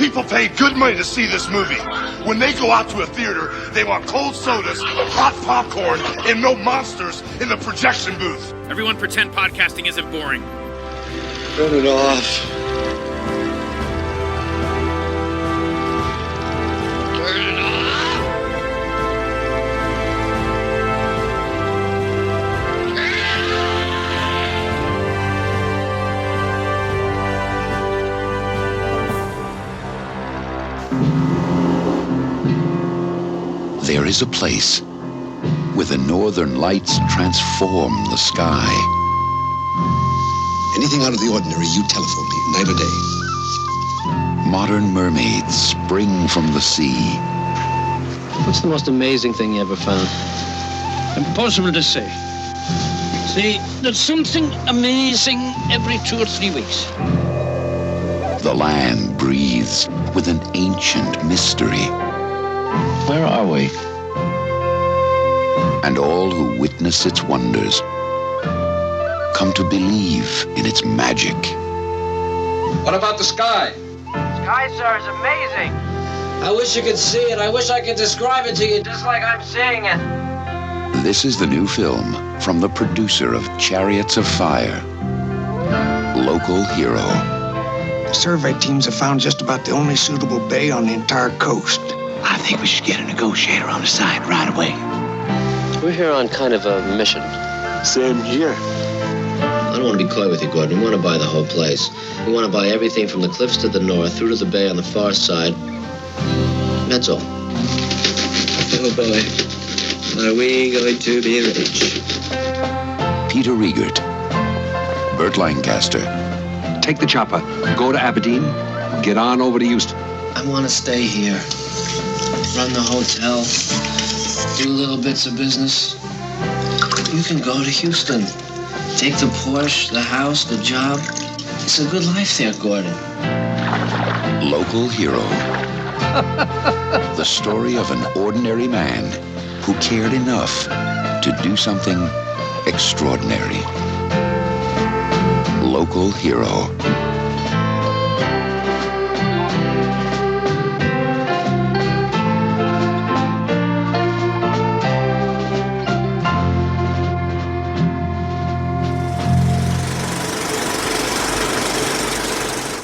People paid good money to see this movie. When they go out to a theater, they want cold sodas, hot popcorn, and no monsters in the projection booth. Everyone pretend podcasting isn't boring. Turn it off. Turn it off. There is a place where the northern lights transform the sky. Anything out of the ordinary, you telephone me, night or day. Modern mermaids spring from the sea. What's the most amazing thing you ever found? Impossible to say. See, there's something amazing every 2 or 3 weeks. The land breathes with an ancient mystery. Where are we? And all who witness its wonders come to believe in its magic. What about the sky? Sky, sir, is amazing. I wish you could see it. I wish I could describe it to you just like I'm seeing it. This is the new film from the producer of Chariots of Fire, Local Hero. The survey teams have found just about the only suitable bay on the entire coast. I think we should get a negotiator on the side right away. We're here on kind of a mission. Same here. I don't want to be coy with you, Gordon. We want to buy the whole place. We want to buy everything from the cliffs to the north, through to the bay on the far side. That's all. Oh boy, are we going to be rich? Peter Riegert, Burt Lancaster. Take the chopper, go to Aberdeen, get on over to Houston. I want to stay here. Run the hotel. Do little bits of business. You can go to Houston. Take the Porsche, the house, the job. It's a good life there, Gordon. Local Hero. The story of an ordinary man who cared enough to do something extraordinary. Local Hero.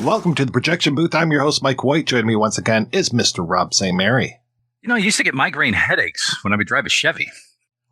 Welcome to the Projection Booth. I'm your host, Mike White. Joining me once again is Mr. Rob St. Mary. You know, I used to get migraine headaches when I would drive a Chevy.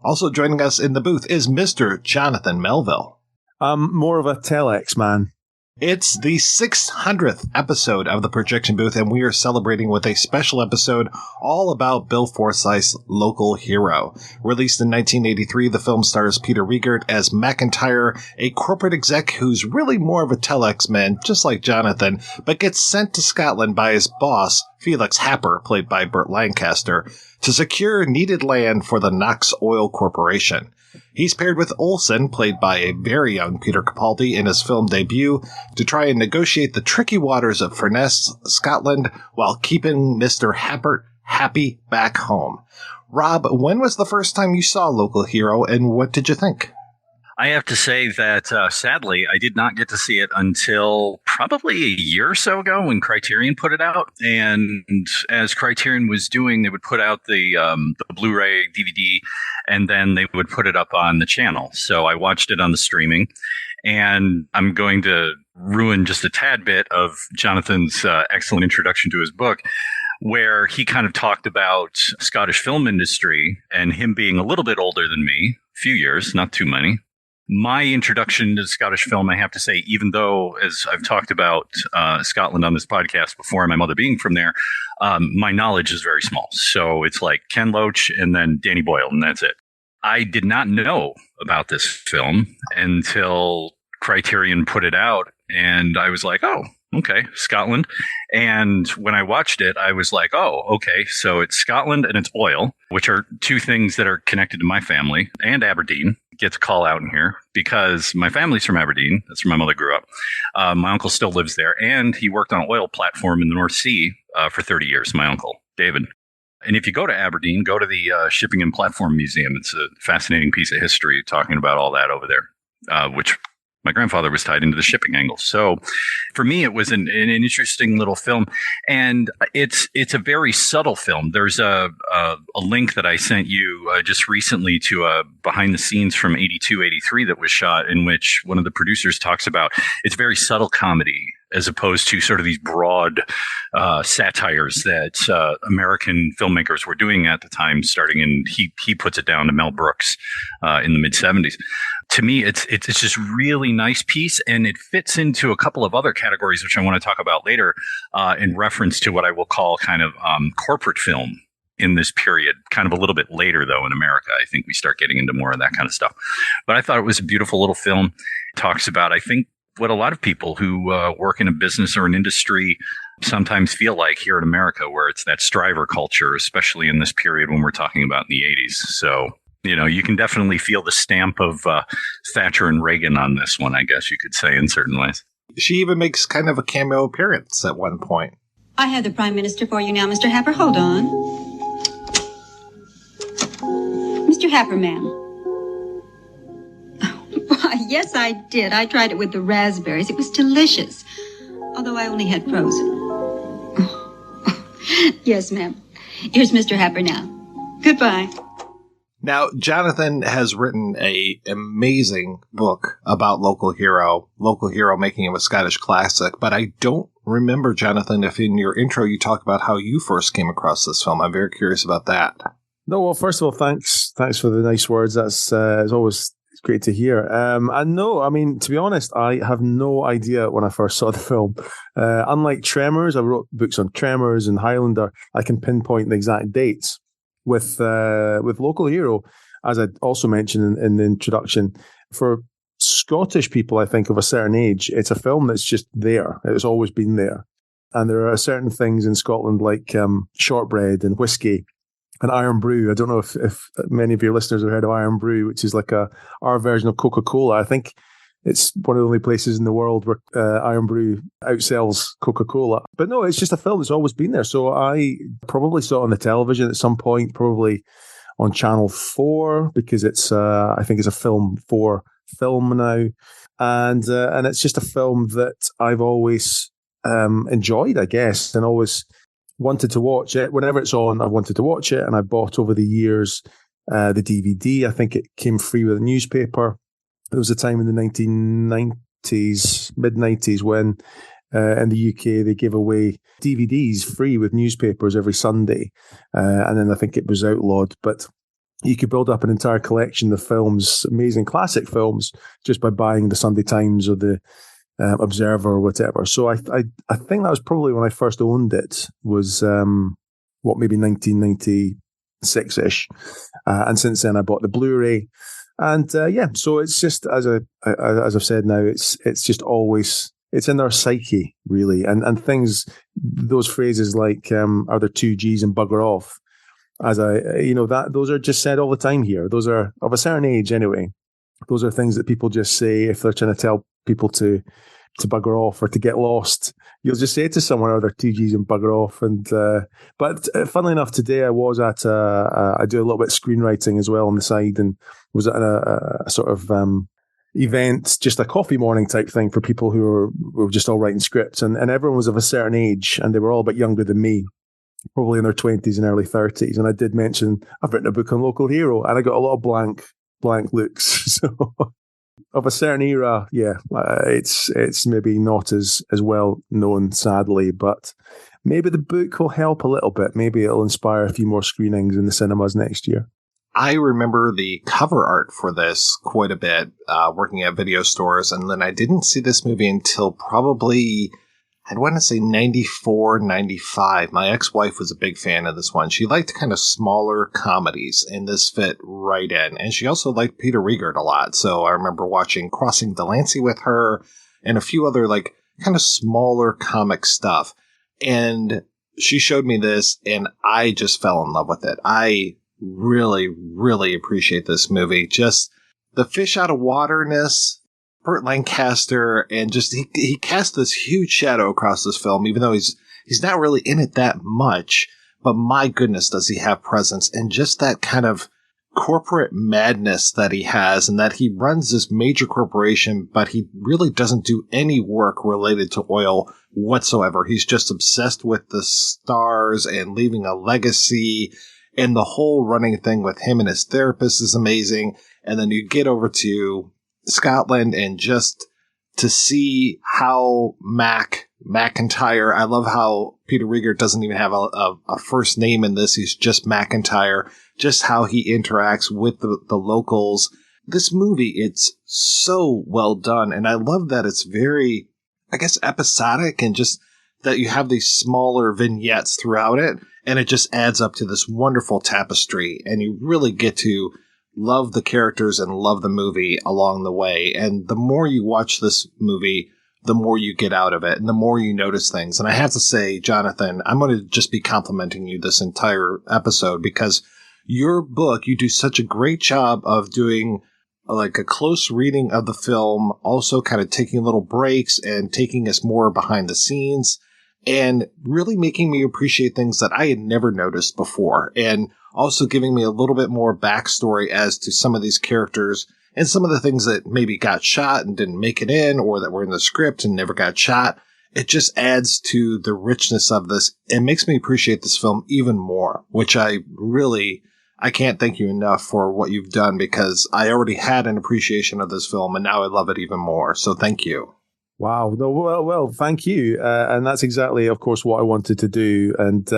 Also joining us in the booth is Mr. Jonathan Melville. I'm more of a Telex man. It's the 600th episode of the Projection Booth, and we are celebrating with a special episode all about Bill Forsyth's Local Hero. Released in 1983, the film stars Peter Riegert as MacIntyre, a corporate exec who's really more of a Telex man, just like Jonathan, but gets sent to Scotland by his boss, Felix Happer, played by Burt Lancaster, to secure needed land for the Knox Oil Corporation. He's paired with Olsen, played by a very young Peter Capaldi in his film debut, to try and negotiate the tricky waters of Furness, Scotland, while keeping Mr. Happer happy back home. Rob, when was the first time you saw Local Hero, and what did you think? I have to say that, sadly, I did not get to see it until probably a year or so ago when Criterion put it out. And as Criterion was doing, they would put out the Blu-ray, DVD, and then they would put it up on the channel. So I watched it on the streaming. And I'm going to ruin just a tad bit of Jonathan's excellent introduction to his book, where he kind of talked about Scottish film industry and him being a little bit older than me, a few years, not too many. My introduction to Scottish film, I have to say, even though, as I've talked about Scotland on this podcast before, and my mother being from there, my knowledge is very small. So it's like Ken Loach and then Danny Boyle, and that's it. I did not know about this film until Criterion put it out, and I was like, oh, okay, Scotland. And when I watched it, I was like, oh, okay, so it's Scotland and it's oil, which are two things that are connected to my family, and Aberdeen. Get to call out in here because my family's from Aberdeen. That's where my mother grew up. My uncle still lives there, and he worked on an oil platform in the North Sea for 30 years, my uncle, David. And if you go to Aberdeen, go to the Shipping and Platform Museum. It's a fascinating piece of history talking about all that over there, which my grandfather was tied into the shipping angle. So for me, it was an interesting little film, and it's a very subtle film. There's a link that I sent you just recently to a behind the scenes from 82, 83 that was shot, in which one of the producers talks about it's very subtle comedy as opposed to sort of these broad satires that American filmmakers were doing at the time, starting in, he puts it down to Mel Brooks in the mid-'70s. To me, it's just really nice piece, and it fits into a couple of other categories, which I want to talk about later, in reference to what I will call kind of corporate film in this period. Kind of a little bit later, though, in America. I think we start getting into more of that kind of stuff. But I thought it was a beautiful little film. It talks about, I think, what a lot of people who work in a business or an industry sometimes feel like here in America, where it's that striver culture, especially in this period when we're talking about in the 80s. So, you know, you can definitely feel the stamp of Thatcher and Reagan on this one, I guess you could say, in certain ways. She even makes kind of a cameo appearance at one point. I have the Prime Minister for you now, Mr. Happer. Hold on. Mr. Happer, ma'am. Why, yes, I did. I tried it with the raspberries. It was delicious. Although I only had frozen. Yes, ma'am. Here's Mr. Happer now. Goodbye. Now, Jonathan has written an amazing book about Local Hero making him a Scottish classic, but I don't remember, Jonathan, if in your intro you talk about how you first came across this film. I'm very curious about that. No, well, first of all, thanks for the nice words. That's it's always great to hear. And no, I mean, to be honest, I have no idea when I first saw the film. Unlike Tremors, I wrote books on Tremors and Highlander. I can pinpoint the exact dates. With Local Hero, as I also mentioned in the introduction, for Scottish people, I think, of a certain age, it's a film that's just there. It's always been there. And there are certain things in Scotland like shortbread and whiskey and Iron Brew. I don't know if many of your listeners have heard of Iron Brew, which is like our version of Coca-Cola. I think it's one of the only places in the world where Iron Brew outsells Coca-Cola. But no, it's just a film that's always been there. So I probably saw it on the television at some point, probably on Channel 4, because it's I think it's a Film 4 film now. And it's just a film that I've always enjoyed, I guess, and always wanted to watch it. Whenever it's on, I wanted to watch it. And I bought over the years the DVD. I think it came free with a newspaper. There was a time in the 1990s, mid-90s, when in the UK they gave away DVDs free with newspapers every Sunday. And then I think it was outlawed. But you could build up an entire collection of films, amazing classic films, just by buying the Sunday Times or the Observer or whatever. So I think that was probably when I first owned it, was, maybe 1996-ish. And since then I bought the Blu-ray. And so it's just, as I've said now, it's just always, it's in our psyche, really. And things, those phrases like, are there two G's and bugger off? Those are just said all the time here. Those are of a certain age anyway. Those are things that people just say if they're trying to tell people to bugger off or to get lost. You'll just say to someone, are there two G's and bugger off? And but funnily enough, today I was at I do a little bit of screenwriting as well on the side, and was at a sort of event, just a coffee morning type thing for people who were just all writing scripts, and everyone was of a certain age, and they were all a bit younger than me, probably in their 20s and early 30s. And I did mention I've written a book on Local Hero, and I got a lot of blank looks. So of a certain era, it's maybe not as well known, sadly, but maybe the book will help a little bit. Maybe it'll inspire a few more screenings in the cinemas next year. I remember the cover art for this quite a bit, working at video stores, and then I didn't see this movie until probably, I'd want to say 94, 95. My ex-wife was a big fan of this one. She liked kind of smaller comedies, and this fit right in. And she also liked Peter Riegert a lot, so I remember watching Crossing Delancey with her, and a few other like kind of smaller comic stuff. And she showed me this, and I just fell in love with it. I really, really appreciate this movie. Just the fish out of waterness, Burt Lancaster, and just he cast this huge shadow across this film, even though he's not really in it that much. But my goodness, does he have presence, and just that kind of corporate madness that he has, and that he runs this major corporation, but he really doesn't do any work related to oil whatsoever. He's just obsessed with the stars and leaving a legacy, and the whole running thing with him and his therapist is amazing. And then you get over to Scotland, and just to see how MacIntyre, I love how Peter Riegert doesn't even have a first name in this. He's just MacIntyre. Just how he interacts with the locals. This movie, it's so well done. And I love that it's very, I guess, episodic, and just that you have these smaller vignettes throughout it. And it just adds up to this wonderful tapestry. And you really get to love the characters and love the movie along the way. And the more you watch this movie, the more you get out of it, and the more you notice things. And I have to say, Jonathan, I'm going to just be complimenting you this entire episode, because your book, you do such a great job of doing like a close reading of the film, also kind of taking little breaks and taking us more behind the scenes, and really making me appreciate things that I had never noticed before, and also giving me a little bit more backstory as to some of these characters and some of the things that maybe got shot and didn't make it in, or that were in the script and never got shot. It just adds to the richness of this and makes me appreciate this film even more, which I can't thank you enough for what you've done, because I already had an appreciation of this film, and now I love it even more. So thank you. Wow. No, well, thank you. And that's exactly, of course, what I wanted to do. And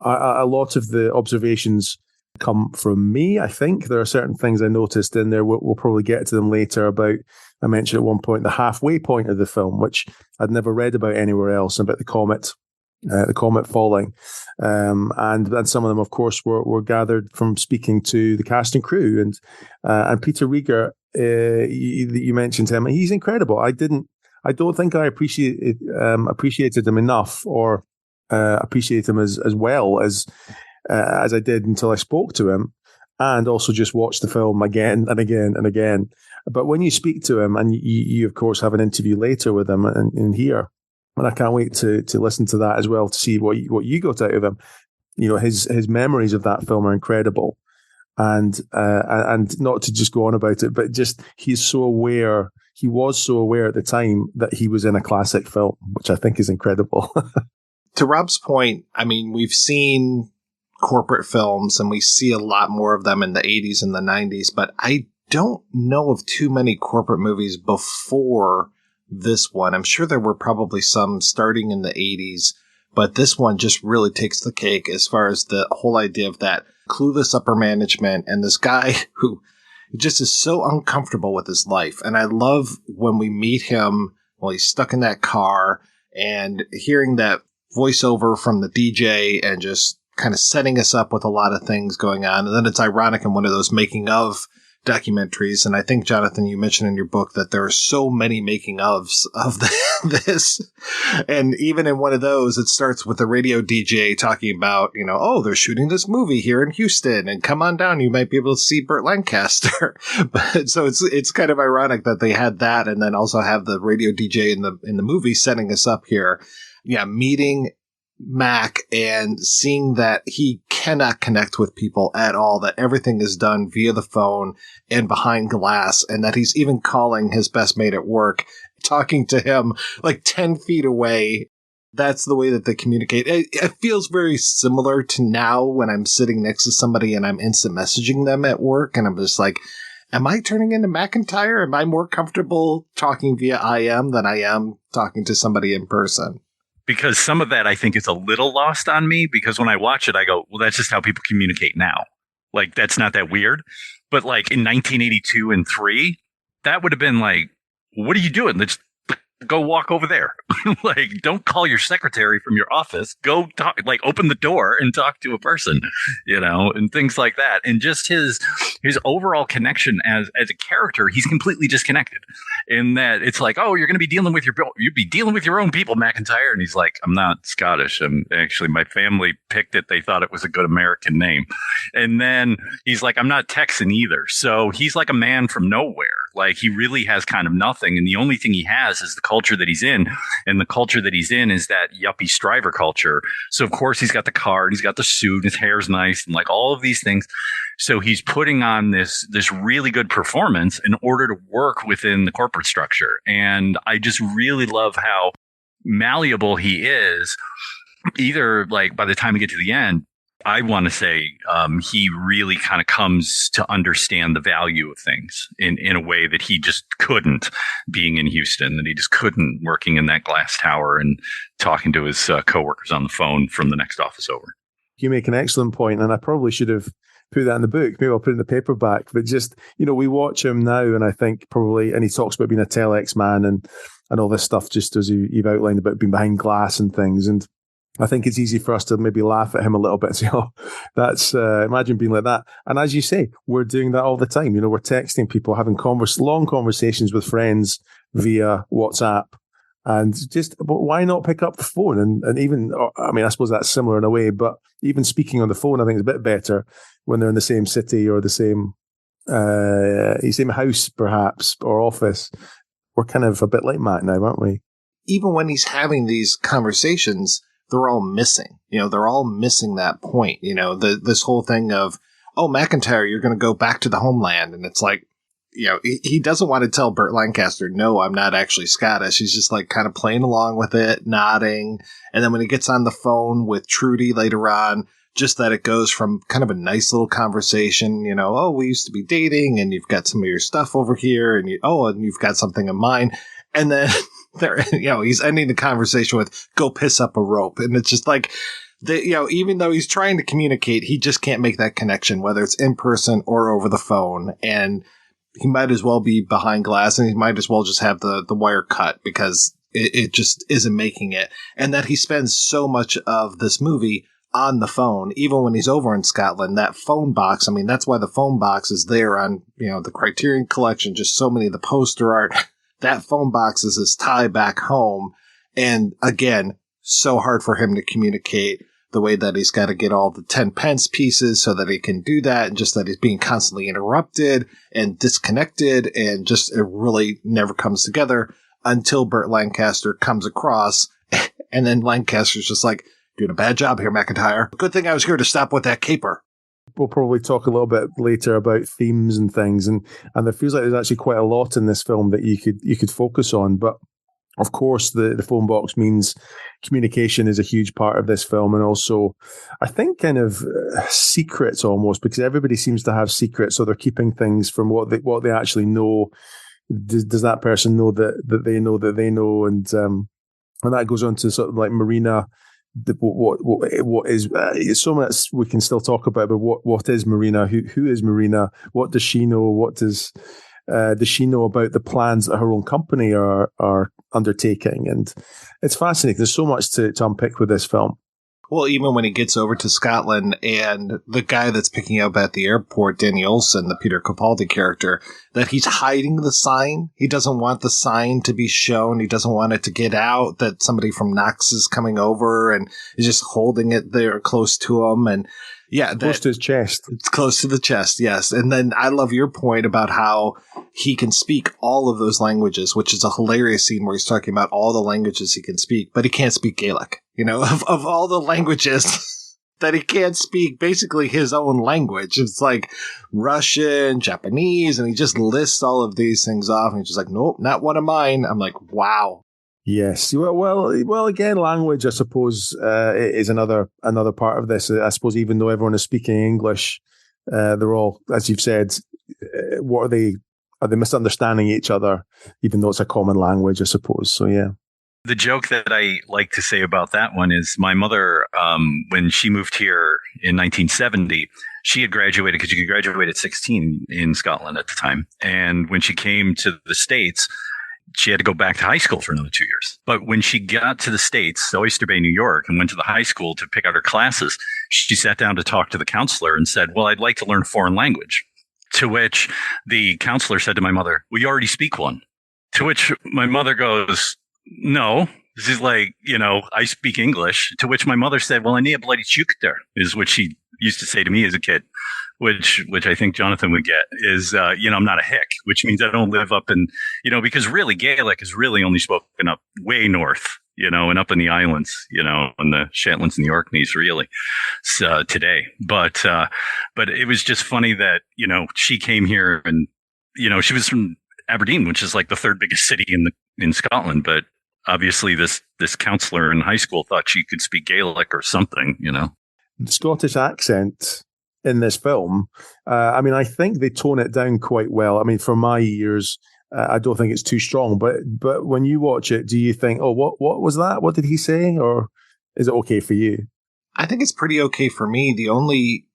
a lot of the observations come from me, I think. There are certain things I noticed in there. We'll probably get to them later about, I mentioned at one point, the halfway point of the film, which I'd never read about anywhere else, about the comet falling. And some of them, of course, were gathered from speaking to the cast and crew. And Peter Riegert, you mentioned him. He's incredible. I don't think I appreciated him enough, or appreciate him as well as I did until I spoke to him, and also just watched the film again and again and again. But when you speak to him, and you of course have an interview later with him in here, and I can't wait to listen to that as well, to see what you got out of him. You know, his memories of that film are incredible, and not to just go on about it, but just he was so aware at the time that he was in a classic film, which I think is incredible. To Rob's point, I mean, we've seen corporate films, and we see a lot more of them in the 80s and the 90s, but I don't know of too many corporate movies before this one. I'm sure there were probably some starting in the 80s, but this one just really takes the cake as far as the whole idea of that clueless upper management and this guy who just is so uncomfortable with his life. And I love when we meet him while he's stuck in that car, and hearing that voiceover from the DJ and just kind of setting us up with a lot of things going on. And then it's ironic in one of those making of documentaries. And I think, Jonathan, you mentioned in your book that there are so many making ofs of this. And even in one of those, it starts with a radio DJ talking about, oh, they're shooting this movie here in Houston, and come on down, you might be able to see Burt Lancaster. But so it's kind of ironic that they had that, and then also have the radio DJ in the movie setting us up here. Yeah, meeting Mac and seeing that he cannot connect with people at all, that everything is done via the phone and behind glass, and that he's even calling his best mate at work, talking to him like 10 feet away. That's the way that they communicate. It feels very similar to now when I'm sitting next to somebody and I'm instant messaging them at work, and I'm just like, am I turning into MacIntyre? Am I more comfortable talking via IM than I am talking to somebody in person? Because some of that, I think, is a little lost on me, because when I watch it, I go, well, that's just how people communicate now. Like, that's not that weird. But like in 1982 and 3, that would have been like, what are you doing? Let's go walk over there. Like, don't call your secretary from your office. Go talk, like, open the door and talk to a person, and things like that. And just his overall connection as a character, he's completely disconnected in that it's like, oh, you'd be dealing with your own people, MacIntyre. And he's like, I'm not Scottish. I'm actually, my family picked it. They thought it was a good American name. And then he's like, I'm not Texan either. So he's like a man from nowhere. Like, he really has kind of nothing. And the only thing he has is the culture that he's in. And the culture that he's in is that yuppie striver culture. So of course he's got the car, and he's got the suit, his hair's nice, and like all of these things. So he's putting on this really good performance in order to work within the corporate structure. And I just really love how malleable he is. Either like by the time we get to the end, I want to say he really kind of comes to understand the value of things in a way that he just couldn't being in Houston, that he just couldn't working in that glass tower and talking to his coworkers on the phone from the next office over. You make an excellent point, and I probably should have put that in the book. Maybe I'll put it in the paperback. But just, we watch him now, and I think probably, and he talks about being a Telex man and all this stuff, just as you've outlined about being behind glass and things. And I think it's easy for us to maybe laugh at him a little bit and say, oh, that's, imagine being like that. And as you say, we're doing that all the time. We're texting people, having long conversations with friends via WhatsApp. And just, but why not pick up the phone? And even, I suppose that's similar in a way, but even speaking on the phone, I think is a bit better when they're in the same city or the same house, perhaps, or office. We're kind of a bit like Matt now, aren't we? Even when he's having these conversations, they're all missing. They're all missing that point. This whole thing of, oh, MacIntyre, you're going to go back to the homeland. And it's like, he doesn't want to tell Burt Lancaster, no, I'm not actually Scottish. He's just like kind of playing along with it, nodding. And then when he gets on the phone with Trudy later on, just that it goes from kind of a nice little conversation, oh, we used to be dating and you've got some of your stuff over here and you've got something of mine. And then he's ending the conversation with go piss up a rope. And it's just like, even though he's trying to communicate, he just can't make that connection, whether it's in person or over the phone. And he might as well be behind glass, and he might as well just have the wire cut because it just isn't making it. And that he spends so much of this movie on the phone, even when he's over in Scotland. That phone box, that's why the phone box is there on, the Criterion Collection, just so many of the poster art. That phone box is his tie back home. And again, so hard for him to communicate the way that he's got to get all the 10 pence pieces so that he can do that, and just that he's being constantly interrupted and disconnected, and just it really never comes together until Burt Lancaster comes across. And then Lancaster's just like, doing a bad job here, MacIntyre. Good thing I was here to stop with that caper. We'll probably talk a little bit later about themes and things, and there feels like there's actually quite a lot in this film that you could focus on. But of course, the phone box means communication is a huge part of this film, and also, I think, kind of secrets almost, because everybody seems to have secrets, so they're keeping things from what they actually know. Does that person know that they know that they know, and that goes on to sort of like Marina. What is so much we can still talk about, but what is Marina? Who is Marina? What does she know? What does she know about the plans that her own company are undertaking? And it's fascinating. There's so much to unpick with this film. Well, even when he gets over to Scotland and the guy that's picking up at the airport, Danny Olsen, the Peter Capaldi character, that he's hiding the sign. He doesn't want the sign to be shown. He doesn't want it to get out that somebody from Knox is coming over, and is just holding it there close to him. And yeah, close to his chest. It's close to the chest, yes. And then I love your point about how he can speak all of those languages, which is a hilarious scene where he's talking about all the languages he can speak, but he can't speak Gaelic. Of all the languages that he can't speak, basically his own language. It's like Russian, Japanese, and he just lists all of these things off, and he's just like, nope, not one of mine. I'm like, wow. Yes. Well. Again, language, I suppose, is another part of this. I suppose even though everyone is speaking English, they're all, as you've said, what are they? Are they misunderstanding each other? Even though it's a common language, I suppose. So yeah. The joke that I like to say about that one is my mother, when she moved here in 1970, she had graduated, because you could graduate at 16 in Scotland at the time. And when she came to the States, she had to go back to high school for another 2 years. But when she got to the States, Oyster Bay, New York, and went to the high school to pick out her classes, she sat down to talk to the counselor and said, well, I'd like to learn a foreign language. To which the counselor said to my mother, well, you already speak one. To which my mother goes, no. She's like, I speak English. To which my mother said, well, I need a bloody chuchter, is what she used to say to me as a kid, which I think Jonathan would get, is, I'm not a hick, which means I don't live up in, because really Gaelic is really only spoken up way north, and up in the islands, in the Shetlands and the Orkneys, really, today. But it was just funny that, she came here and, she was from Aberdeen, which is like the third biggest city in Scotland. But obviously this counselor in high school thought she could speak Gaelic or something, The Scottish accent in this film, I think they tone it down quite well. I mean, for my ears, I don't think it's too strong, but when you watch it, do you think, oh, what was that? What did he say? Or is it okay for you? I think it's pretty okay for me. The only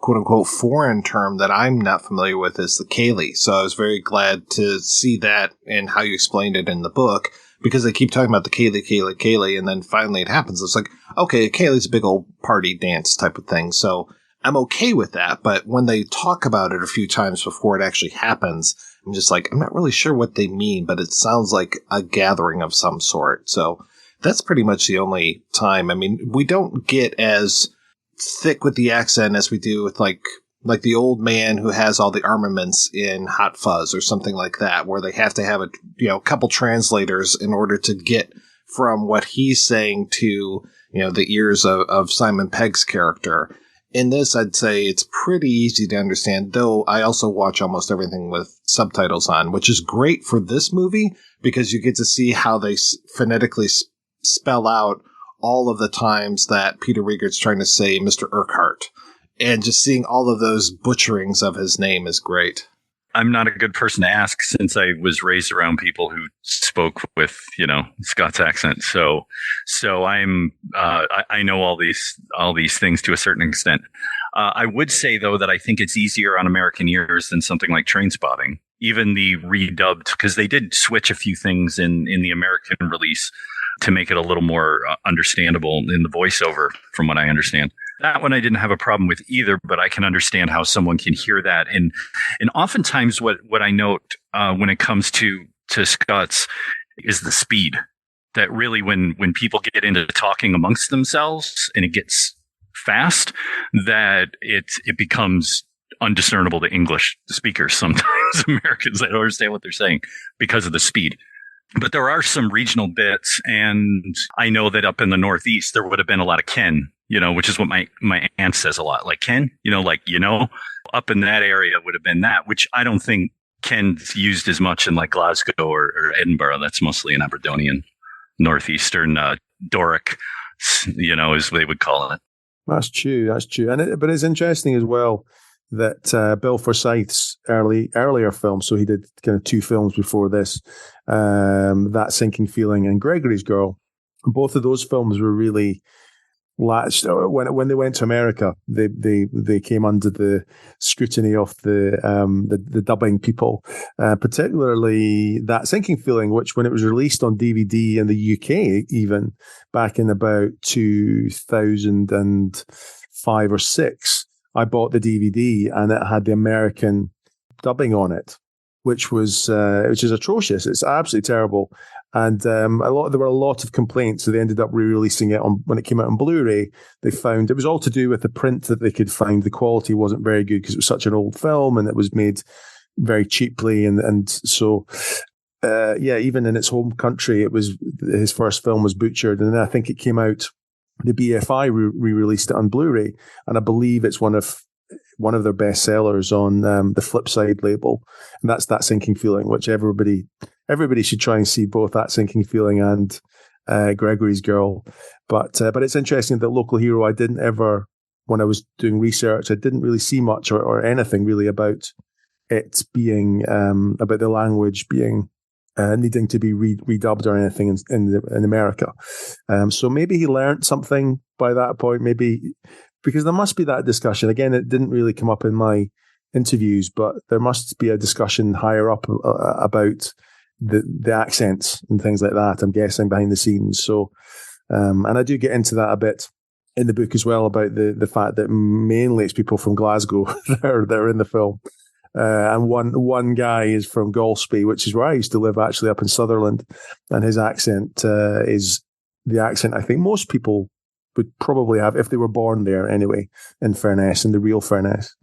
quote unquote foreign term that I'm not familiar with is the Cayley. So I was very glad to see that and how you explained it in the book, because they keep talking about the Cayley, and then finally it happens. It's like, okay, Cayley's a big old party dance type of thing. So I'm okay with that. But when they talk about it a few times before it actually happens, I'm just like, I'm not really sure what they mean, but it sounds like a gathering of some sort. So that's pretty much the only time. I mean, we don't get as thick with the accent as we do with like the old man who has all the armaments in Hot Fuzz or something like that, where they have to have a couple translators in order to get from what he's saying to the ears of Simon Pegg's character. In this, I'd say it's pretty easy to understand, though I also watch almost everything with subtitles on, which is great for this movie because you get to see how they phonetically spell out all of the times that Peter Riegert's trying to say Mr. Urquhart. And just seeing all of those butcherings of his name is great. I'm not a good person to ask since I was raised around people who spoke with, Scots accent. So I'm, I know all these things to a certain extent. I would say though that I think it's easier on American ears than something like Trainspotting, even the redubbed, because they did switch a few things in the American release to make it a little more understandable in the voiceover, from what I understand. That one I didn't have a problem with either, but I can understand how someone can hear that. And oftentimes what I note when it comes to Scots is the speed. That really when people get into talking amongst themselves and it gets fast, that it becomes undiscernible to English speakers sometimes. Americans, I don't understand what they're saying because of the speed. But there are some regional bits, and I know that up in the Northeast, there would have been a lot of Ken, which is what my aunt says a lot. Like Ken, up in that area would have been that, which I don't think Ken's used as much in like Glasgow or Edinburgh. That's mostly an Aberdonian, Northeastern Doric, as they would call it. That's true. But it's interesting as well that Bill Forsyth's earlier film, so he did kind of two films before this, That Sinking Feeling and Gregory's Girl. Both of those films were really latched when they went to America. They came under the scrutiny of the dubbing people, particularly That Sinking Feeling, which when it was released on DVD in the UK, even back in about 2005 or 6. I bought the DVD and it had the American dubbing on it, which is atrocious. It's absolutely terrible. And there were a lot of complaints, so they ended up re-releasing it when it came out on Blu-ray. They found it was all to do with the print that they could find. The quality wasn't very good because it was such an old film and it was made very cheaply. And so, even in its home country, his first film was butchered. And then I think it came out. The BFI re-released it on Blu-ray, and I believe it's one of their best sellers on the Flipside label, and that's That Sinking Feeling, which everybody should try and see, both That Sinking Feeling and Gregory's Girl. But it's interesting that Local Hero, I didn't ever, when I was doing research, I didn't really see much or anything really about it being about the language being needing to be redubbed or anything in America. So maybe he learned something by that point, maybe, because there must be that discussion. Again, it didn't really come up in my interviews, but there must be a discussion higher up about the accents and things like that, I'm guessing, behind the scenes. So, and I do get into that a bit in the book as well, about the fact that mainly it's people from Glasgow that are in the film. And one guy is from Galsby, which is where I used to live, actually, up in Sutherland. And his accent is the accent I think most people would probably have if they were born there anyway. In fairness, in the real fairness,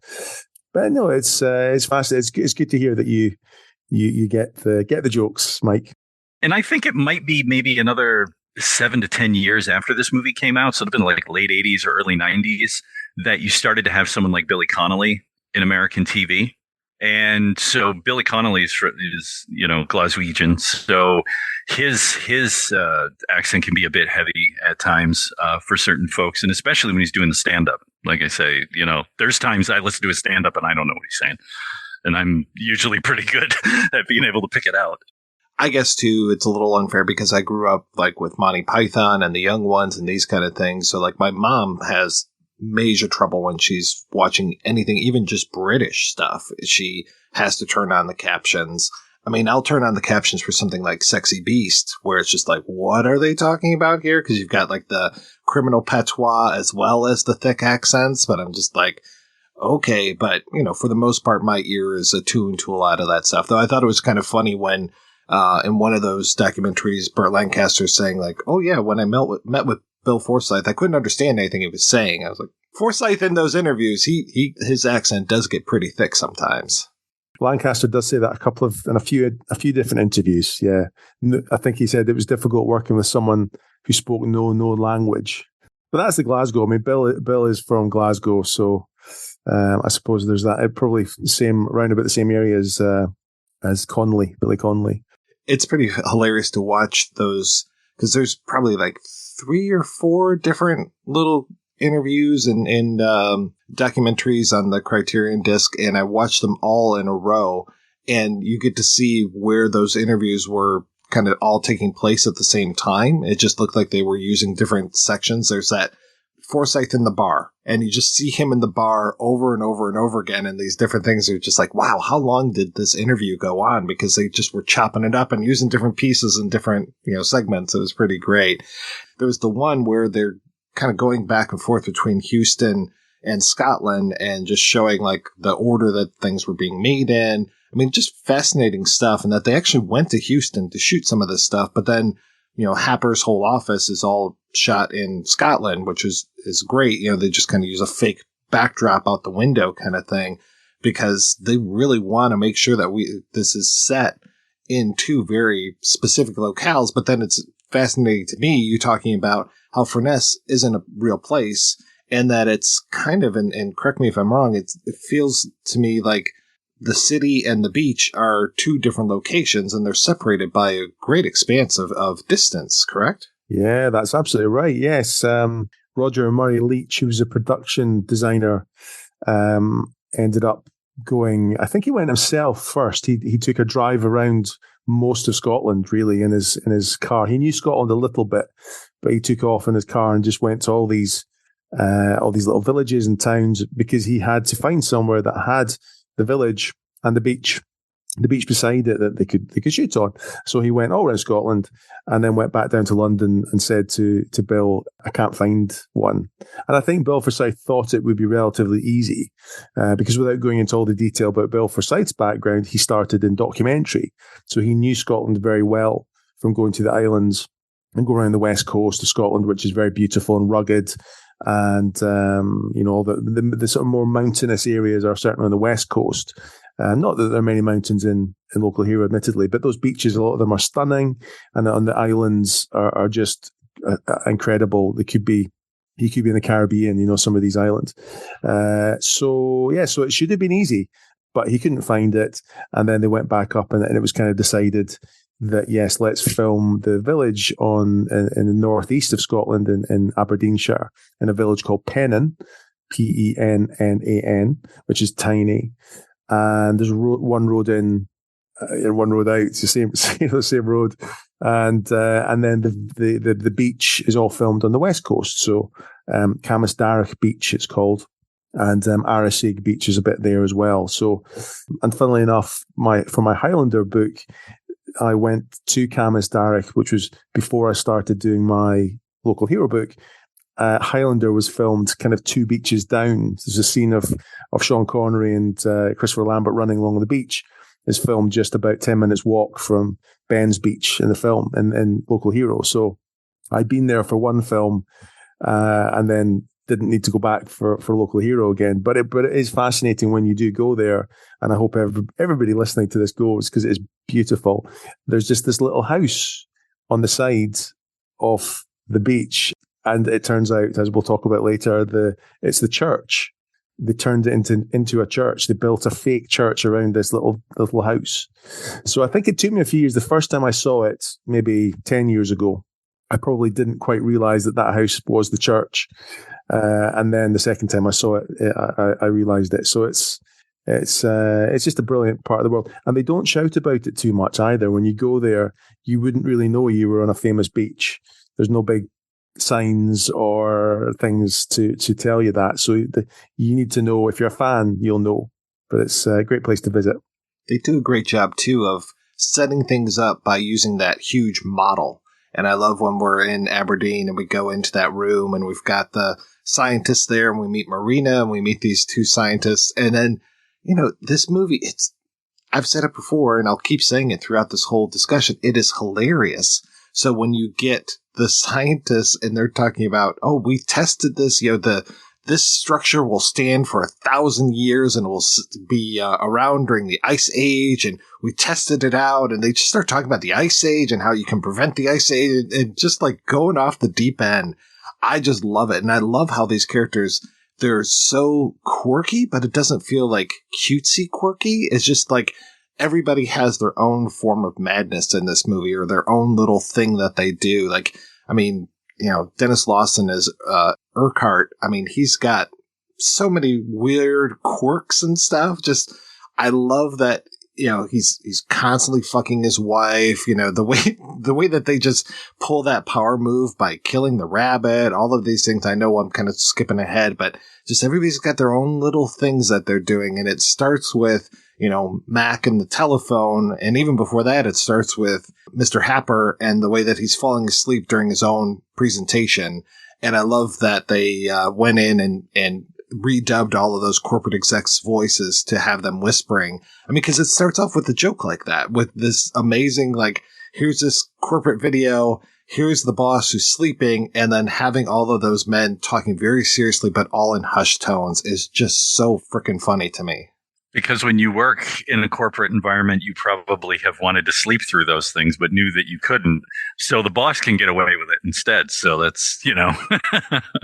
but no, it's fascinating. It's good to hear that you get the jokes, Mike. And I think it might be maybe another 7 to 10 years after this movie came out, so it'd have been like late 80s or early 90s, that you started to have someone like Billy Connolly in American TV. And so Billy Connolly is Glaswegian, so his accent can be a bit heavy at times for certain folks, and especially when he's doing the stand-up. Like I say, there's times I listen to his stand-up and I don't know what he's saying, and I'm usually pretty good at being able to pick it out. I guess, too, it's a little unfair because I grew up like with Monty Python and the Young Ones and these kind of things. So like my mom has major trouble when she's watching anything, even just British stuff. She has to turn on the captions. I mean, I'll turn on the captions for something like Sexy Beast, where it's just like, what are they talking about here? Because you've got like the criminal patois as well as the thick accents. But I'm just like, okay. But, for the most part, my ear is attuned to a lot of that stuff. Though I thought it was kind of funny when in one of those documentaries, Burt Lancaster saying like, oh, yeah, when I met with Bill Forsyth, I couldn't understand anything he was saying. I was like, Forsyth in those interviews, his accent does get pretty thick sometimes. Lancaster does say that in a few different interviews. Yeah, I think he said it was difficult working with someone who spoke no language. But that's the Glasgow. I mean, Bill is from Glasgow, so I suppose there's that. It probably round about the same area as Billy Connolly. It's pretty hilarious to watch those because there's probably like 3 or 4 different little interviews and documentaries on the Criterion disc, and I watched them all in a row, and you get to see where those interviews were kind of all taking place at the same time. It just looked like they were using different sections. There's that Forsyth in the bar, and you just see him in the bar over and over and over again, and these different things are just like, wow, how long did this interview go on? Because they just were chopping it up and using different pieces and different segments. It was pretty great. There was the one where they're kind of going back and forth between Houston and Scotland and just showing like the order that things were being made in. I mean, just fascinating stuff, and that they actually went to Houston to shoot some of this stuff, but then Happer's whole office is all shot in Scotland, which is great. They just kind of use a fake backdrop out the window kind of thing because they really want to make sure that this is set in 2 very specific locales. But then it's fascinating to me, you talking about how Furness isn't a real place and that it's kind of, and correct me if I'm wrong, it feels to me like the city and the beach are 2 different locations and they're separated by a great expanse of distance, correct? Yeah, that's absolutely right. Yes. Roger Murray Leach, who was a production designer, ended up going, I think he went himself first. He took a drive around most of Scotland, really, in his car. He knew Scotland a little bit, but he took off in his car and just went to all these little villages and towns because he had to find somewhere that had the village and the beach beside it that they could shoot on. So he went all around Scotland and then went back down to London and said to Bill, I can't find one. And I think Bill Forsyth thought it would be relatively easy because without going into all the detail about Bill Forsyth's background, he started in documentary. So he knew Scotland very well from going to the islands and go around the west coast of Scotland, which is very beautiful and rugged. And, all the sort of more mountainous areas are certainly on the west coast. Not that there are many mountains in Local Hero, admittedly, but those beaches, a lot of them are stunning, and on the islands are just incredible. He could be in the Caribbean, some of these islands. So it should have been easy, but he couldn't find it. And then they went back up, and it was kind of decided that, yes, let's film the village in the northeast of Scotland, in Aberdeenshire, in a village called Pennan, Pennan, which is tiny. And there's one road in and one road out. It's the same road. And then the beach is all filmed on the west coast. So Camisdarach Beach, it's called. And Arasig Beach is a bit there as well. So, and funnily enough, for my Highlander book, I went to Camisdarach, which was before I started doing my Local Hero book. Highlander was filmed kind of 2 beaches down. There's a scene of Sean Connery and Christopher Lambert running along the beach. Is filmed just about 10 minutes walk from Ben's Beach in the film in Local Hero. So I'd been there for one film, and then didn't need to go back for Local Hero again. But it is fascinating when you do go there, and I hope everybody listening to this goes, because it is beautiful. There's just this little house on the side of the beach, and it turns out, as we'll talk about later, it's the church. They turned it into a church. They built a fake church around this little house. So I think it took me a few years. The first time I saw it, maybe 10 years ago, I probably didn't quite realize that house was the church. And then the second time I saw it, I realized it. So it's just a brilliant part of the world. And they don't shout about it too much either. When you go there, you wouldn't really know you were on a famous beach. There's no big signs or things to tell you that. So you need to know. If you're a fan, you'll know. But it's a great place to visit. They do a great job, too, of setting things up by using that huge model. And I love when we're in Aberdeen and we go into that room and we've got the scientists there and we meet Marina and we meet these two scientists. And then, this movie, I've said it before and I'll keep saying it throughout this whole discussion. It is hilarious. So when you get the scientists and they're talking about, oh, we tested this, this structure will stand for 1,000 years and will be around during the Ice Age, and we tested it out, and they just start talking about the Ice Age and how you can prevent the Ice Age, and just like going off the deep end. I just love it, and I love how these characters, they're so quirky, but it doesn't feel like cutesy quirky. It's just like everybody has their own form of madness in this movie, or their own little thing that they do. Like, I mean, Dennis Lawson is Urquhart. I mean, he's got so many weird quirks and stuff. Just, I love that, he's constantly fucking his wife, the way that they just pull that power move by killing the rabbit, all of these things. I know I'm kind of skipping ahead, but just everybody's got their own little things that they're doing. And it starts with, Mac and the telephone. And even before that, it starts with Mr. Happer and the way that he's falling asleep during his own presentation. And I love that they went in and redubbed all of those corporate execs' voices to have them whispering. I mean, because it starts off with a joke like that, with this amazing, like, here's this corporate video, here's the boss who's sleeping, and then having all of those men talking very seriously, but all in hushed tones is just so freaking funny to me. Because when you work in a corporate environment, you probably have wanted to sleep through those things, but knew that you couldn't. So the boss can get away with it instead. So that's,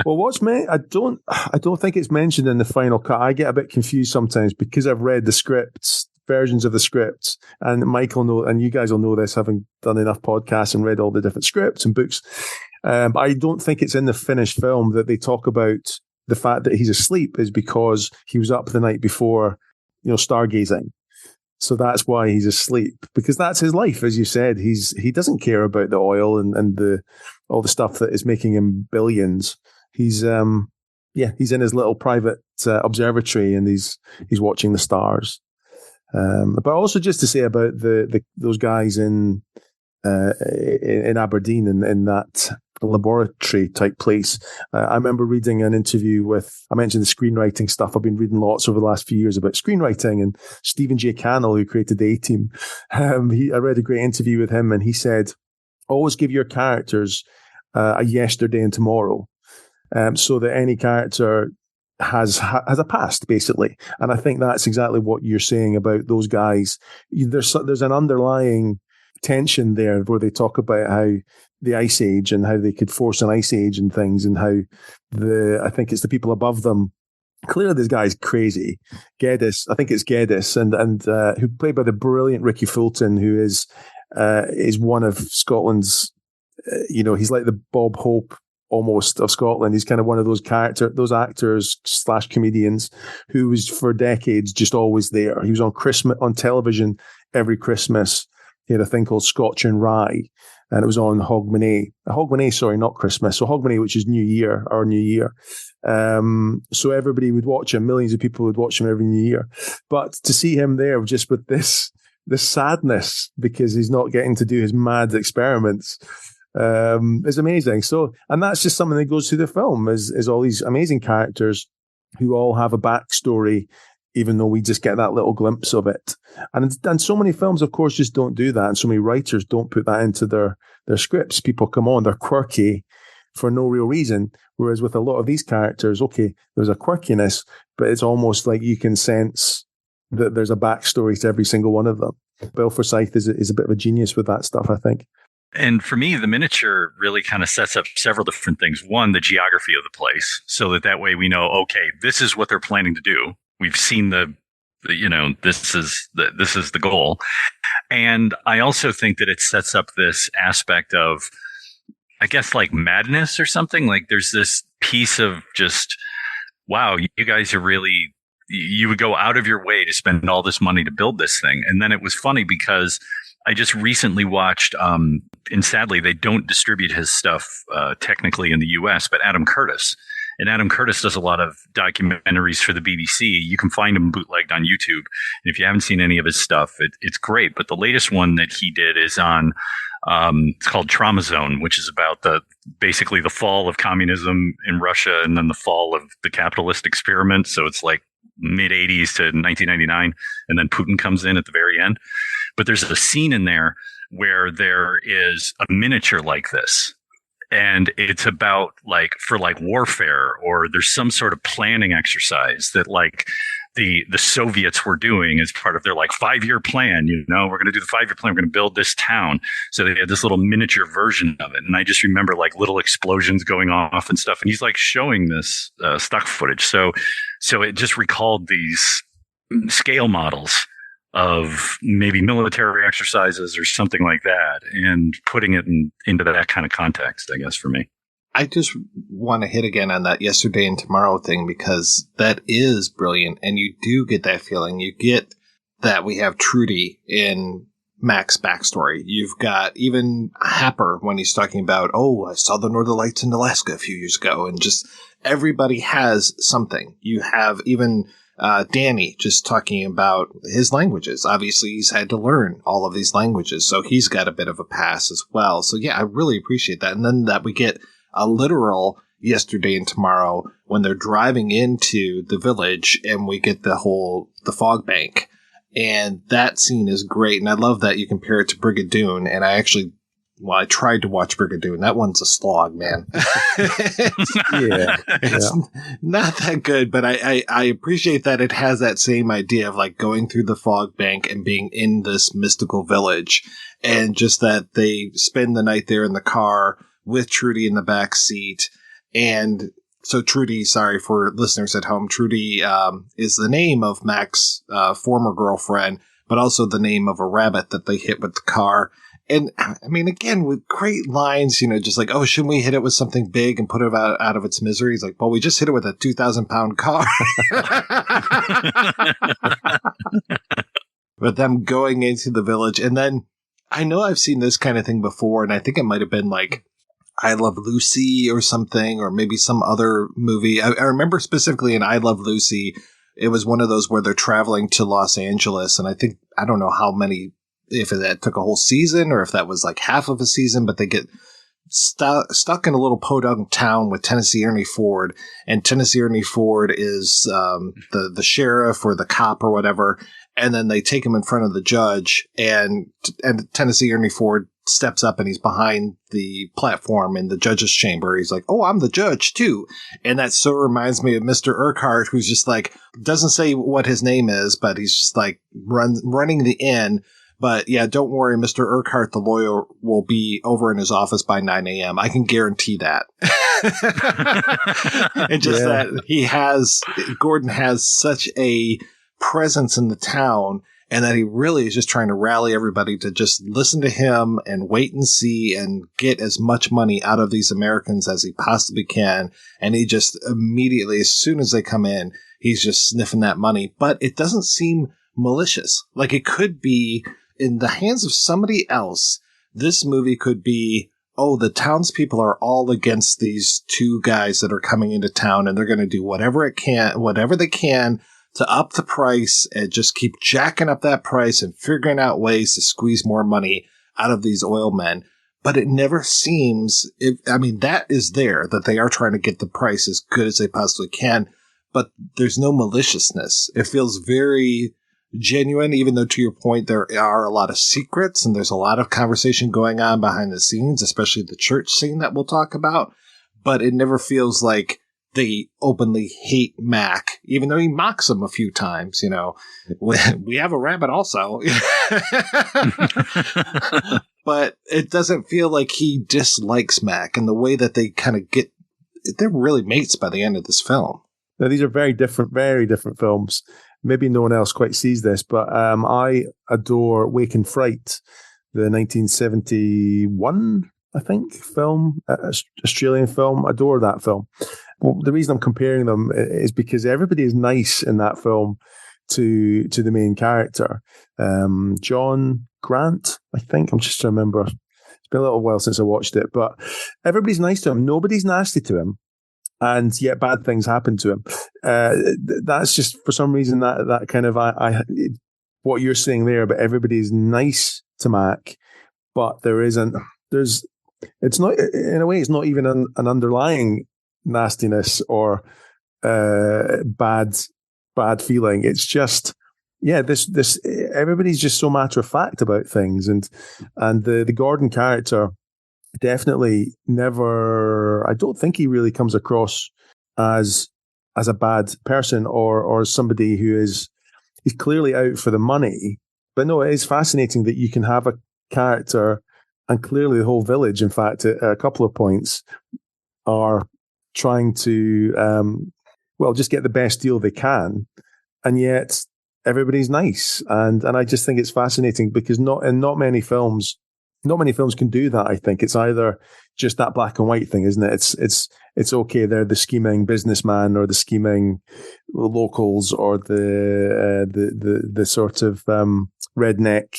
Well, I don't think it's mentioned in the final cut. I get a bit confused sometimes because I've read the scripts, versions of the scripts, and Michael know, and you guys will know this, having done enough podcasts and read all the different scripts and books. But I don't think it's in the finished film that they talk about the fact that he's asleep is because he was up the night before, stargazing. So that's why he's asleep, because that's his life. As you said, he doesn't care about the oil and all the stuff that is making him billions. He's in his little private observatory and he's watching the stars. But also just to say about those guys in Aberdeen in that laboratory type place. I remember reading an interview I mentioned the screenwriting stuff. I've been reading lots over the last few years about screenwriting, and Stephen J. Cannell, who created the A-Team, I read a great interview with him, and he said, always give your characters a yesterday and tomorrow, so that any character has a past, basically. And I think that's exactly what you're saying about those guys. There's an underlying tension there where they talk about how the Ice Age and how they could force an Ice Age and things, and how I think it's the people above them. Clearly, this guy's crazy. Geddes, I think it's Geddes, and who played by the brilliant Ricky Fulton, who is one of Scotland's. He's like the Bob Hope almost of Scotland. He's kind of one of those actors / comedians who was for decades just always there. He was on television every Christmas. He had a thing called Scotch and Rye, and it was on Hogmanay, sorry, not Christmas. So Hogmanay, which is New Year. So everybody would watch him. Millions of people would watch him every New Year. But to see him there just with this sadness because he's not getting to do his mad experiments is amazing. So, and that's just something that goes through the film is all these amazing characters who all have a backstory, even though we just get that little glimpse of it. And so many films, of course, just don't do that. And so many writers don't put that into their scripts. People come on, they're quirky, for no real reason. Whereas with a lot of these characters, okay, there's a quirkiness, but it's almost like you can sense that there's a backstory to every single one of them. Bill Forsyth is a bit of a genius with that stuff, I think. And for me, the miniature really kind of sets up several different things. One, the geography of the place, so that way we know, okay, this is what they're planning to do. We've seen this is the goal. And I also think that it sets up this aspect of, I guess, like madness or something. Like there's this piece of just, wow, you guys are really, you would go out of your way to spend all this money to build this thing. And then it was funny because I just recently watched, and sadly they don't distribute his stuff technically in the US, but Adam Curtis. And Adam Curtis does a lot of documentaries for the BBC. You can find him bootlegged on YouTube. And if you haven't seen any of his stuff, it's great. But the latest one that he did is on, it's called Trauma Zone, which is about basically the fall of communism in Russia and then the fall of the capitalist experiment. So it's like mid 80s to 1999. And then Putin comes in at the very end. But there's a scene in there where there is a miniature like this. And it's about for warfare, or there's some sort of planning exercise that the Soviets were doing as part of their 5-year plan. We're going to do the 5-year plan. We're going to build this town. So they had this little miniature version of it. And I just remember little explosions going off and stuff. And he's showing this stock footage. So it just recalled these scale models of maybe military exercises or something like that, and putting it into that kind of context, I guess, for me. I just want to hit again on that yesterday and tomorrow thing, because that is brilliant, and you do get that feeling. You get that we have Trudy in Mac's backstory. You've got even Happer when he's talking about, I saw the Northern Lights in Alaska a few years ago, and just everybody has something. You have even Danny just talking about his languages. Obviously, he's had to learn all of these languages, so he's got a bit of a pass as well. So yeah, I really appreciate that. And then that we get a literal yesterday and tomorrow when they're driving into the village, and we get the fog bank. And that scene is great. And I love that you compare it to Brigadoon. And I tried to watch Brigadoon. That one's a slog, man. It's not that good, but I appreciate that it has that same idea of going through the fog bank and being in this mystical village, and just that they spend the night there in the car with Trudy in the back seat. And so Trudy, sorry for listeners at home, Trudy is the name of Mac's former girlfriend, but also the name of a rabbit that they hit with the car. And I mean, again, with great lines, just shouldn't we hit it with something big and put it out of its misery? He's like, well, we just hit it with a 2,000-pound car. But them going into the village. And then I know I've seen this kind of thing before, and I think it might have been I Love Lucy or something, or maybe some other movie. I remember specifically in I Love Lucy, it was one of those where they're traveling to Los Angeles. And I don't know how many, if that took a whole season or if that was half of a season, but they get stuck in a little podunk town with Tennessee Ernie Ford, and Tennessee Ernie Ford is the sheriff or the cop or whatever, and then they take him in front of the judge, and Tennessee Ernie Ford steps up and he's behind the platform in the judge's chamber. He's like, "Oh, I'm the judge too," and that so reminds me of Mr. Urquhart, who's just doesn't say what his name is, but he's just running the inn. But yeah, don't worry, Mr. Urquhart, the lawyer, will be over in his office by 9 a.m. I can guarantee that. And just that Gordon has such a presence in the town, and that he really is just trying to rally everybody to just listen to him and wait and see and get as much money out of these Americans as he possibly can. And he just immediately, as soon as they come in, he's just sniffing that money. But it doesn't seem malicious. It could be in the hands of somebody else. This movie could be, the townspeople are all against these two guys that are coming into town, and they're going to do whatever they can to up the price and just keep jacking up that price and figuring out ways to squeeze more money out of these oil men. But it never seems, that is there, that they are trying to get the price as good as they possibly can, but there's no maliciousness. It feels very genuine, even though, to your point, there are a lot of secrets and there's a lot of conversation going on behind the scenes, especially the church scene that we'll talk about. but it never feels like they openly hate Mac, even though he mocks him a few times. We have a rabbit also. But it doesn't feel like he dislikes Mac, and the way that they kind of they're really mates by the end of this film. Now, these are very different films. Maybe no one else quite sees this, but I adore Wake and Fright, the 1971, I think, film, Australian film. Adore that film. Well, the reason I'm comparing them is because everybody is nice in that film to the main character. John Grant, I think. I'm just trying to remember. It's been a little while since I watched it, but everybody's nice to him. Nobody's nasty to him. And yet bad things happen to him. That's just, for some reason, that kind of, what you're saying there, but everybody's nice to Mac, but it's not, in a way, it's not even an underlying nastiness or bad feeling. It's just, this everybody's just so matter of fact about things. And the Gordon character, definitely never, I don't think he really comes across as a bad person or somebody he's clearly out for the money. But no, it is fascinating that you can have a character, and clearly the whole village, in fact, at a couple of points, are trying to, just get the best deal they can. And yet everybody's nice. And I just think it's fascinating because not many films can do that. I think it's either just that black and white thing, isn't it? It's okay. They're the scheming businessman or the scheming locals or the sort of redneck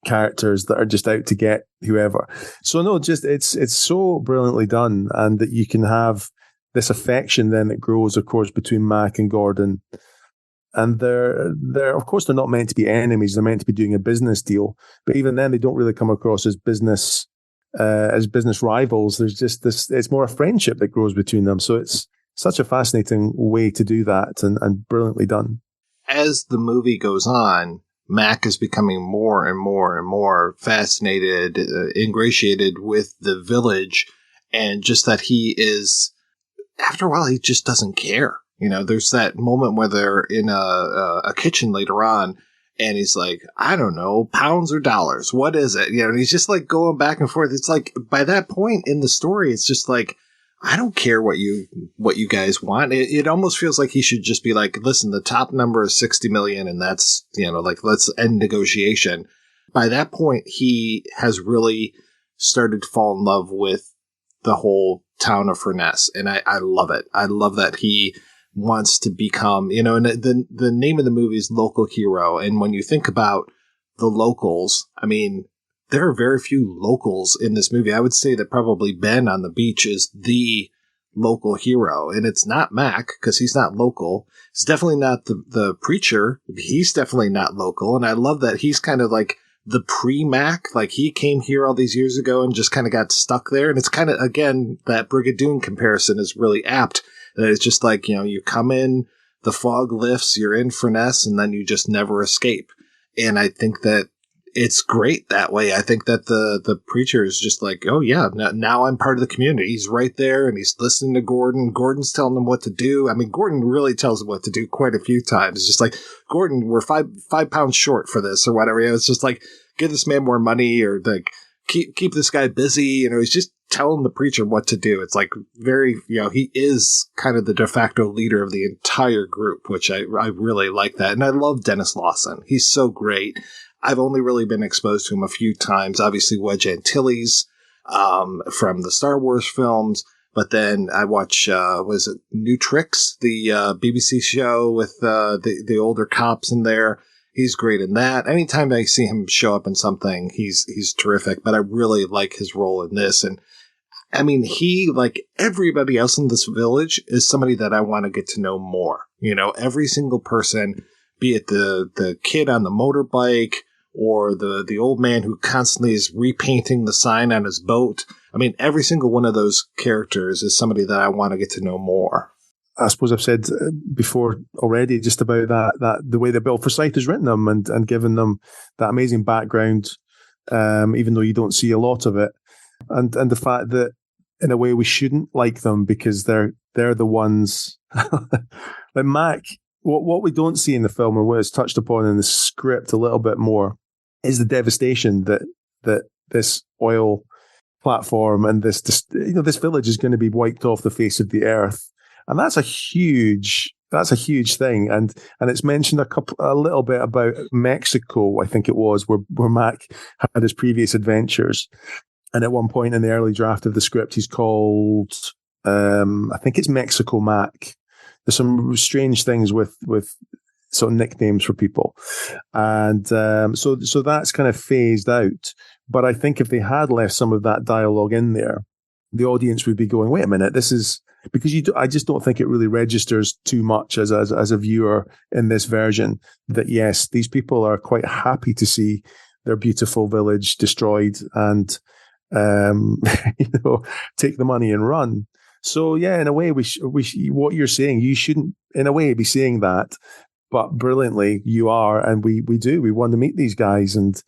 characters that are just out to get whoever. So no, just it's so brilliantly done, and that you can have this affection then that grows, of course, between Mac and Gordon. And they're of course they're not meant to be enemies. They're meant to be doing a business deal, but even then they don't really come across as business rivals. There's just this. It's more a friendship that grows between them. So it's such a fascinating way to do that, and brilliantly done. As the movie goes on, Mac is becoming more and more and more fascinated, ingratiated with the village, and just that he is. After a while, he just doesn't care. There's that moment where they're in a kitchen later on, and he's like, I don't know, pounds or dollars, what is it? And he's just like going back and forth. It's like, by that point in the story, it's just like, I don't care what you guys want. It almost feels like he should just be like, listen, the top number is 60 million, and that's, let's end negotiation. By that point, he has really started to fall in love with the whole town of Furness, and I love it. I love that he wants to become, and the name of the movie is Local Hero. And when you think about the locals, I mean, there are very few locals in this movie. I would say that probably Ben on the beach is the local hero. And it's not Mac, because he's not local. It's definitely not the preacher. He's definitely not local. And I love that he's kind of like the pre-Mac. Like, he came here all these years ago and just kind of got stuck there. And it's kind of, again, that Brigadoon comparison is really apt. That it's just like, you come in, the fog lifts, you're in Furness, and then you just never escape. And I think that it's great that way. I think that the preacher is just like, oh yeah, now I'm part of the community. He's right there, and he's listening to Gordon. Gordon's telling him what to do. I mean, Gordon really tells him what to do quite a few times. It's just like, Gordon, we're 5 pounds short for this or whatever. It's just like, give this man more money, or like keep this guy busy. He's just telling the preacher what to do. It's like very, he is kind of the de facto leader of the entire group, which I really like that. And I love Dennis Lawson. He's so great. I've only really been exposed to him a few times. Obviously, Wedge Antilles from the Star Wars films. But then I watch, was it New Tricks, the BBC show with the older cops in there. He's great in that. Anytime I see him show up in something, he's terrific. But I really like his role in this. And I mean, he, like everybody else in this village, is somebody that I want to get to know more. Every single person, be it the kid on the motorbike, or the old man who constantly is repainting the sign on his boat. I mean, every single one of those characters is somebody that I want to get to know more. I suppose I've said before already just about that the way that Bill Forsyth has written them and given them that amazing background, even though you don't see a lot of it. And the fact that in a way we shouldn't like them because they're the ones like Mac. What we don't see in the film and what is touched upon in the script a little bit more is the devastation that this oil platform and this village is going to be wiped off the face of the earth, and that's a huge thing. And it's mentioned a little bit about Mexico, I think it was, where Mac had his previous adventures, and at one point in the early draft of the script, he's called I think it's Mexico Mac. There's some strange things with sort of nicknames for people, and so that's kind of phased out. But I think if they had left some of that dialogue in there, the audience would be going, "Wait a minute, this is." Because I just don't think it really registers too much as a viewer in this version that yes, these people are quite happy to see their beautiful village destroyed and take the money and run. So yeah, in a way, what you're saying, you shouldn't in a way be saying that, but brilliantly you are, and we want to meet these guys and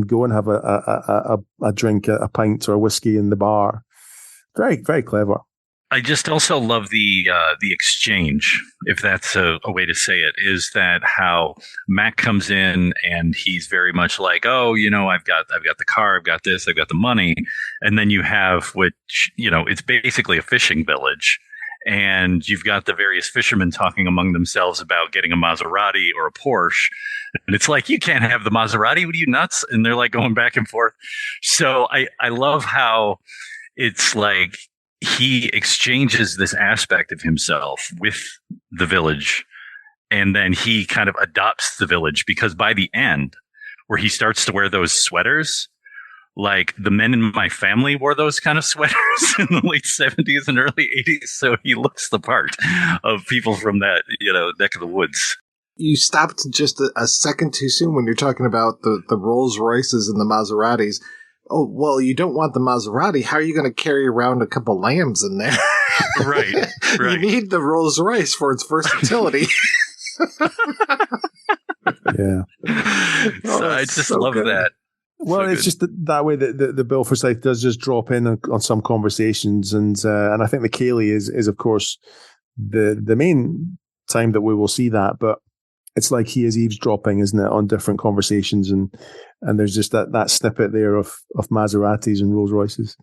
go and have a drink, a pint or a whiskey in the bar. Very, very clever. I just also love the exchange, if that's a way to say it, is that how Mac comes in and he's very much like, oh, I've got the car, I've got this, I've got the money. And then you have, which, it's basically a fishing village. And you've got the various fishermen talking among themselves about getting a Maserati or a Porsche. And it's like, you can't have the Maserati. What are you, nuts? And they're like going back and forth. So I love how it's like, he exchanges this aspect of himself with the village, and then he kind of adopts the village, because by the end, where he starts to wear those sweaters, like the men in my family wore those kind of sweaters in the late 70s and early 80s. So he looks the part of people from that, neck of the woods. You stopped just a second too soon when you're talking about the Rolls Royces and the Maseratis. Oh, well, you don't want the Maserati. How are you going to carry around a couple lambs in there? Right. You need the Rolls Royce for its versatility. Yeah. So I just love that. Well, so it's just that way that the Bill Forsyth does just drop in on some conversations, and I think the Cayley is of course the main time that we will see that, but it's like he is eavesdropping, isn't it, on different conversations, and there's just that snippet there of Maseratis and Rolls Royces.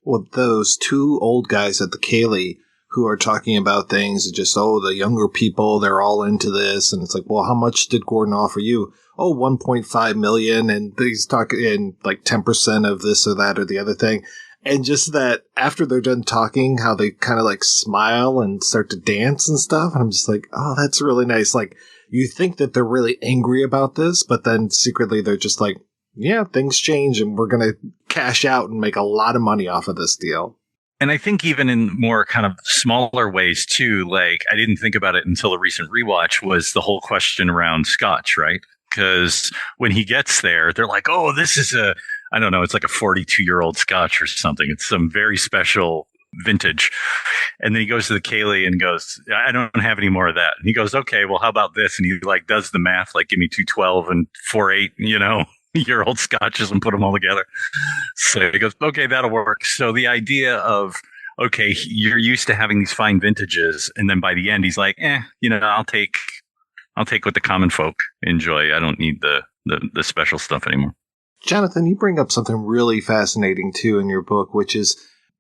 Well, those two old guys at the Cayley who are talking about things, just, the younger people, they're all into this, and it's like, well, how much did Gordon offer you? Oh, 1.5 million, and he's talking in like 10% of this or that or the other thing. And just that after they're done talking, how they kind of like smile and start to dance and stuff. And I'm just like, oh, that's really nice. Like, you think that they're really angry about this, but then secretly they're just like, yeah, things change and we're going to cash out and make a lot of money off of this deal. And I think even in more kind of smaller ways too, like I didn't think about it until a recent rewatch, was the whole question around Scotch, right? Because when he gets there, they're like, oh, this is I don't know, it's like a 42-year-old Scotch or something. It's some very special vintage. And then he goes to the Cayley and goes, I don't have any more of that. And he goes, okay, well, how about this? And he like does the math, like give me 212 and 48, year old scotches and put them all together. So he goes, okay, that'll work. So the idea of, okay, you're used to having these fine vintages. And then by the end, he's like, I'll take what the common folk enjoy. I don't need the special stuff anymore. Jonathan, you bring up something really fascinating too in your book, which is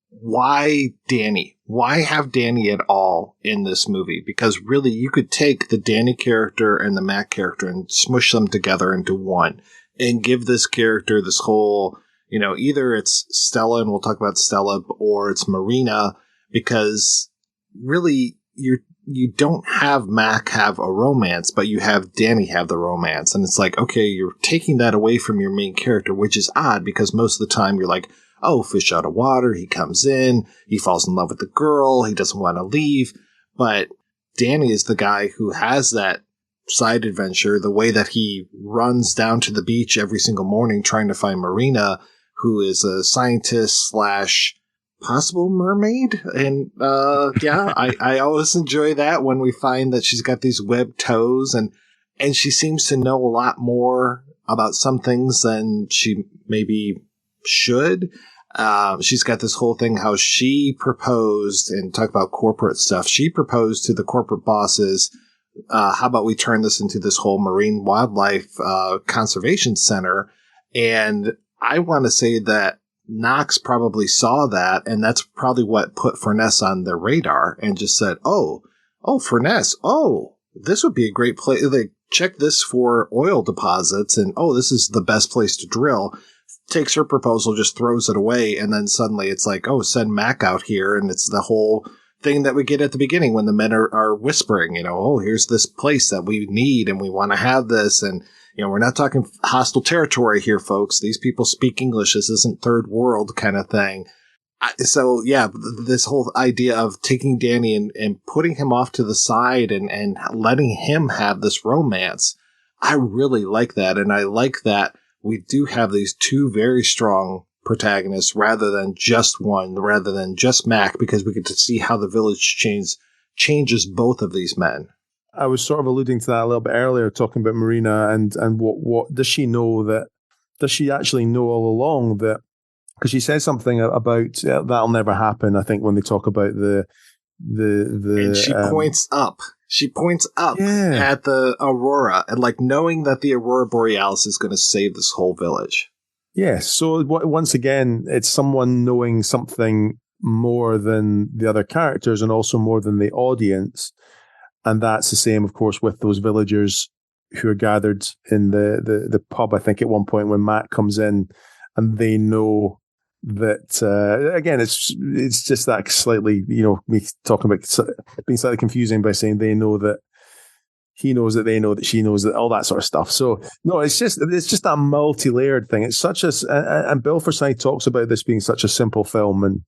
why Danny? Why have Danny at all in this movie? Because really, you could take the Danny character and the Mac character and smush them together into one and give this character this whole, either it's Stella, and we'll talk about Stella, or it's Marina, because really you don't have Mac have a romance, but you have Danny have the romance. And it's like, okay, you're taking that away from your main character, which is odd because most of the time you're like, oh, fish out of water. He comes in, he falls in love with the girl, he doesn't want to leave. But Danny is the guy who has that side adventure, the way that he runs down to the beach every single morning trying to find Marina, who is a scientist / possible mermaid. And I always enjoy that when we find that she's got these webbed toes, and she seems to know a lot more about some things than she maybe should. She's got this whole thing how she proposed, and talk about corporate stuff. She proposed to the corporate bosses, how about we turn this into this whole marine wildlife conservation center? And I want to say that Knox probably saw that, and that's probably what put Furness on their radar and just said, oh, Furness, this would be a great place. Like, check this for oil deposits, and this is the best place to drill. Takes her proposal, just throws it away, and then suddenly it's like, send Mac out here, and it's the whole thing that we get at the beginning when the men are whispering, here's this place that we need, and we want to have this, and we're not talking hostile territory here, folks. These people speak English. This isn't third world kind of thing. So, yeah, this whole idea of taking Danny and putting him off to the side and letting him have this romance, I really like that. And I like that we do have these two very strong protagonists rather than just one, rather than just Mac, because we get to see how the village changes both of these men. I was sort of alluding to that a little bit earlier, talking about Marina and what does she know that, does she actually know all along that, because she says something about that'll never happen, I think, when they talk about the and she points up. She points up at the Aurora, and like knowing that the Aurora Borealis is going to save this whole village. Yes. So once again, it's someone knowing something more than the other characters and also more than the audience. And that's the same, of course, with those villagers who are gathered in the pub, I think, at one point when Matt comes in, and they know that, again, it's just that slightly, me talking about being slightly confusing by saying they know that he knows that they know that she knows that, all that sort of stuff. So, no, it's just that multi-layered thing. It's such and Bill Forsyth talks about this being such a simple film, and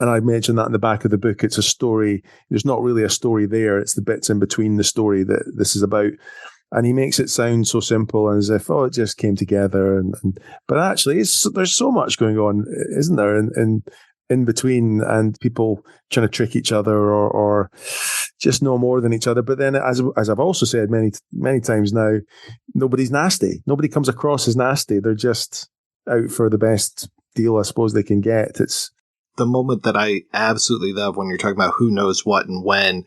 I mentioned that in the back of the book. It's a story. There's not really a story there. It's the bits in between the story that this is about. And he makes it sound so simple, as if, it just came together. But actually, there's so much going on, isn't there, in between, and people trying to trick each other or just know more than each other. But then, as I've also said many times now, nobody's nasty. Nobody comes across as nasty. They're just out for the best deal, I suppose, they can get. It's the moment that I absolutely love when you're talking about who knows what and when.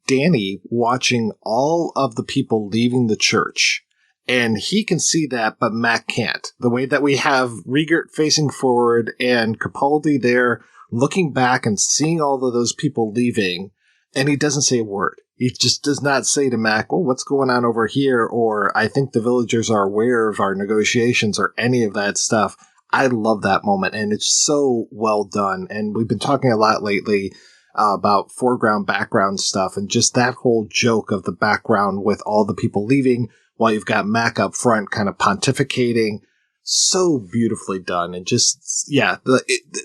Danny watching all of the people leaving the church, and he can see that, but Mac can't. The way that we have Riegert facing forward and Capaldi there looking back and seeing all of those people leaving, and he doesn't say a word. He just does not say to Mac, what's going on over here? Or I think the villagers are aware of our negotiations, or any of that stuff. I love that moment, and it's so well done. And we've been talking a lot lately about foreground, background stuff, and just that whole joke of the background with all the people leaving while you've got Mac up front kind of pontificating. So beautifully done. And just,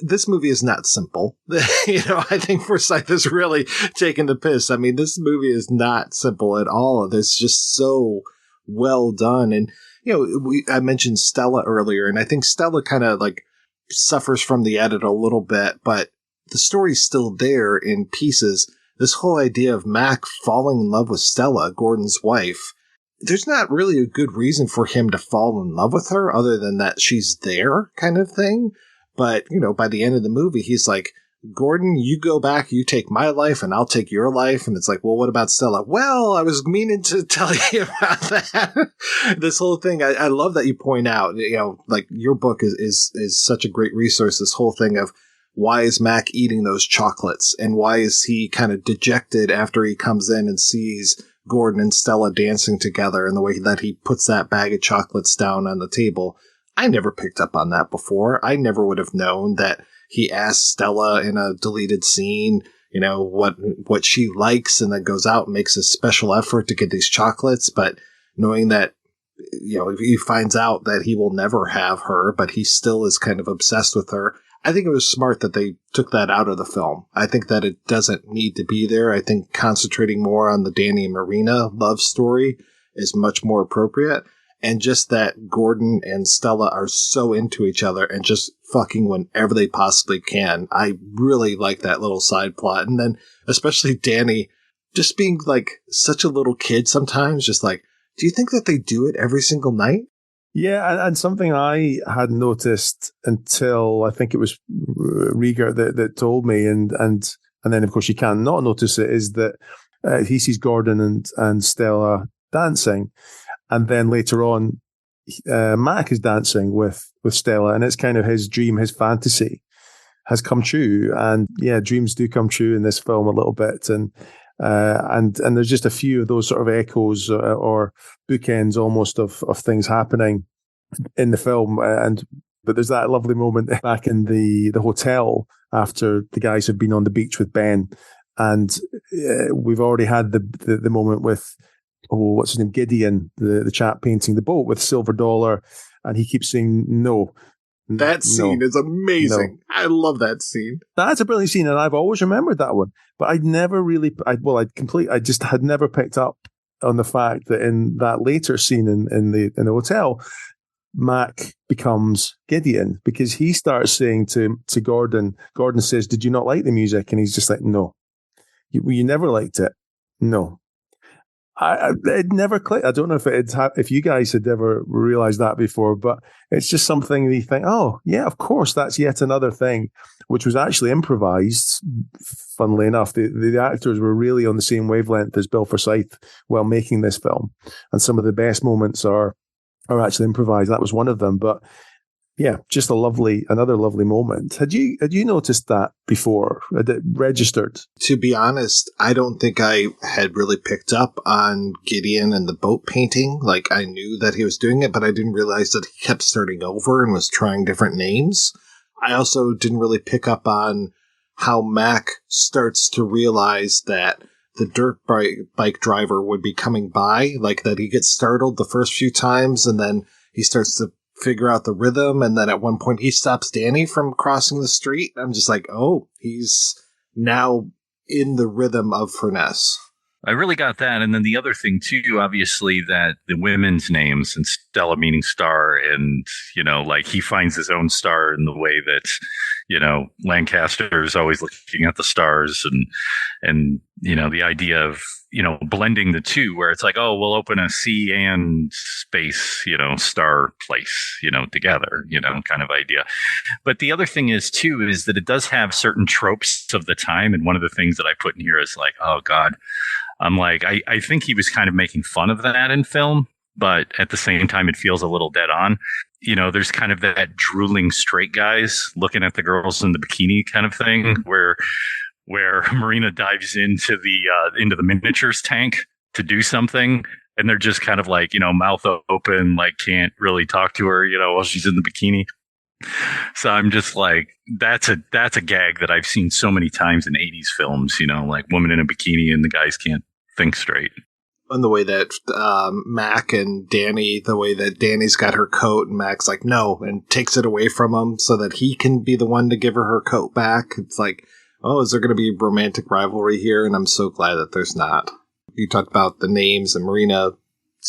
this movie is not simple. I think Forsyth is really taking the piss. I mean, this movie is not simple at all. It's just so well done. And, I mentioned Stella earlier, and I think Stella kind of like suffers from the edit a little bit, but the story's still there in pieces. This whole idea of Mac falling in love with Stella, Gordon's wife, there's not really a good reason for him to fall in love with her other than that she's there kind of thing. But, by the end of the movie, he's like, Gordon, you go back, you take my life, and I'll take your life. And it's like, well, what about Stella? Well, I was meaning to tell you about that. This whole thing, I love that you point out, like your book is such a great resource, this whole thing of why is Mac eating those chocolates? And why is he kind of dejected after he comes in and sees Gordon and Stella dancing together, and the way that he puts that bag of chocolates down on the table? I never picked up on that before. I never would have known that he asked Stella in a deleted scene, what she likes, and then goes out and makes a special effort to get these chocolates. But knowing that, he finds out that he will never have her, but he still is kind of obsessed with her. I think it was smart that they took that out of the film. I think that it doesn't need to be there. I think concentrating more on the Danny and Marina love story is much more appropriate. And just that Gordon and Stella are so into each other and just fucking whenever they possibly can. I really like that little side plot. And then especially Danny just being like such a little kid sometimes, just like, do you think that they do it every single night? Yeah, and something I hadn't noticed until I think it was Riegert that told me, and then of course you can't not notice it, is that he sees Gordon and Stella dancing, and then later on, Mac is dancing with Stella, and it's kind of his dream, his fantasy has come true, and yeah, dreams do come true in this film a little bit, and there's just a few of those sort of echoes or bookends almost of things happening in the film, but there's that lovely moment back in the hotel after the guys have been on the beach with Ben, and we've already had the moment with what's his name, Gideon, the chap painting the boat with silver dollar, and he keeds saying no. That scene is amazing. No. I love that scene. That's a brilliant scene, and I've always remembered that one. But I'd never really, I just had never picked up on the fact that in that later scene in the hotel, Mac becomes Gideon because he starts saying to Gordon. Gordon says, "Did you not like the music?" And he's just like, "No." You never liked it? No. It never clicked. I don't know if you guys had ever realized that before, but it's just something you think, oh, yeah, of course, that's yet another thing, which was actually improvised, funnily enough. The actors were really on the same wavelength as Bill Forsyth while making this film, and some of the best moments are actually improvised. That was one of them, but yeah, just another lovely moment. Had you noticed that before? Had it registered? To be honest, I don't think I had really picked up on Gideon and the boat painting. Like, I knew that he was doing it, but I didn't realize that he kept starting over and was trying different names. I also didn't really pick up on how Mac starts to realize that the dirt bike driver would be coming by, like that he gets startled the first few times, and then he starts to figure out the rhythm, and then at one point he stops Danny from crossing the street. I'm just like, oh, he's now in the rhythm of Furness. I really got that. And then the other thing too, obviously, that the women's names, and Stella meaning star, and like he finds his own star in the way that Lancaster is always looking at the stars, and the idea of blending the two, where it's like, oh, we'll open a sea and space star place together, kind of idea. But the other thing is that it does have certain tropes of the time, and one of the things that I put in here is like, oh god, I'm like, I think he was kind of making fun of that in film, but at the same time it feels a little dead on. There's kind of that drooling straight guys looking at the girls in the bikini kind of thing, where Marina dives into the miniatures tank to do something, and they're just kind of like, mouth open, like can't really talk to her, while she's in the bikini. So I'm just like, that's a gag that I've seen so many times in 80s films, like woman in a bikini and the guys can't think straight. And the way that Mac and Danny, the way that Danny's got her coat and Mac's like, no, and takes it away from him so that he can be the one to give her coat back. It's like, oh, is there going to be romantic rivalry here? And I'm so glad that there's not. You talked about the names and Marina,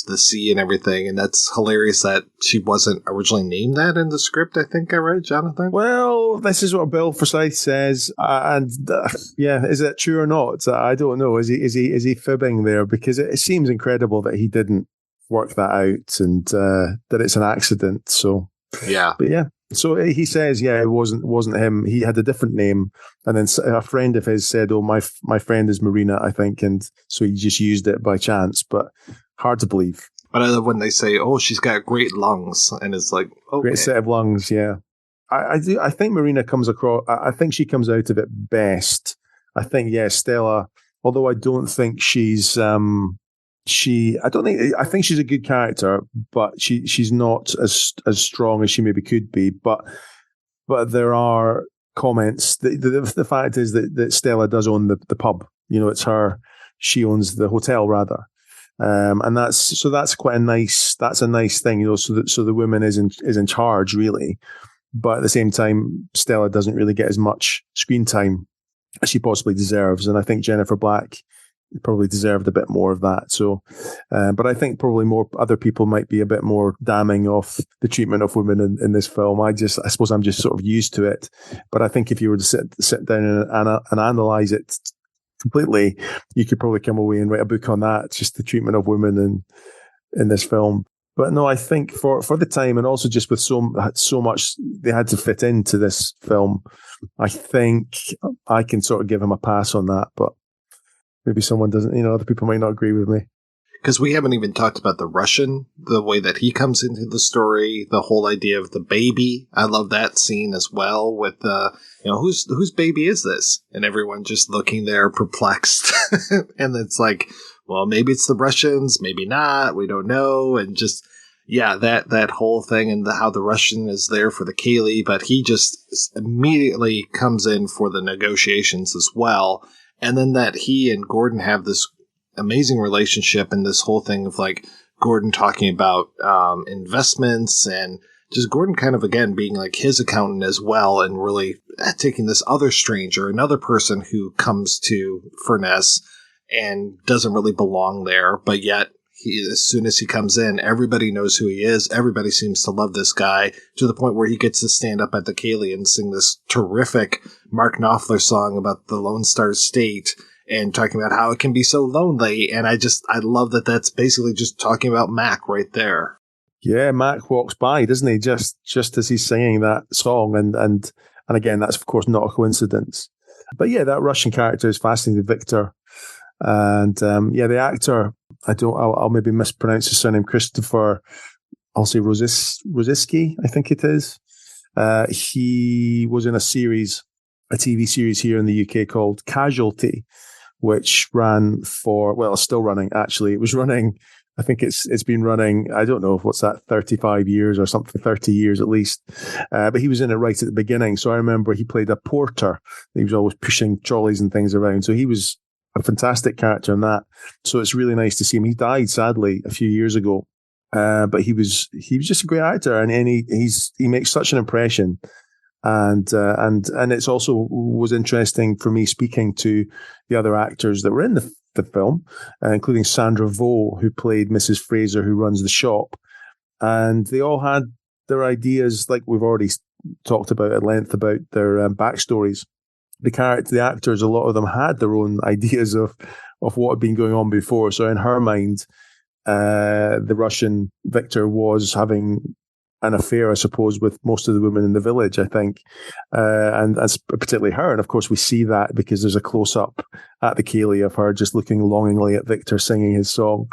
the sea and everything, and that's hilarious that she wasn't originally named that in the script, I think I read, Jonathan? Well, this is what Bill Forsyth says, and yeah, is it true or not? I don't know. Is he fibbing there? Because it seems incredible that he didn't work that out, and that it's an accident. So yeah, but yeah. So he says, yeah, it wasn't him. He had a different name, and then a friend of his said, "Oh, my friend is Marina, I think," and so he just used it by chance. But hard to believe. But I love when they say, "Oh, she's got great lungs," and it's like, okay. Great set of lungs. Yeah, I do. I think Marina comes across. I think she comes out of it best. I think, yeah, Stella. Although I don't think she's. I think she's a good character, but she's not as strong as she maybe could be. But there are comments. The fact is that Stella does own the pub. It's her. She owns the hotel rather. And that's quite a nice thing, so the woman is in charge really, but at the same time Stella doesn't really get as much screen time as she possibly deserves, and I think Jennifer Black probably deserved a bit more of that. So, but I think probably more other people might be a bit more damning of the treatment of women in this film. I suppose I'm just sort of used to it, but I think if you were to sit down and analyze it completely, you could probably come away and write a book on that, just the treatment of women in this film. But no, I think for the time, and also just with so much they had to fit into this film, I think I can sort of give him a pass on that. But maybe someone doesn't. Other people might not agree with me. Because we haven't even talked about the Russian, the way that he comes into the story, the whole idea of the baby. I love that scene as well with whose baby is this? And everyone just looking there perplexed. And it's like, well, maybe it's the Russians, maybe not, we don't know. And just, yeah, that whole thing and how the Russian is there for the Kaylee, but he just immediately comes in for the negotiations as well. And then that he and Gordon have this amazing relationship, and this whole thing of like Gordon talking about investments, and just Gordon kind of again being like his accountant as well, and really taking this other stranger, another person who comes to Furness and doesn't really belong there, but yet as soon as he comes in, everybody knows who he is. Everybody seems to love this guy, to the point where he gets to stand up at the Kaylee and sing this terrific Mark Knopfler song about the Lone Star State, and talking about how it can be so lonely. And I love that that's basically just talking about Mac right there. Yeah, Mac walks by, doesn't he? Just as he's singing that song. And again, that's of course not a coincidence. But yeah, that Russian character is fascinating, Victor. And the actor, I'll maybe mispronounce his surname, Christopher, I'll say Rosiski, I think it is. He was in a TV series here in the UK called Casualty, which ran it's still running, actually. It was running, I think it's been running, I don't know, what's that, 35 years or something, 30 years at least. But he was in it right at the beginning. So I remember he played a porter. He was always pushing trolleys and things around. So he was a fantastic character in that. So it's really nice to see him. He died, sadly, a few years ago. But he was just a great actor, and he makes such an impression. And it's also was interesting for me speaking to the other actors that were in the film, including Sandra Vo, who played Mrs. Fraser, who runs the shop. And they all had their ideas, like we've already talked about at length, about their backstories. The actors, a lot of them had their own ideas of what had been going on before. So in her mind, the Russian Victor was having an affair, I suppose, with most of the women in the village, I think, and particularly her. And of course, we see that because there's a close-up at the Kaylee of her just looking longingly at Victor singing his song.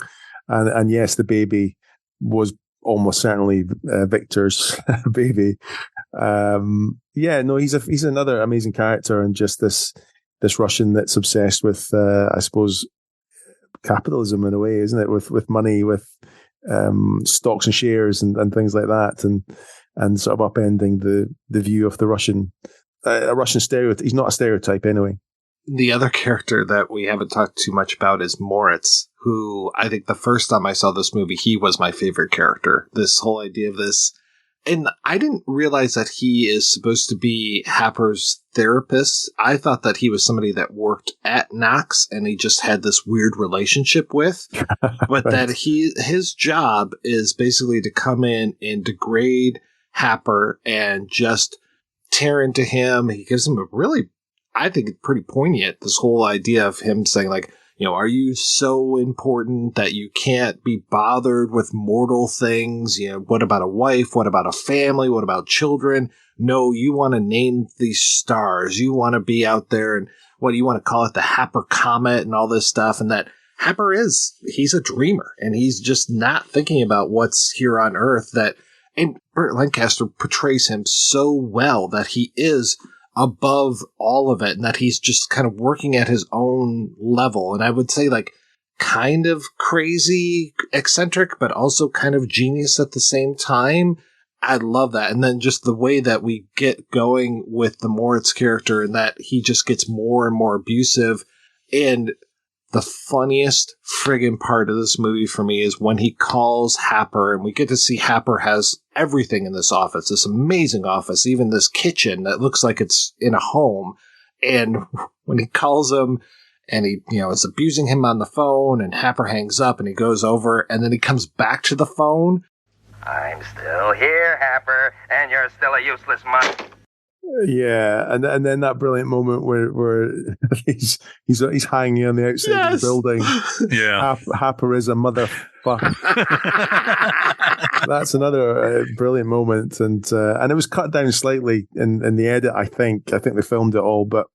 And yes, the baby was almost certainly Victor's baby. He's another amazing character, and just this Russian that's obsessed with, I suppose, capitalism in a way, isn't it? With money, with stocks and shares and things like that, and sort of upending the view of the Russian, a Russian stereotype. He's not a stereotype anyway. The other character that we haven't talked too much about is Moritz, who I think the first time I saw this movie, he was my favorite character. This whole idea of this. And I didn't realize that he is supposed to be Happer's therapist. I thought that he was somebody that worked at Knox and he just had this weird relationship with. But right. That his job is basically to come in and degrade Happer and just tear into him. He gives him a really, I think, pretty poignant, this whole idea of him saying, like, are you so important that you can't be bothered with mortal things? What about a wife? What about a family? What about children? No, you want to name these stars. You want to be out there, and what do you want to call it? The Happer Comet and all this stuff. And that Happer he's a dreamer, and he's just not thinking about what's here on Earth. And Burt Lancaster portrays him so well that he is above all of it, and that he's just kind of working at his own level. And I would say, like, kind of crazy, eccentric, but also kind of genius at the same time. I love that. And then just the way that we get going with the Moritz character, and that he just gets more and more abusive. And the funniest friggin' part of this movie for me is when he calls Happer, and we get to see Happer has everything in this office, this amazing office, even this kitchen that looks like it's in a home. And when he calls him and he, is abusing him on the phone, and Happer hangs up and he goes over, and then he comes back to the phone. I'm still here, Happer, and you're still a useless mutt. Yeah, and then that brilliant moment where he's hanging on the outside of the building. Yeah, Happer is a motherfucker. That's another brilliant moment, and it was cut down slightly in the edit. I think they filmed it all, but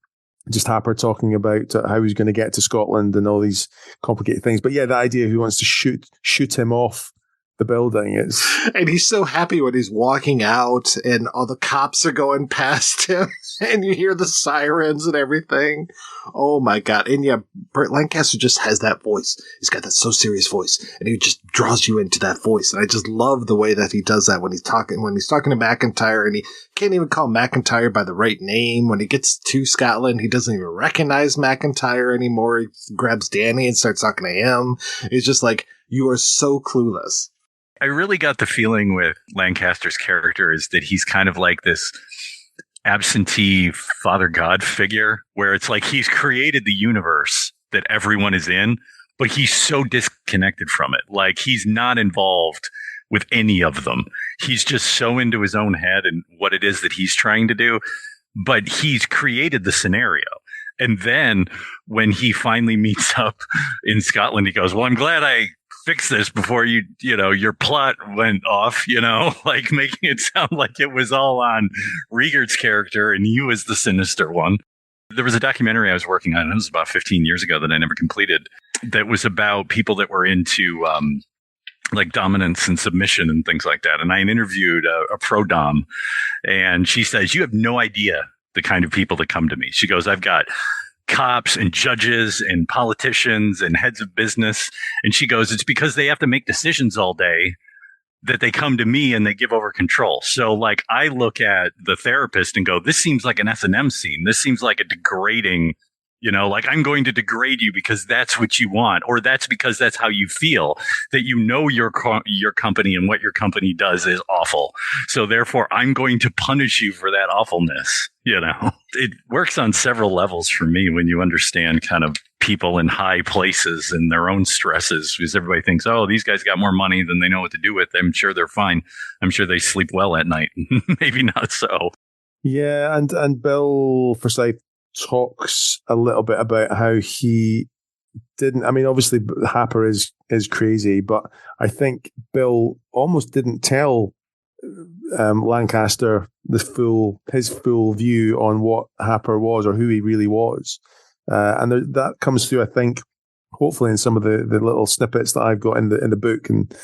just Happer talking about how he's going to get to Scotland and all these complicated things. But yeah, the idea of who wants to shoot him off the building is, and he's so happy when he's walking out and all the cops are going past him and you hear the sirens and everything. Oh my God. And yeah, Burt Lancaster just has that voice. He's got that so serious voice and he just draws you into that voice. And I just love the way that he does that when he's talking to MacIntyre, and he can't even call MacIntyre by the right name. When he gets to Scotland, he doesn't even recognize MacIntyre anymore. He grabs Danny and starts talking to him. It's just like, you are so clueless. I really got the feeling with Lancaster's character is that he's kind of like this absentee father god figure, where it's like he's created the universe that everyone is in, but he's so disconnected from it. Like, he's not involved with any of them. He's just so into his own head and what it is that he's trying to do, but he's created the scenario. And then when he finally meets up in Scotland, he goes, well, I'm glad I fix this before your plot went off, like making it sound like it was all on Riegert's character and he was the sinister one. There was a documentary I was working on, it was about 15 years ago that I never completed, that was about people that were into like dominance and submission and things like that. And I interviewed a pro-dom, and she says, you have no idea the kind of people that come to me. She goes, I've got cops and judges and politicians and heads of business. And she goes, it's because they have to make decisions all day that they come to me and they give over control. So like, I look at the therapist and go, this seems like an S&M scene. This seems like a degrading, like, I'm going to degrade you because that's what you want, or that's because that's how you feel, that your company and what your company does is awful. So therefore, I'm going to punish you for that awfulness. It works on several levels for me when you understand kind of people in high places and their own stresses, because everybody thinks, oh, these guys got more money than they know what to do with. I'm sure they're fine. I'm sure they sleep well at night. Maybe not so. Yeah. And Bill Forsyth talks a little bit about how he didn't, obviously Happer is crazy, but I think Bill almost didn't tell Lancaster his full view on what Happer was or who he really was. And that comes through, I think, hopefully in some of the little snippets that I've got in the book and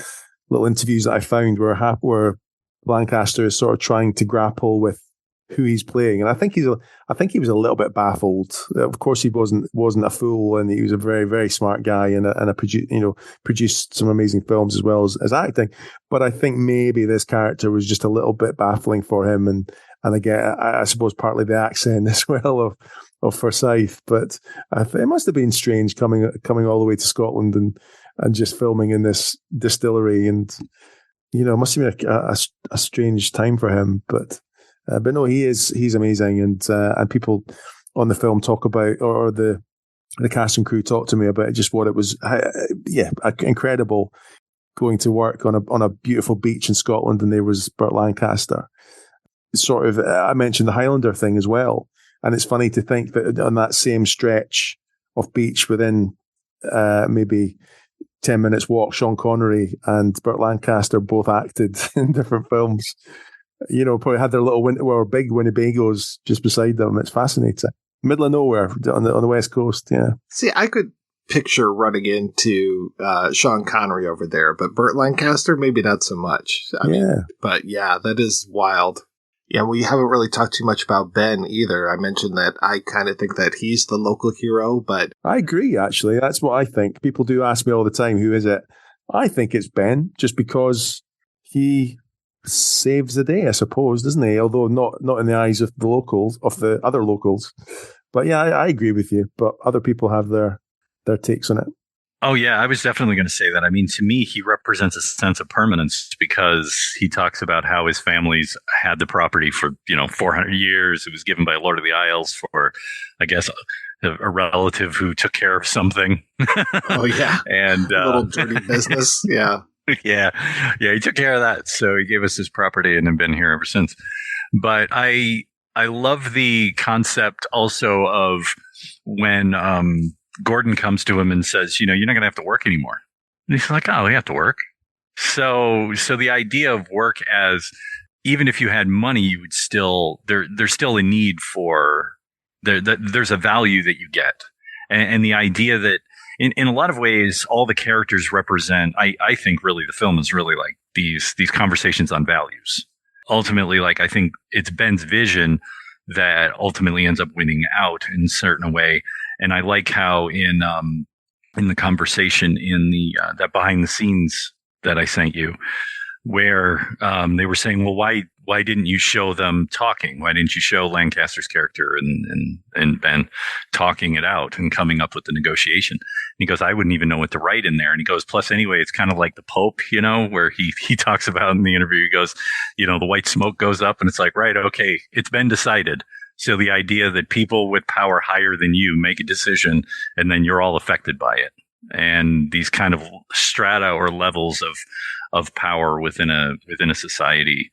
little interviews that I found where Lancaster is sort of trying to grapple with who he's playing, and I think he was a little bit baffled. Of course, he wasn't a fool, and he was a very, very smart guy, and produced some amazing films as well as acting. But I think maybe this character was just a little bit baffling for him, and again, I suppose partly the accent as well of Forsyth. But it must have been strange coming all the way to Scotland and just filming in this distillery, and it must have been a strange time for him, but no, he's amazing, and people on the film talk about, or the cast and crew talk to me about just what it was. Incredible going to work on a beautiful beach in Scotland, and there was Burt Lancaster. Sort of, I mentioned the Highlander thing as well, and it's funny to think that on that same stretch of beach within maybe 10 minutes walk, Sean Connery and Burt Lancaster both acted in different films. Probably had their little big Winnebagos just beside them. It's fascinating. Middle of nowhere on the West Coast, yeah. See, I could picture running into Sean Connery over there, but Burt Lancaster, maybe not so much. I mean, but yeah, that is wild. Yeah, we haven't really talked too much about Ben either. I mentioned that I kind of think that he's the local hero, but... I agree, actually. That's what I think. People do ask me all the time, who is it? I think it's Ben, just because he saves the day, I suppose, doesn't he? Although not in the eyes of the other locals. But yeah, I agree with you. But other people have their takes on it. Oh yeah, I was definitely going to say that. I mean, to me, he represents a sense of permanence because he talks about how his family's had the property for 400 years. It was given by Lord of the Isles for, I guess, a relative who took care of something. Oh yeah, and a little dirty business. Yeah. Yeah, he took care of that. So he gave us his property and have been here ever since. But I I love the concept also of when Gordon comes to him and says, you're not going to have to work anymore. And he's like, oh, we have to work. So the idea of work as, even if you had money, you would still, there's still a need for, there's a value that you get. And the idea that in a lot of ways, all the characters represent, I think really the film is really like these conversations on values. Ultimately, like, I think it's Ben's vision that ultimately ends up winning out in a certain way. And I like how in the conversation in the that behind the scenes that I sent you, where they were saying, well, why didn't you show them talking? Why didn't you show Lancaster's character and Ben talking it out and coming up with the negotiation? And he goes, I wouldn't even know what to write in there. And he goes, plus anyway, it's kind of like the Pope, where he talks about in the interview, he goes, the white smoke goes up and it's like, right, okay, it's been decided. So the idea that people with power higher than you make a decision and then you're all affected by it. And these kind of strata or levels of power within a society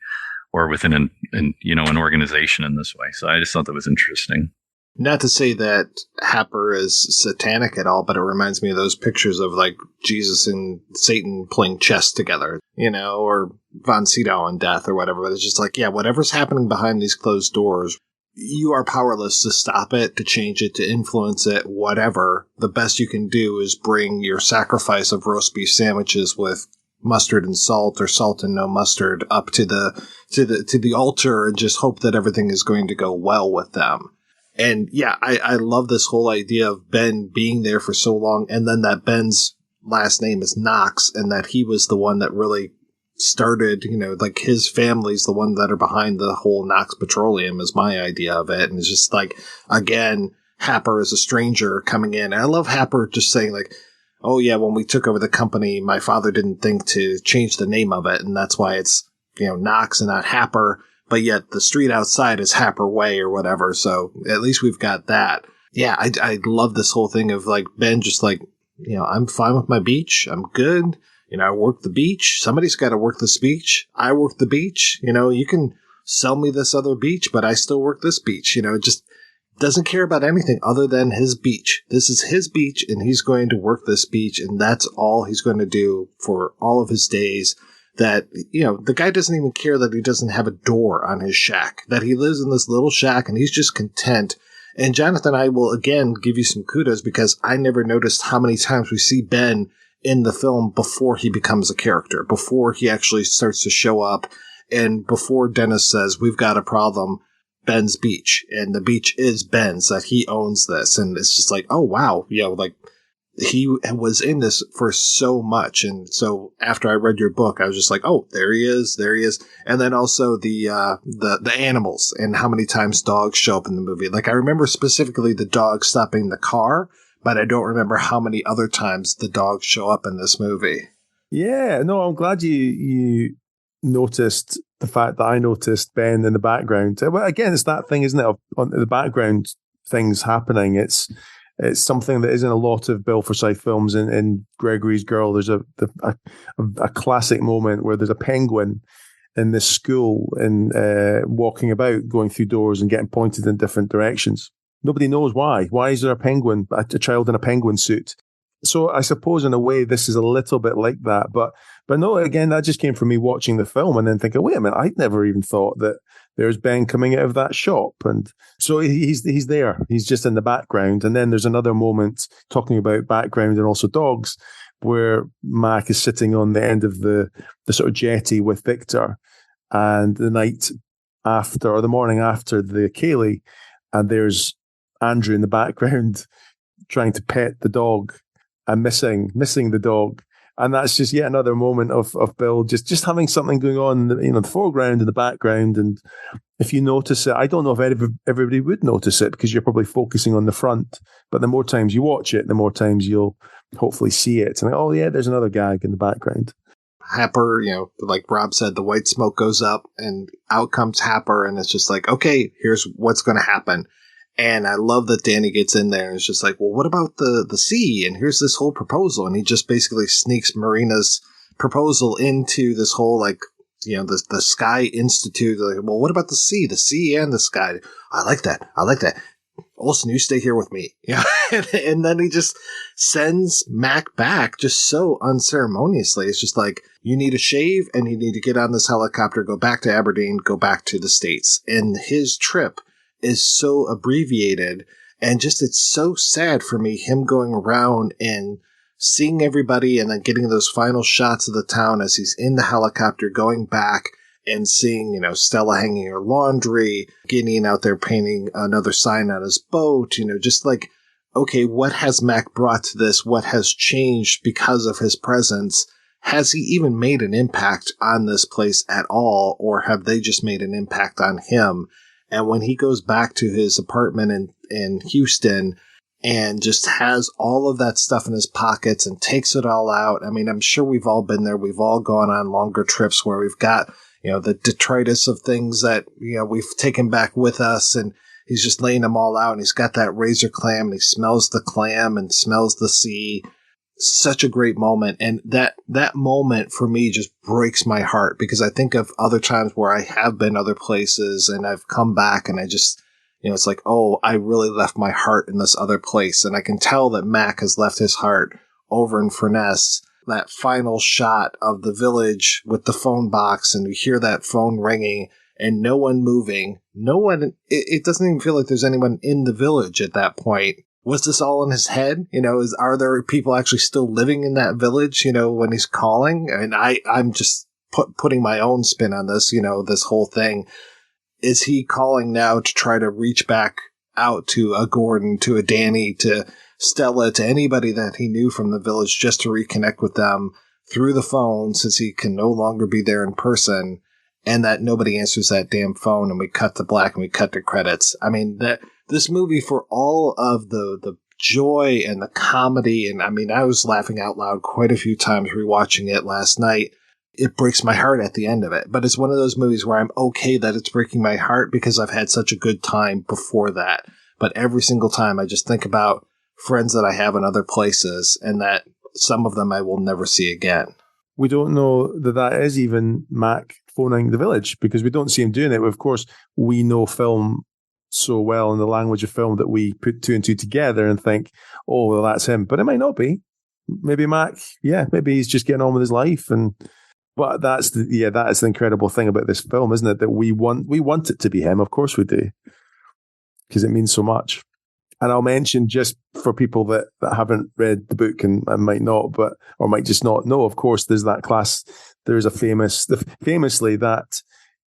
or within an organization in this way. So I just thought that was interesting. Not to say that Happer is satanic at all, but it reminds me of those pictures of like Jesus and Satan playing chess together, or Von Sydow on Death or whatever. But it's just like, yeah, whatever's happening behind these closed doors, you are powerless to stop it, to change it, to influence it, whatever. The best you can do is bring your sacrifice of roast beef sandwiches with mustard and salt, or salt and no mustard, up to the altar, and just hope that everything is going to go well with them. And yeah, I love this whole idea of Ben being there for so long, and then that Ben's last name is Knox, and that he was the one that really started, like his family's the one that are behind the whole Knox Petroleum, is my idea of it. And it's just like, again, Happer is a stranger coming in. And I love Happer just saying like, oh yeah, when we took over the company, my father didn't think to change the name of it. And that's why it's, Knox and not Happer, but yet the street outside is Happer Way or whatever. So at least we've got that. Yeah. I love this whole thing of like Ben just like, I'm fine with my beach. I'm good. I work the beach. Somebody's got to work this beach. I work the beach. You can sell me this other beach, but I still work this beach. Just doesn't care about anything other than his beach. This is his beach, and he's going to work this beach, and that's all he's going to do for all of his days. That, the guy doesn't even care that he doesn't have a door on his shack, that he lives in this little shack, and he's just content. And Jonathan, I will again give you some kudos, because I never noticed how many times we see Ben in the film before he becomes a character, before he actually starts to show up, and before Dennis says, we've got a problem, Ben's beach, and the beach is Ben's, that he owns this. And it's just like, oh wow, like he was in this for so much. And so after I read your book, I was just like, oh, there he is. And then also the animals, and how many times dogs show up in the movie. Like I remember specifically the dog stopping the car, but I don't remember how many other times the dogs show up in this movie. Yeah, no, I'm glad you noticed the fact that I noticed Ben in the background. Well, again, it's that thing, isn't it, on the background things happening. It's something that is in a lot of Bill Forsyth films. In Gregory's Girl, there's a classic moment where there's a penguin in this school and walking about, going through doors and getting pointed in different directions. Nobody knows why. Why is there a child in a penguin suit? So I suppose in a way this is a little bit like that. But no, again, that just came from me watching the film and then thinking, wait a minute, I'd never even thought that there's Ben coming out of that shop. And so he's there. He's just in the background. And then there's another moment talking about background and also dogs, where Mac is sitting on the end of the sort of jetty with Victor, and the night after, or the morning after the Cayley, and there's Andrew in the background trying to pet the dog and missing the dog. And that's just yet another moment of Bill just having something going on, the foreground and the background. And if you notice it, I don't know if everybody would notice it, because you're probably focusing on the front. But the more times you watch it, the more times you'll hopefully see it. And oh yeah, there's another gag in the background. Happer, like Rob said, the white smoke goes up and out comes Happer, and it's just like, okay, here's what's going to happen. And I love that Danny gets in there and is just like, well, what about the sea? And here's this whole proposal. And he just basically sneaks Marina's proposal into this whole like the Sky Institute. Like, well, what about the sea and the sky? I like that. Olsen, you stay here with me. Yeah. And then he just sends Mac back just so unceremoniously. It's just like, you need a shave and you need to get on this helicopter, go back to Aberdeen, go back to the States. And his trip is so abbreviated, and just it's so sad for me, him going around and seeing everybody and then getting those final shots of the town as he's in the helicopter going back and seeing, Stella hanging her laundry, Gideon out there painting another sign on his boat, just like, okay, what has Mac brought to this? What has changed because of his presence? Has he even made an impact on this place at all, or have they just made an impact on him? And when he goes back to his apartment in Houston and just has all of that stuff in his pockets and takes it all out, I mean, I'm sure we've all been there. We've all gone on longer trips where we've got, the detritus of things that, we've taken back with us, and he's just laying them all out, and he's got that razor clam, and he smells the clam and smells the sea. Such a great moment. And that moment for me just breaks my heart, because I think of other times where I have been other places and I've come back and I just, it's like, oh, I really left my heart in this other place. And I can tell that Mac has left his heart over in Furness. That final shot of the village with the phone box, and you hear that phone ringing and no one moving. It doesn't even feel like there's anyone in the village at that point. Was this all in his head? Are there people actually still living in that village, when he's calling? And I'm just putting my own spin on this, this whole thing. Is he calling now to try to reach back out to a Gordon, to a Danny, to Stella, to anybody that he knew from the village, just to reconnect with them through the phone, since he can no longer be there in person, and that nobody answers that damn phone, and we cut to black and we cut to credits. I mean, this movie, for all of the joy and the comedy, and I mean, I was laughing out loud quite a few times rewatching it last night. It breaks my heart at the end of it. But it's one of those movies where I'm okay that it's breaking my heart because I've had such a good time before that. But every single time I just think about friends that I have in other places, and that some of them I will never see again. We don't know that is even Mac phoning the village, because we don't see him doing it. Of course, we know film so well in the language of film that we put two and two together and think, oh, well, that's him. But it might not be. Maybe Mac, maybe he's just getting on with his life. But that is the incredible thing about this film, isn't it? That we want it to be him. Of course we do, because it means so much. And I'll mention, just for people that haven't read the book and might not, or might just not know, of course, there's that class. There's famously that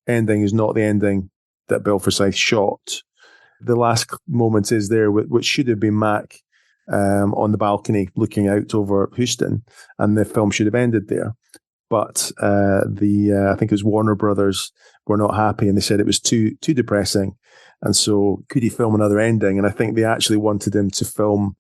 ending is not the ending that Bill Forsyth shot. The last moment is there, which should have been Mac on the balcony looking out over Houston, and the film should have ended there. But I think it was Warner Brothers were not happy, and they said it was too depressing. And so could he film another ending? And I think they actually wanted him to film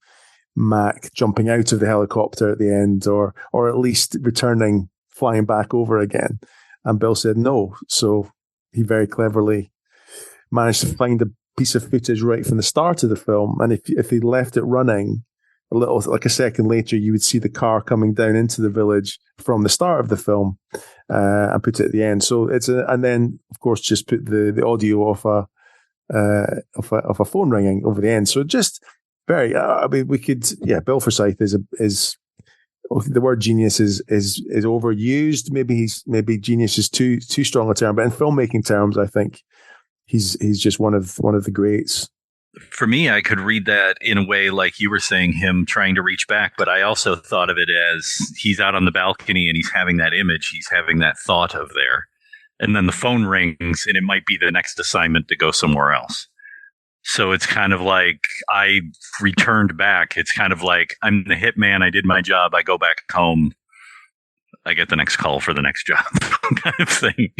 Mac jumping out of the helicopter at the end, or at least returning, flying back over again. And Bill said no. So he very cleverly managed to find a piece of footage right from the start of the film. And if he left it running a little, like a second later, you would see the car coming down into the village from the start of the film, and put it at the end. So and then of course just put the audio of a phone ringing over the end. So just very, we could, Bill Forsyth is the word genius is overused. Maybe genius is too strong a term, but in filmmaking terms, I think he's just one of the greats. For me, I could read that in a way like you were saying, him trying to reach back, but I also thought of it as he's out on the balcony and he's having that image, he's having that thought of there. And then the phone rings and it might be the next assignment to go somewhere else. So it's kind of like I returned back. It's kind of like I'm the hitman. I did my job. I go back home. I get the next call for the next job kind of thing,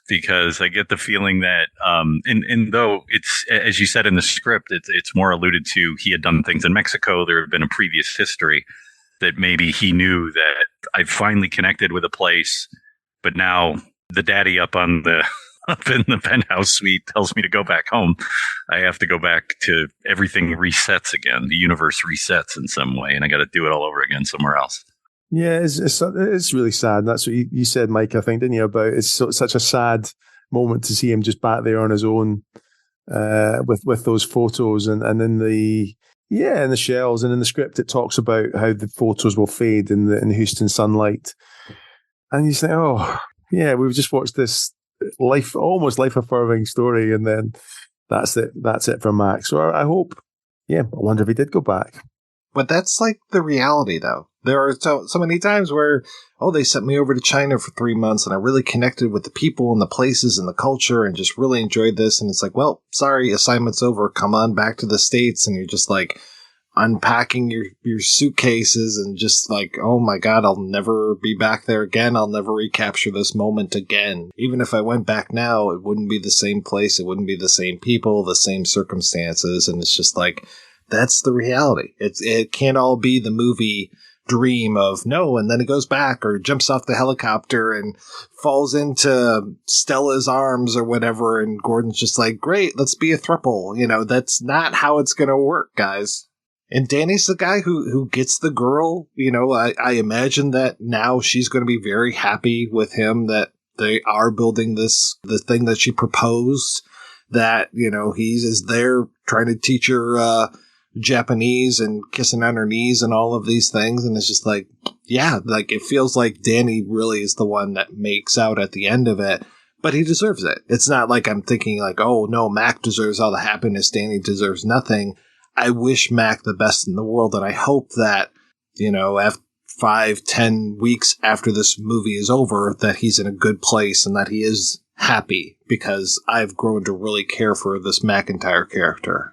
because I get the feeling that, and though it's, as you said in the script, it's more alluded to, he had done things in Mexico. There had been a previous history that maybe he knew that I finally connected with a place, but now the daddy up in the penthouse suite tells me to go back home. I have to go back to everything resets again. The universe resets in some way, and I got to do it all over again somewhere else. Yeah, it's really sad. That's what you said, Mike, I think, didn't you, about it's such a sad moment to see him just back there on his own with those photos and in the shells, and in the script it talks about how the photos will fade in the Houston sunlight. And you say, oh, yeah, we've just watched this almost life-affirming story, and then that's it for Mac. So I hope, I wonder if he did go back. But that's like the reality, though. There are so many times where, they sent me over to China for 3 months and I really connected with the people and the places and the culture and just really enjoyed this. And it's like, well, sorry, assignment's over. Come on back to the States. And you're just like unpacking your suitcases and just like, oh my God, I'll never be back there again. I'll never recapture this moment again. Even if I went back now, it wouldn't be the same place. It wouldn't be the same people, the same circumstances. And it's just like, that's the reality. It can't all be the movie dream of no, and then it goes back or jumps off the helicopter and falls into Stella's arms or whatever, and Gordon's just like, great, let's be a throuple. That's not how it's going to work, guys. And Danny's the guy who gets the girl. I imagine that now she's going to be very happy with him, that they are building the thing that she proposed, that, he is there trying to teach her Japanese and kissing on her knees and all of these things. And it's just like, it feels like Danny really is the one that makes out at the end of it, but he deserves it. It's not like I'm thinking like, oh no, Mac deserves all the happiness, Danny deserves nothing. I wish Mac the best in the world, and I hope that, after 5-10 weeks after this movie is over, that he's in a good place and that he is happy, because I've grown to really care for this MacIntyre character.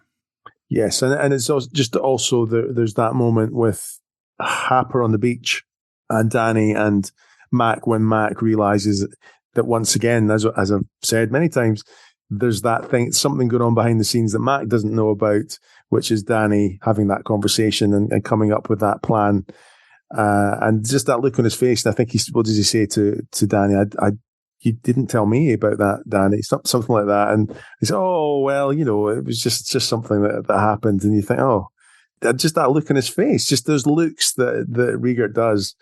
Yes, and it's also there's that moment with Happer on the beach and Danny and Mac, when Mac realizes that once again, as I've said many times, there's that thing, something going on behind the scenes that Mac doesn't know about, which is Danny having that conversation and coming up with that plan. And just that look on his face, and I think what does he say to Danny? You didn't tell me about that, Danny. Something like that. And he said, oh, well, it was just something that happened. And you think, oh, just that look on his face, just those looks that Riegert does.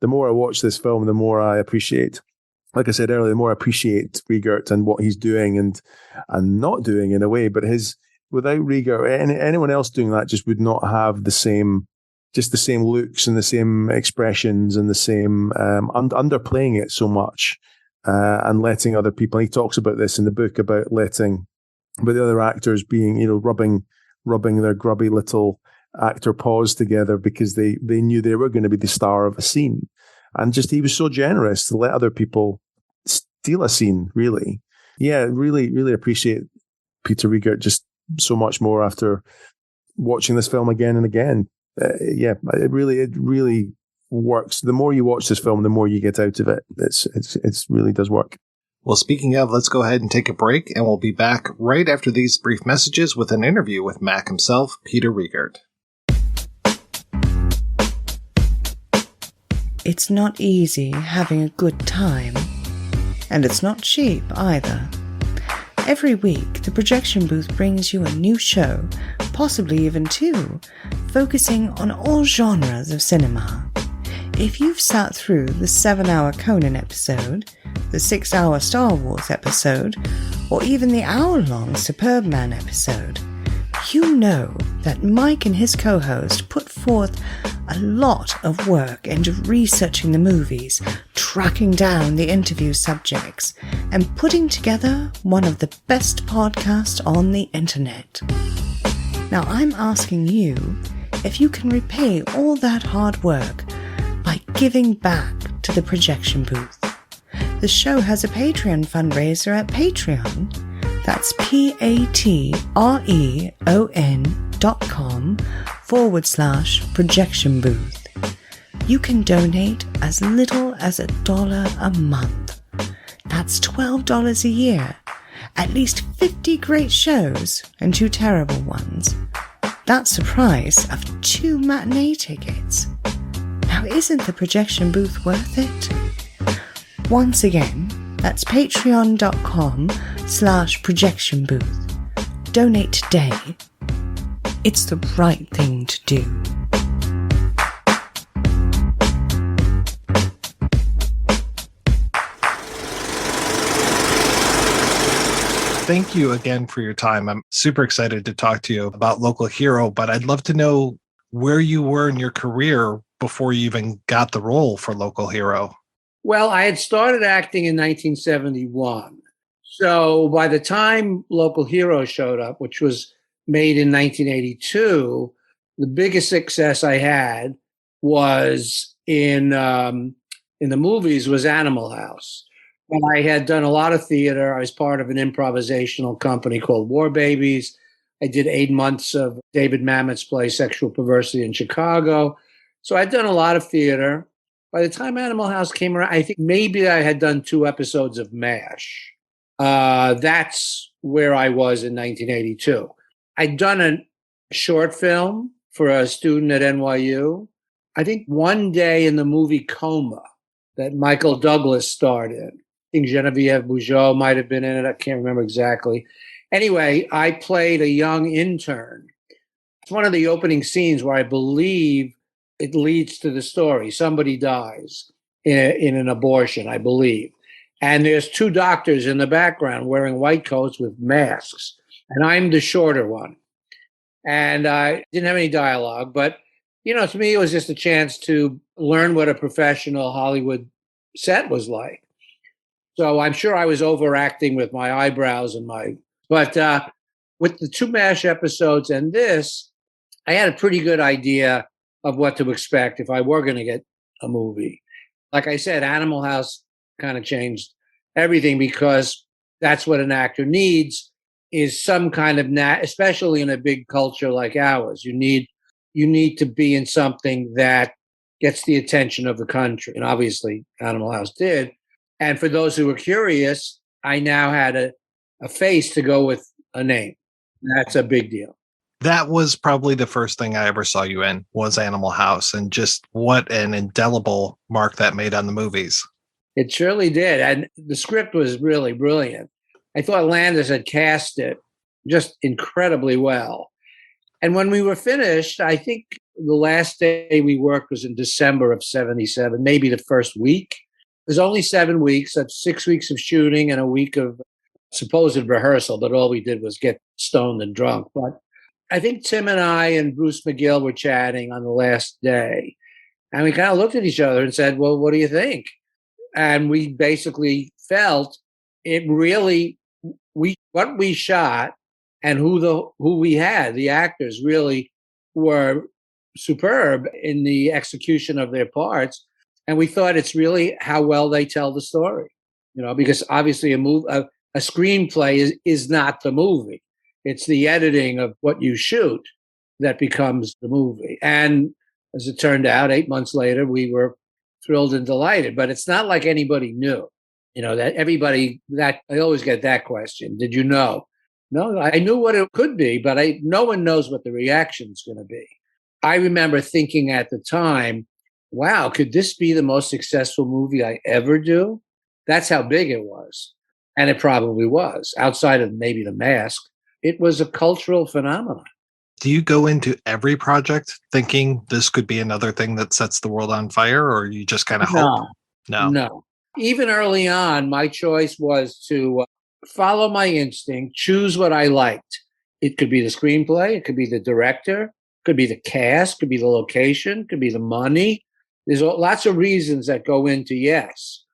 The more I watch this film, the more I appreciate, like I said earlier, the more I appreciate Riegert and what he's doing and not doing in a way. But without Riegert, anyone else doing that just would not have the same looks and the same expressions and the same underplaying it so much. And letting other people, he talks about this in the book, about letting the other actors being, rubbing their grubby little actor paws together because they knew they were going to be the star of a scene. And just, he was so generous to let other people steal a scene, really. Yeah, really, really appreciate Peter Riegert just so much more after watching this film again and again. It really works. The more you watch this film, the more you get out of it. It's really does work. Well, speaking of, let's go ahead and take a break, and we'll be back right after these brief messages with an interview with Mac himself, Peter Riegert. It's not easy having a good time, and it's not cheap either. Every week, the Projection Booth brings you a new show, possibly even two, focusing on all genres of cinema. If you've sat through the 7-hour Conan episode, the 6-hour Star Wars episode, or even the hour-long Superbman episode, you know that Mike and his co-host put forth a lot of work into researching the movies, tracking down the interview subjects, and putting together one of the best podcasts on the internet. Now I'm asking you if you can repay all that hard work by giving back to the Projection Booth. The show has a Patreon fundraiser at Patreon. That's patreon.com/Projection Booth. You can donate as little as $1 a month. That's $12 a year. At least 50 great shows and 2 terrible ones. That's the price of 2 matinee tickets. Now, isn't the Projection Booth worth it? Once again, that's patreon.com/Projection Booth. Donate today. It's the right thing to do. thank you again for your time. I'm super excited to talk to you about Local Hero, but I'd love to know where you were in your career before you even got the role for Local Hero. Well, I had started acting in 1971. So by the time Local Hero showed up, which was made in 1982, the biggest success I had was in the movies was Animal House. And I had done a lot of theater. I was part of an improvisational company called War Babies. I did 8 months of David Mamet's play Sexual Perversity in Chicago. So I'd done a lot of theater. By the time Animal House came around, I think maybe I had done 2 episodes of MASH. That's where I was in 1982. I'd done a short film for a student at NYU. I think One Day in the movie Coma that Michael Douglas starred in. I think Genevieve Bujold might have been in it. I can't remember exactly. Anyway, I played a young intern. It's one of the opening scenes where I believe it leads to the story. Somebody dies in an abortion, I believe. And there's 2 doctors in the background wearing white coats with masks. And I'm the shorter one. And I didn't have any dialogue, but, to me, it was just a chance to learn what a professional Hollywood set was like. So I'm sure I was overacting with my eyebrows but with the 2 MASH episodes and this, I had a pretty good idea of what to expect if I were going to get a movie. Like I said, Animal House kind of changed everything because that's what an actor needs is some kind of, especially in a big culture like ours, you need to be in something that gets the attention of the country. And obviously Animal House did. And for those who were curious, I now had a face to go with a name. That's a big deal. That was probably the first thing I ever saw you in was Animal House, and just what an indelible mark that made on the movies. It surely did. And the script was really brilliant. I thought Landis had cast it just incredibly well. And when we were finished, I think the last day we worked was in December of 77, maybe the first week. It was only 7 weeks. That's 6 weeks of shooting and a week of supposed rehearsal, but all we did was get stoned and drunk. But I think Tim and I and Bruce McGill were chatting on the last day. And we kind of looked at each other and said, well, what do you think? And we basically felt it really, what we shot and who we had, the actors really were superb in the execution of their parts. And we thought it's really how well they tell the story, because obviously a screenplay is not the movie. It's the editing of what you shoot that becomes the movie. And as it turned out, 8 months later, we were thrilled and delighted. But it's not like anybody knew, that everybody, that I always get that question. Did you know? No, I knew what it could be, but no one knows what the reaction's going to be. I remember thinking at the time, wow, could this be the most successful movie I ever do? That's how big it was. And it probably was. Outside of maybe The Mask, it was a cultural phenomenon. Do you go into every project thinking this could be another thing that sets the world on fire, or you just kind of hope? No. Even early on, my choice was to follow my instinct, choose what I liked. It could be the screenplay, it could be the director, it could be the cast, it could be the location, it could be the money. There's lots of reasons that go into yes.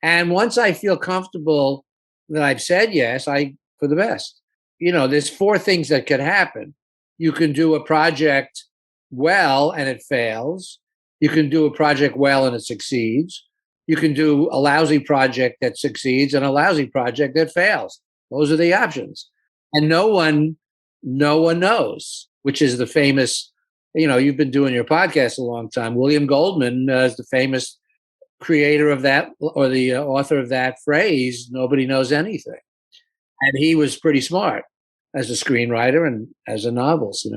And once I feel comfortable that I've said yes, for the best. There's 4 things that could happen. You can do a project well and it fails. You can do a project well and it succeeds. You can do a lousy project that succeeds and a lousy project that fails. Those are the options. And no one knows, which is the famous, you've been doing your podcast a long time. William Goldman is the famous creator of that, or the author of that phrase, nobody knows anything. And he was pretty smart as a screenwriter and as a novelist,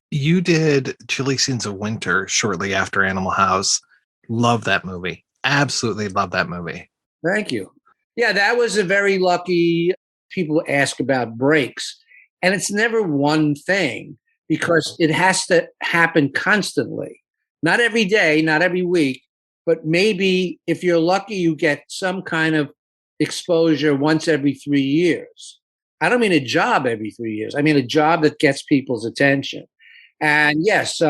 You did Chilly Scenes of Winter shortly after Animal House. Love that movie. Absolutely love that movie. Thank you. Yeah, that was a very lucky. People ask about breaks, and it's never one thing because it has to happen constantly. Not every day, not every week, but maybe if you're lucky, you get some kind of exposure once every 3 years. mean a job every 3 years. I mean a job that gets people's attention. And yes,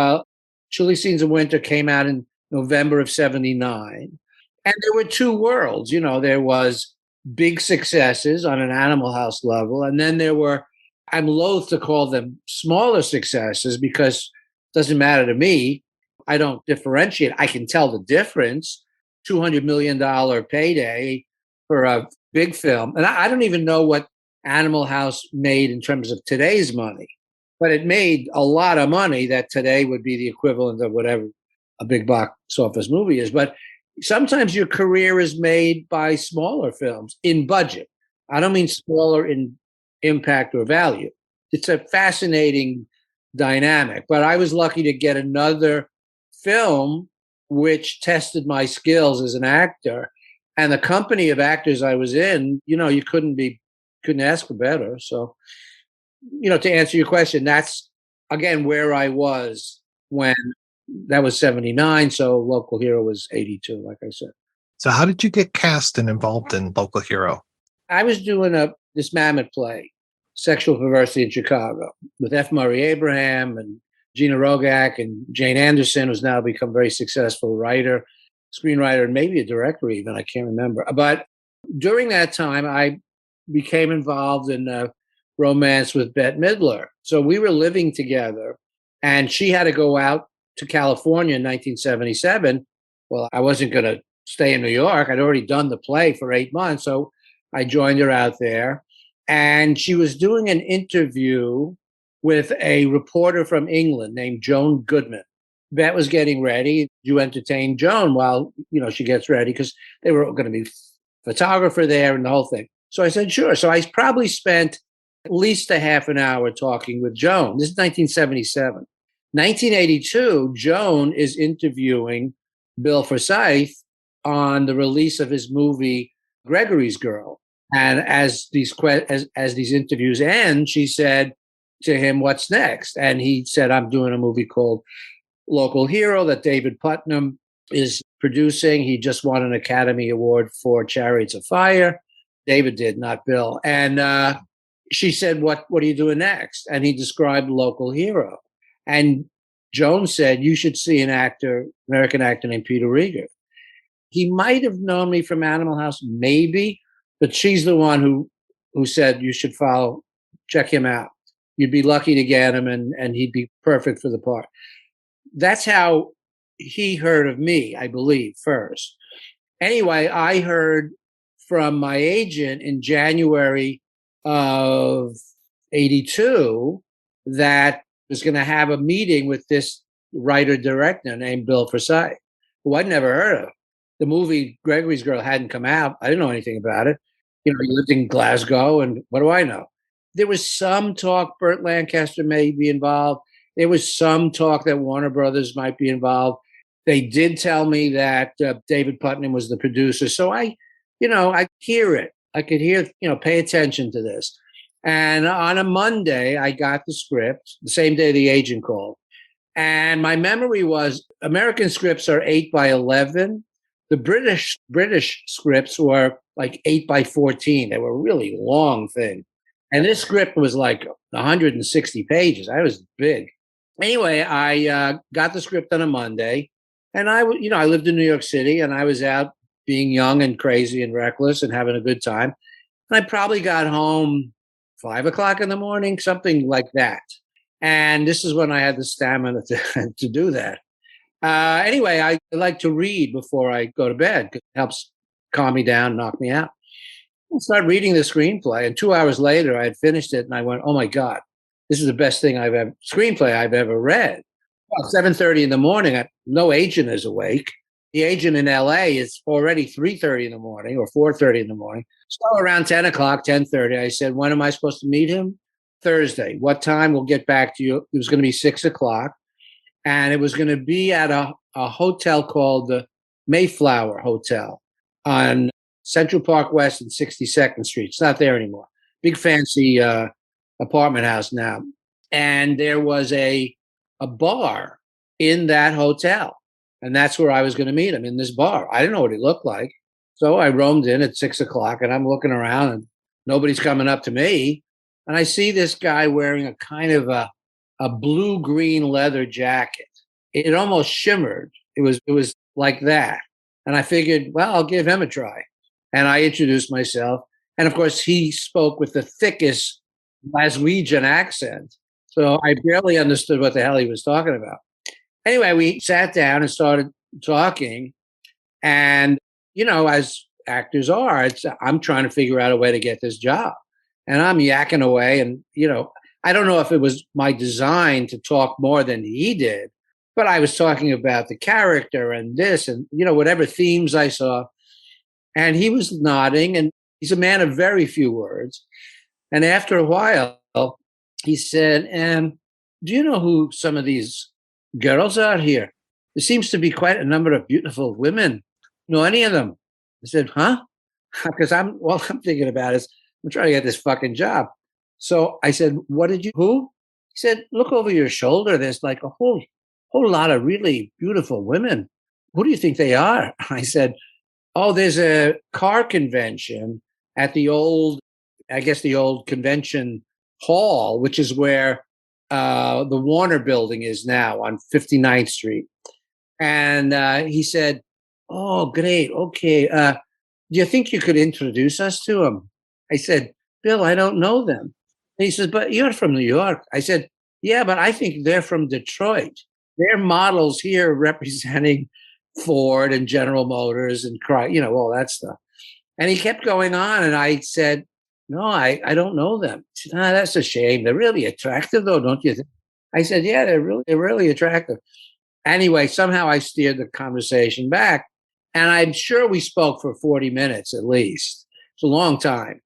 Chilly Scenes of Winter came out in November of 79. And there were two worlds. You know, there was big successes on an Animal House level. And then there were, I'm loath to call them smaller successes because it doesn't matter to me. I don't differentiate. I can tell the difference. $200 million payday for a big film. And I don't even know what Animal House made in terms of today's money, but it made a lot of money that today would be the equivalent of whatever a big box office movie is. But sometimes your career is made by smaller films in budget. I don't mean smaller in impact or value. It's a fascinating dynamic. But I was lucky to get another film which tested my skills as an actor. And the company of actors I was in, you know, you couldn't ask for better. So, you know, to answer your question, that's, again, where I was when that was 79. So Local Hero was 82, like I said. So how did you get cast and involved in Local Hero? I was doing this mammoth play, Sexual Perversity in Chicago, with F. Murray Abraham and Gina Rogak and Jane Anderson, who's now become a very successful writer, screenwriter, and maybe a director even, I can't remember. But during that time, I became involved in a romance with Bette Midler. So we were living together, and she had to go out to California in 1977. Well, I wasn't going to stay in New York. I'd already done the play for 8 months, so I joined her out there. And she was doing an interview with a reporter from England named Joan Goodman. Bette was getting ready. You entertain Joan while, you know, she gets ready, because they were going to be photographer there and the whole thing. So I said, sure. So I probably spent at least a half an hour talking with Joan. This is 1977. 1982, Joan is interviewing Bill Forsyth on the release of his movie Gregory's Girl. And as these interviews end, she said to him, "What's next?" And he said, "I'm doing a movie called Local Hero that David Putnam is producing. He just won an Academy Award for Chariots of Fire." David did, not Bill. And she said, what are you doing next? And he described Local Hero. And Joan said, "You should see an American actor named Peter Riegert. He might have known me from Animal House, maybe, but she's the one who said you should check him out. You'd be lucky to get him, and he'd be perfect for the part." That's how he heard of me, I believe, first. Anyway, I heard from my agent in January of 82 that was going to have a meeting with this writer-director named Bill Forsyth, who I'd never heard of. The movie Gregory's Girl hadn't come out. I didn't know anything about it. You know, he lived in Glasgow, and what do I know? There was some talk Burt Lancaster may be involved. There was some talk that Warner Brothers might be involved. They did tell me that David Putnam was the producer. So I hear it. I could hear, pay attention to this. And on a Monday, I got the script, the same day the agent called. And my memory was American scripts are 8x11. The British scripts were like 8x14. They were a really long thing. And this script was like 160 pages. I was big. Anyway, I got the script on a Monday, and I lived in New York City, and I was out being young and crazy and reckless and having a good time. And I probably got home 5 o'clock in the morning, something like that. And this is when I had the stamina to do that. Anyway, I like to read before I go to bed because it helps calm me down, knock me out. I started reading the screenplay, and 2 hours later, I had finished it, and I went, "Oh my God, this is the best screenplay I've ever read." Well, 7:30 in the morning, no agent is awake. The agent in LA is already 3:30 in the morning or 4:30 in the morning. So around 10 o'clock, 10:30, I said, "When am I supposed to meet him?" "Thursday." "What time?" "We'll get back to you." It was going to be 6 o'clock, and it was going to be at a hotel called the Mayflower Hotel on Central Park West and 62nd Street. It's not there anymore. Big fancy apartment house now. And there was a bar in that hotel. And that's where I was going to meet him, in this bar. I didn't know what he looked like. So I roamed in at 6 o'clock, and I'm looking around, and nobody's coming up to me. and I see this guy wearing a kind of a blue-green leather jacket. It almost shimmered. It was like that. And I figured, well, I'll give him a try. And I introduced myself. And of course, he spoke with the thickest Glaswegian accent. So I barely understood what the hell he was talking about. Anyway, we sat down and started talking. And, as actors are, I'm trying to figure out a way to get this job. And I'm yakking away. And, I don't know if it was my design to talk more than he did, but I was talking about the character and this and, whatever themes I saw. And he was nodding, and he's a man of very few words. And after a while, he said, do you know who some of these girls are here? There seems to be quite a number of beautiful women. Know any of them? I said, huh? Because I'm thinking about is I'm trying to get this fucking job. So I said, who? He said, look over your shoulder. There's like a whole lot of really beautiful women. Who do you think they are? I said, oh, there's a car convention at the old convention hall, which is where the Warner building is now on 59th Street. And he said, oh, great. Okay. Do you think you could introduce us to them? I said, Bill, I don't know them. And he says, but you're from New York. I said, yeah, but I think they're from Detroit. They're models here representing Ford and General Motors and all that stuff. And he kept going on. And I said, no, I don't know them. He said, that's a shame. They're really attractive, though, don't you think? I said, yeah, they're really attractive. Anyway, somehow I steered the conversation back. And I'm sure we spoke for 40 minutes at least. It's a long time.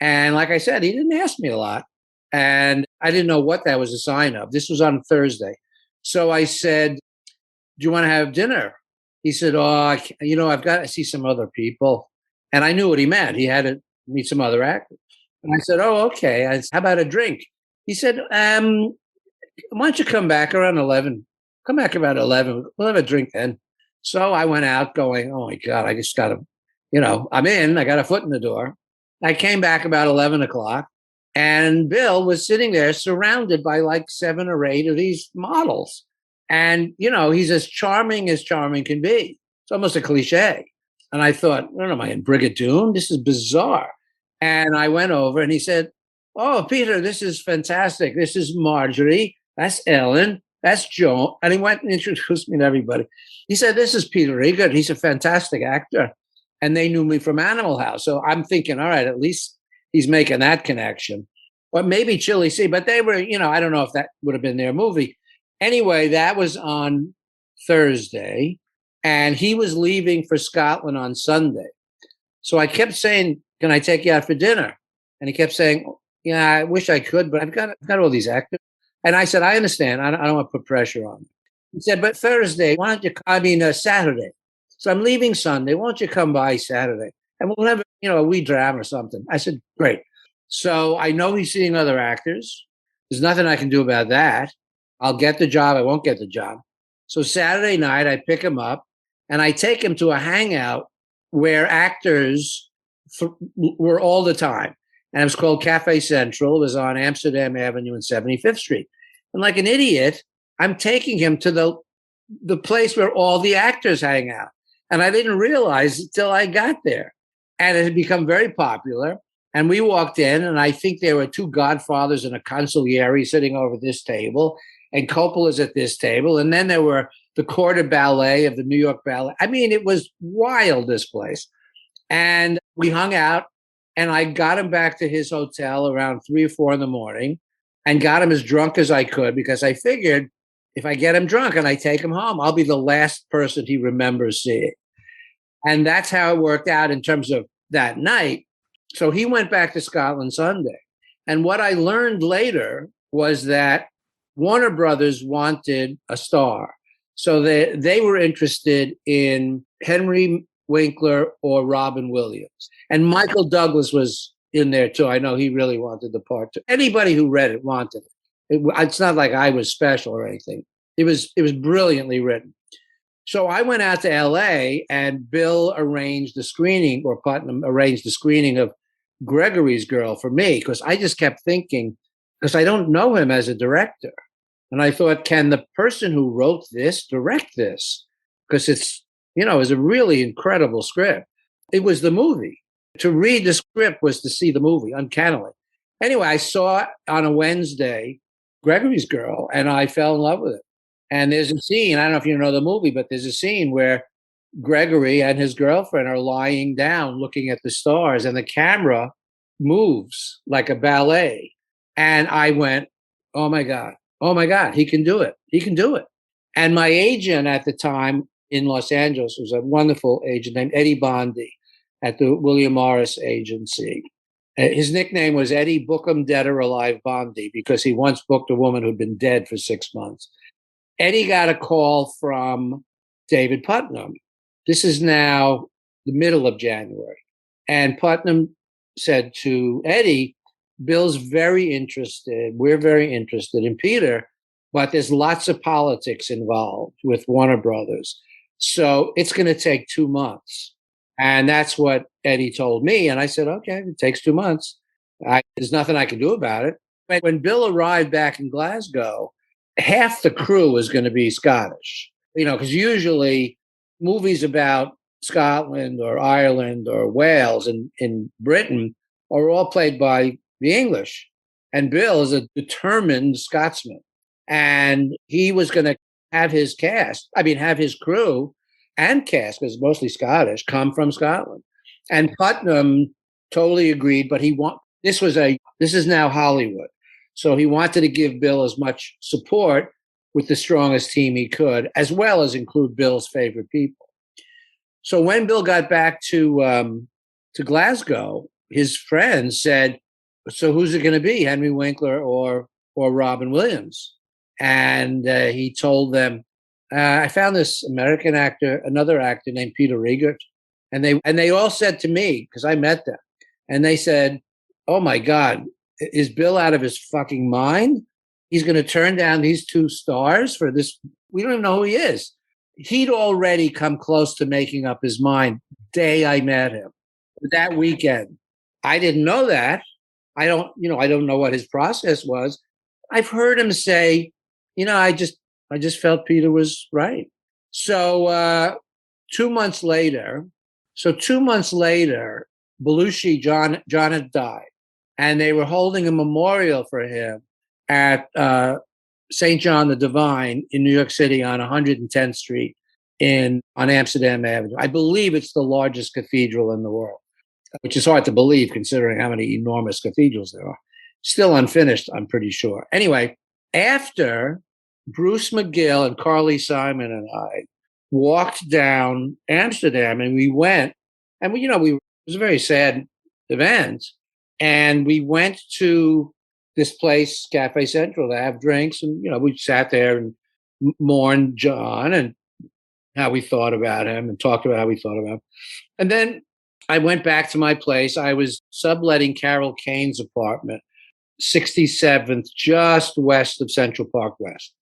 And like I said, he didn't ask me a lot. And I didn't know what that was a sign of. This was on Thursday. So I said, do you want to have dinner? He said, oh, I've got to see some other people. And I knew what he meant. He had to meet some other actors. And I said, oh, okay. I said, how about a drink? He said, why don't you come back around 11? Come back about 11. We'll have a drink then. So I went out going, oh, my God, I just got to, I'm in. I got a foot in the door. I came back about 11 o'clock. And Bill was sitting there surrounded by like 7 or 8 of these models. And, he's as charming can be. It's almost a cliche. And I thought, what am I in Brigadoon? This is bizarre. And I went over and he said, oh, Peter, this is fantastic. This is Marjorie. That's Ellen. That's Joan. And he went and introduced me to everybody. He said, this is Peter Riegert. He's a fantastic actor. And they knew me from Animal House. So I'm thinking, all right, at least he's making that connection. Or maybe Chili C, but they were, I don't know if that would have been their movie. Anyway, that was on Thursday, and he was leaving for Scotland on Sunday. So I kept saying, can I take you out for dinner? And he kept saying, yeah, I wish I could, but I've got all these actors. And I said, I understand. I don't want to put pressure on you. He said, but Thursday, Saturday. So I'm leaving Sunday. Why don't you come by Saturday? And we'll have, a wee dram or something. I said, great. So I know he's seeing other actors. There's nothing I can do about that. I'll get the job. I won't get the job. So Saturday night, I pick him up and I take him to a hangout where actors were all the time. And it was called Cafe Central. It was on Amsterdam Avenue and 75th Street. And like an idiot, I'm taking him to the place where all the actors hang out. And I didn't realize until I got there. And it had become very popular. And we walked in, and I think there were 2 godfathers and a consigliere sitting over this table, and Coppola's at this table. And then there were the Corps de Ballet of the New York Ballet. I mean, it was wild, this place. And we hung out, and I got him back to his hotel around 3 or 4 in the morning and got him as drunk as I could, because I figured if I get him drunk and I take him home, I'll be the last person he remembers seeing. And that's how it worked out in terms of that night. So he went back to Scotland Sunday. And what I learned later was that Warner Brothers wanted a star. So they were interested in Henry Winkler or Robin Williams. And Michael Douglas was in there too. I know he really wanted the part too. Anybody who read it wanted it. It's not like I was special or anything. It was brilliantly written. So I went out to LA and Bill arranged the screening, or Putnam arranged the screening of Gregory's Girl for me, because I just kept thinking, because I don't know him as a director. And I thought, can the person who wrote this direct this? Because it's, it's a really incredible script. It was the movie. To read the script was to see the movie, uncannily. Anyway, I saw on a Wednesday Gregory's Girl, and I fell in love with it. And there's a scene, I don't know if you know the movie, but there's a scene where Gregory and his girlfriend are lying down looking at the stars, and the camera moves like a ballet. And I went, oh my God, he can do it. He can do it. And my agent at the time in Los Angeles was a wonderful agent named Eddie Bondi at the William Morris Agency. His nickname was Eddie Book 'em Dead or Alive Bondi, because he once booked a woman who'd been dead for 6 months. Eddie got a call from David Putnam. This is now the middle of January. And Putnam said to Eddie, Bill's very interested. We're very interested in Peter, but there's lots of politics involved with Warner Brothers. So it's going to take 2 months. And that's what Eddie told me. And I said, okay, it takes 2 months. There's nothing I can do about it. But when Bill arrived back in Glasgow, half the crew was going to be Scottish, because usually movies about Scotland or Ireland or Wales in Britain are all played by the English. And Bill is a determined Scotsman. And he was going to have his crew and cast, because mostly Scottish, come from Scotland. And Putnam totally agreed, but this is now Hollywood. So he wanted to give Bill as much support with the strongest team he could, as well as include Bill's favorite people. So when Bill got back to Glasgow, his friends said, so who's it going to be, Henry Winkler or Robin Williams? And he told them, I found this American actor, another actor named Peter Riegert. And they all said to me, because I met them, and they said, oh my God, is Bill out of his fucking mind? He's going to turn down these 2 stars for this. We don't even know who he is. He'd already come close to making up his mind day I met him, that weekend. I didn't know that. I don't know what his process was. I've heard him say, I just felt Peter was right. So 2 months later, Belushi, John had died, and they were holding a memorial for him at St. John the Divine in New York City on 110th Street on Amsterdam Avenue. I believe it's the largest cathedral in the world, which is hard to believe considering how many enormous cathedrals there are. Still unfinished, I'm pretty sure. Anyway, after Bruce McGill and Carly Simon and I walked down Amsterdam, and we went, and it was a very sad event, and we went to this place, Cafe Central, to have drinks, and we sat there and mourned John and how we thought about him, and talked about how we thought about him. And then I went back to my place. I was subletting Carol Kane's apartment, 67th, just west of Central Park West.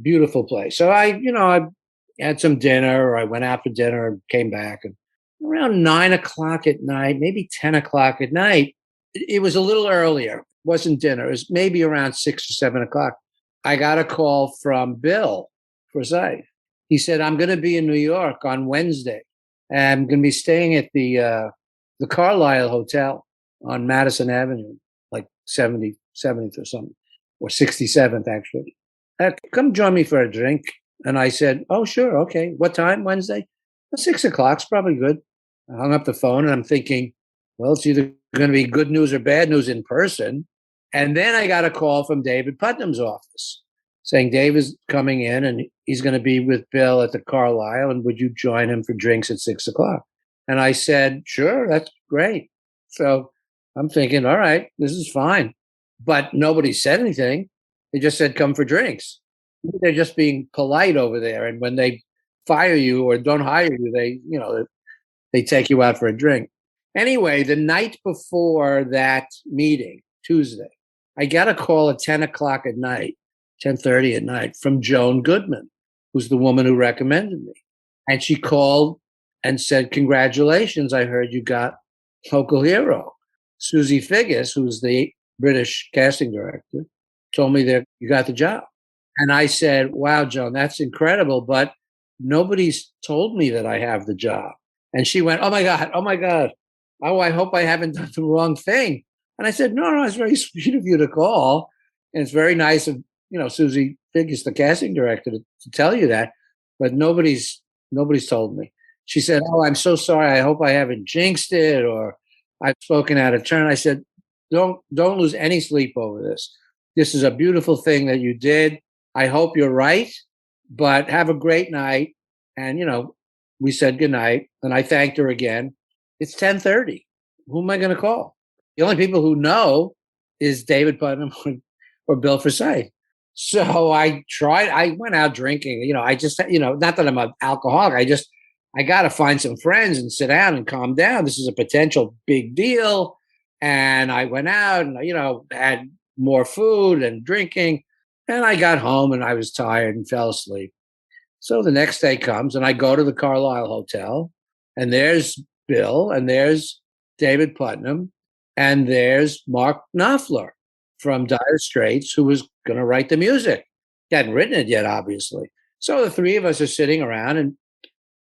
Beautiful place. So I had some dinner, or I went out for dinner and came back. And around 9 o'clock at night, maybe 10 o'clock at night, it was a little earlier. It wasn't dinner. It was maybe around 6 or 7 o'clock. I got a call from Bill Forsyth. He said, I'm going to be in New York on Wednesday. And I'm going to be staying at the Carlisle Hotel on Madison Avenue, like 70th or something, or 67th, actually. Come join me for a drink. And I said, oh, sure. Okay. What time? Wednesday? 6 o'clock's probably good. I hung up the phone, and I'm thinking, well, it's either going to be good news or bad news in person. And then I got a call from David Putnam's office saying Dave is coming in, and he's going to be with Bill at the Carlisle, and would you join him for drinks at 6 o'clock? And I said, sure, that's great. So I'm thinking, all right, this is fine. But nobody said anything. They just said, come for drinks. They're just being polite over there. And when they fire you or don't hire you, they take you out for a drink. Anyway, the night before that meeting, Tuesday, I got a call at 10 o'clock at night, 10:30 at night, from Joan Goodman, who's the woman who recommended me. And she called and said, congratulations, I heard you got Local Hero. Susie Figgis, who's the British casting director, told me that you got the job. And I said, wow, Joan, that's incredible, but nobody's told me that I have the job. And she went, oh my God. Oh, I hope I haven't done the wrong thing. And I said, no, it's very sweet of you to call. And it's very nice of, Susie Figgis, the casting director, to tell you that. But nobody's told me. She said, oh, I'm so sorry. I hope I haven't jinxed it or I've spoken out of turn. I said, don't lose any sleep over this. This is a beautiful thing that you did. I hope you're right, but have a great night. And, we said goodnight and I thanked her again. It's 10:30. Who am I going to call? The only people who know is David Putnam or Bill Forsyth. So I went out drinking, I just, not that I'm an alcoholic. I got to find some friends and sit down and calm down. This is a potential big deal. And I went out and, had more food and drinking. And I got home and I was tired and fell asleep. So the next day comes and I go to the Carlisle Hotel and there's Bill and there's David Putnam and there's Mark Knopfler from Dire Straits, who was going to write the music. He hadn't written it yet, obviously. So the three of us are sitting around and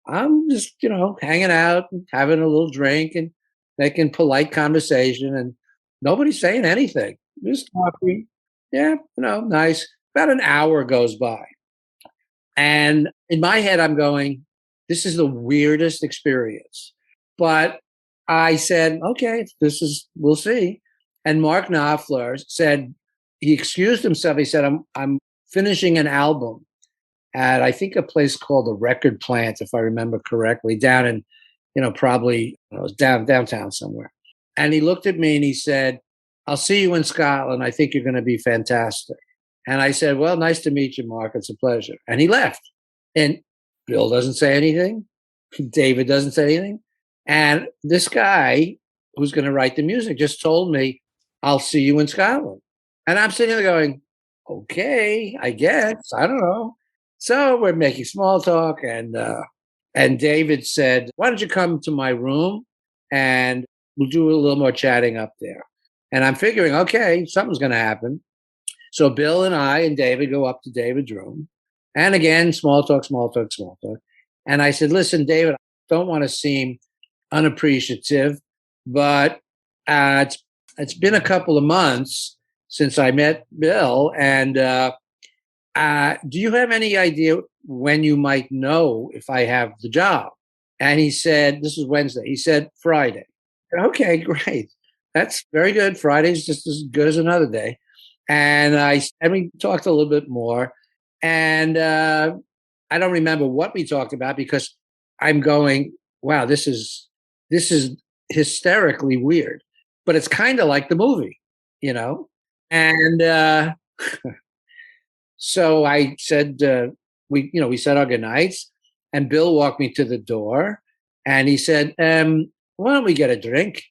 I'm just, hanging out and having a little drink and making polite conversation and nobody's saying anything. Just talking. Yeah, nice. About an hour goes by. And in my head, I'm going, this is the weirdest experience. But I said, okay, we'll see. And Mark Knopfler said, he excused himself. He said, I'm finishing an album at, I think, a place called the Record Plant, if I remember correctly, down in, probably it was downtown somewhere. And he looked at me and he said, I'll see you in Scotland. I think you're going to be fantastic. And I said, well, nice to meet you, Mark. It's a pleasure. And he left. And Bill doesn't say anything. David doesn't say anything. And this guy who's going to write the music just told me, I'll see you in Scotland. And I'm sitting there going, okay, I guess. I don't know. So we're making small talk. And David said, why don't you come to my room and we'll do a little more chatting up there. And I'm figuring, okay, something's going to happen. So Bill and I and David go up to David's room. And again, small talk. And I said, listen, David, I don't want to seem unappreciative, but it's been a couple of months since I met Bill. And do you have any idea when you might know if I have the job? And he said, this is Wednesday. He said, Friday. I said, okay, great. That's very good. Friday's just as good as another day. And we talked a little bit more. And I don't remember what we talked about because I'm going, wow, this is hysterically weird. But it's kind of like the movie, And so I said, we said our goodnights. And Bill walked me to the door. And he said, why don't we get a drink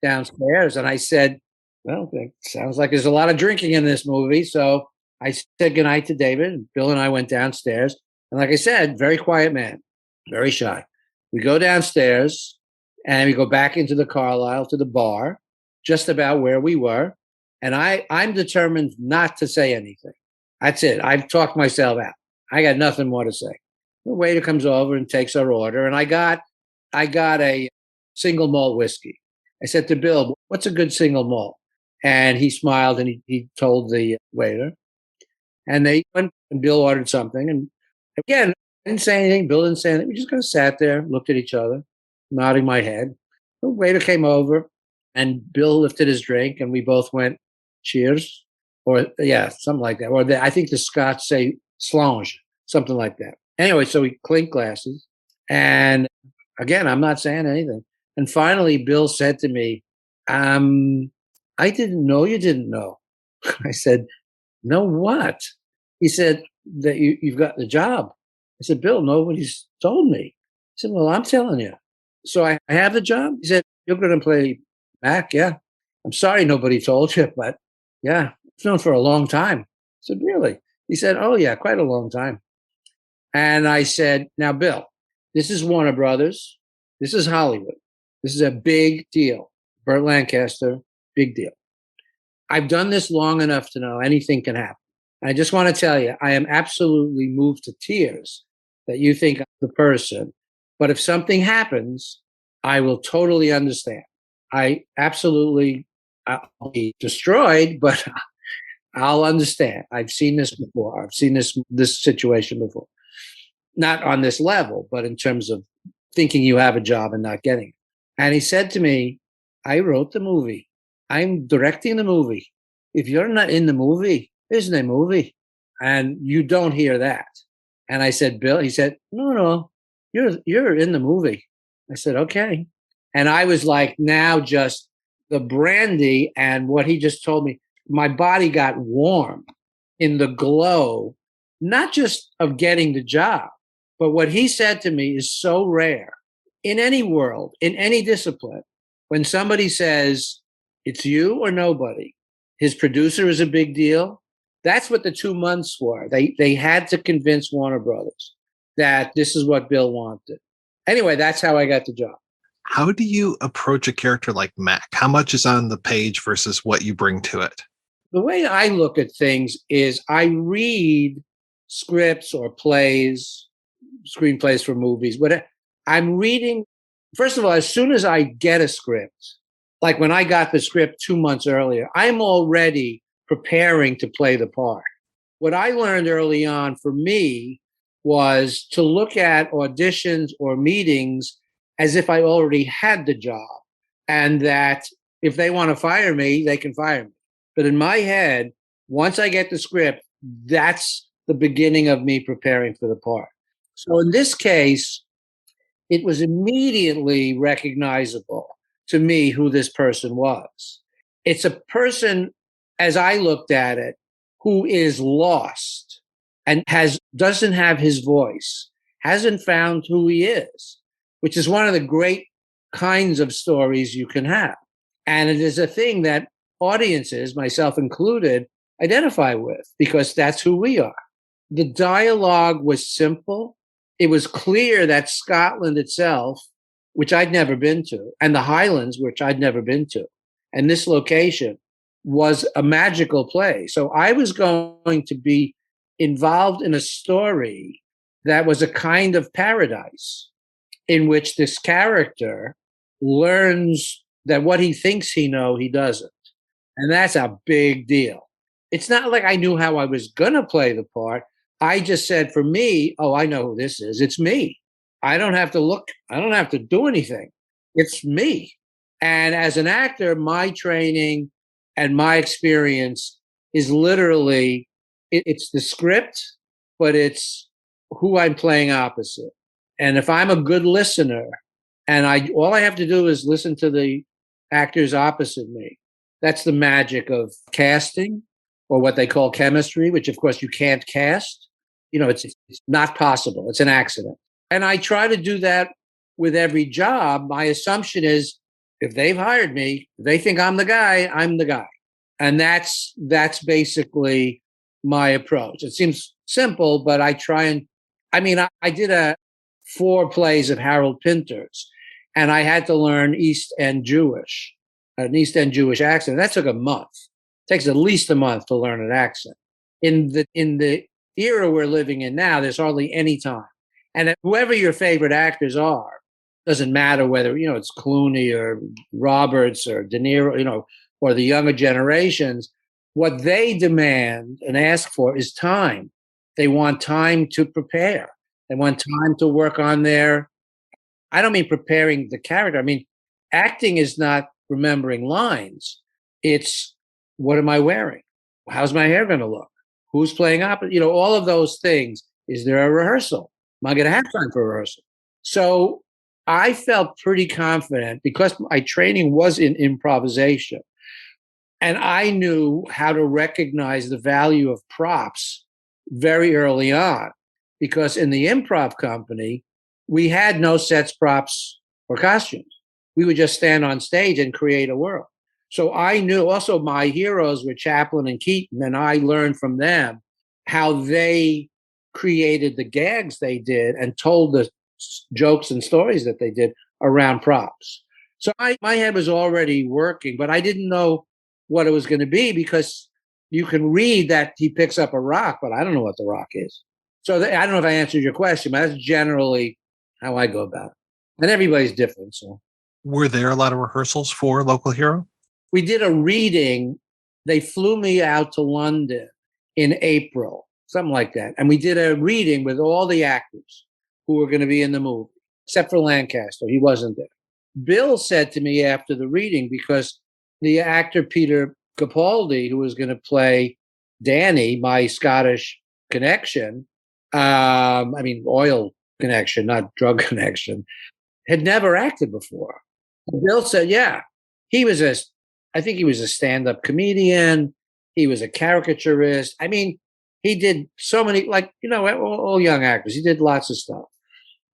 downstairs? And I said, well, it sounds like there's a lot of drinking in this movie. So I said goodnight to David. And Bill and I went downstairs. And like I said, very quiet man, very shy. We go downstairs and we go back into the Carlisle to the bar, just about where we were. And I'm determined not to say anything. That's it. I've talked myself out. I got nothing more to say. The waiter comes over and takes our order. And I got a single malt whiskey. I said to Bill, what's a good single malt? And he smiled and he told the waiter. And they went and Bill ordered something. And again, I didn't say anything. Bill didn't say anything. We just kind of sat there, looked at each other, nodding my head. The waiter came over and Bill lifted his drink and we both went, cheers. Or, yeah, something like that. Or I think the Scots say slàinte, something like that. Anyway, so we clinked glasses. And again, I'm not saying anything. And finally, Bill said to me, I didn't know you didn't know. I said, know what? He said that you've got the job. I said, Bill, nobody's told me. He said, well, I'm telling you. So I have the job? He said, you're going to play Mac? Yeah. I'm sorry nobody told you, but yeah, it's known for a long time. I said, really? He said, oh, yeah, quite a long time. And I said, now, Bill, this is Warner Brothers. This is Hollywood. This is a big deal. Burt Lancaster, big deal. I've done this long enough to know anything can happen. I just want to tell you, I am absolutely moved to tears that you think I'm the person. But if something happens, I will totally understand. I'll be destroyed, but I'll understand. I've seen this before. I've seen this situation before. Not on this level, but in terms of thinking you have a job and not getting it. And he said to me, I wrote the movie. I'm directing the movie. If you're not in the movie, there's no movie. And you don't hear that. And I said, Bill, he said, no, you're in the movie. I said, okay. And I was like, now just the brandy and what he just told me, my body got warm in the glow, not just of getting the job, but what he said to me is so rare in any world, in any discipline. When somebody says, it's you or nobody, his producer is a big deal. That's what the 2 months were. They had to convince Warner Brothers that this is what Bill wanted. Anyway, that's how I got the job. How do you approach a character like Mac? How much is on the page versus what you bring to it? The way I look at things is I read scripts or plays, screenplays for movies, whatever. I'm reading, first of all, as soon as I get a script, like when I got the script 2 months earlier, I'm already preparing to play the part. What I learned early on for me was to look at auditions or meetings as if I already had the job, and that if they want to fire me, they can fire me. But in my head, once I get the script, that's the beginning of me preparing for the part. So in this case, it was immediately recognizable to me who this person was. It's a person, as I looked at it, who is lost and doesn't have his voice, hasn't found who he is, which is one of the great kinds of stories you can have. And it is a thing that audiences, myself included, identify with, because that's who we are. The dialogue was simple. It was clear that Scotland itself, which I'd never been to, and the Highlands, which I'd never been to, and this location was a magical place. So I was going to be involved in a story that was a kind of paradise in which this character learns that what he thinks he knows, he doesn't. And that's a big deal. It's not like I knew how I was going to play the part. I just said, for me, I know who this is. It's me. I don't have to look. I don't have to do anything. It's me. And as an actor, my training and my experience is literally, it's the script, but it's who I'm playing opposite. And if I'm a good listener and all I have to do is listen to the actors opposite me, that's the magic of casting, or what they call chemistry, which of course you can't cast. It's not possible. It's an accident. And I try to do that with every job. My assumption is if they've hired me, if they think I'm the guy, I'm the guy. And that's basically my approach. It seems simple, but I try I did 4 plays of Harold Pinter's, and I had to learn an East End Jewish accent. That took a month. It takes at least a month to learn an accent. In the era we're living in now, there's hardly any time. And whoever your favorite actors are, doesn't matter whether, it's Clooney or Roberts or De Niro, or the younger generations, what they demand and ask for is time. They want time to prepare. They want time to work on I don't mean preparing the character. I mean, acting is not remembering lines. It's, what am I wearing? How's my hair going to look? Who's playing opposite? All of those things. Is there a rehearsal? Am I going to have time for a rehearsal? So I felt pretty confident because my training was in improvisation. And I knew how to recognize the value of props very early on, because in the improv company, we had no sets, props, or costumes. We would just stand on stage and create a world. So I knew also my heroes were Chaplin and Keaton, and I learned from them how they created the gags they did and told the jokes and stories that they did around props. So my head was already working, but I didn't know what it was going to be, because you can read that he picks up a rock, but I don't know what the rock is. So I don't know if I answered your question, but that's generally how I go about it. And everybody's different. So, were there a lot of rehearsals for Local Hero? We did a reading. They flew me out to London in April, something like that. And we did a reading with all the actors who were going to be in the movie, except for Lancaster. He wasn't there. Bill said to me after the reading, because the actor Peter Capaldi, who was going to play Danny, my Scottish connection, oil connection, not drug connection, had never acted before. Bill said, yeah, I think he was a stand-up comedian. He was a caricaturist. I mean, he did so many, all young actors. He did lots of stuff.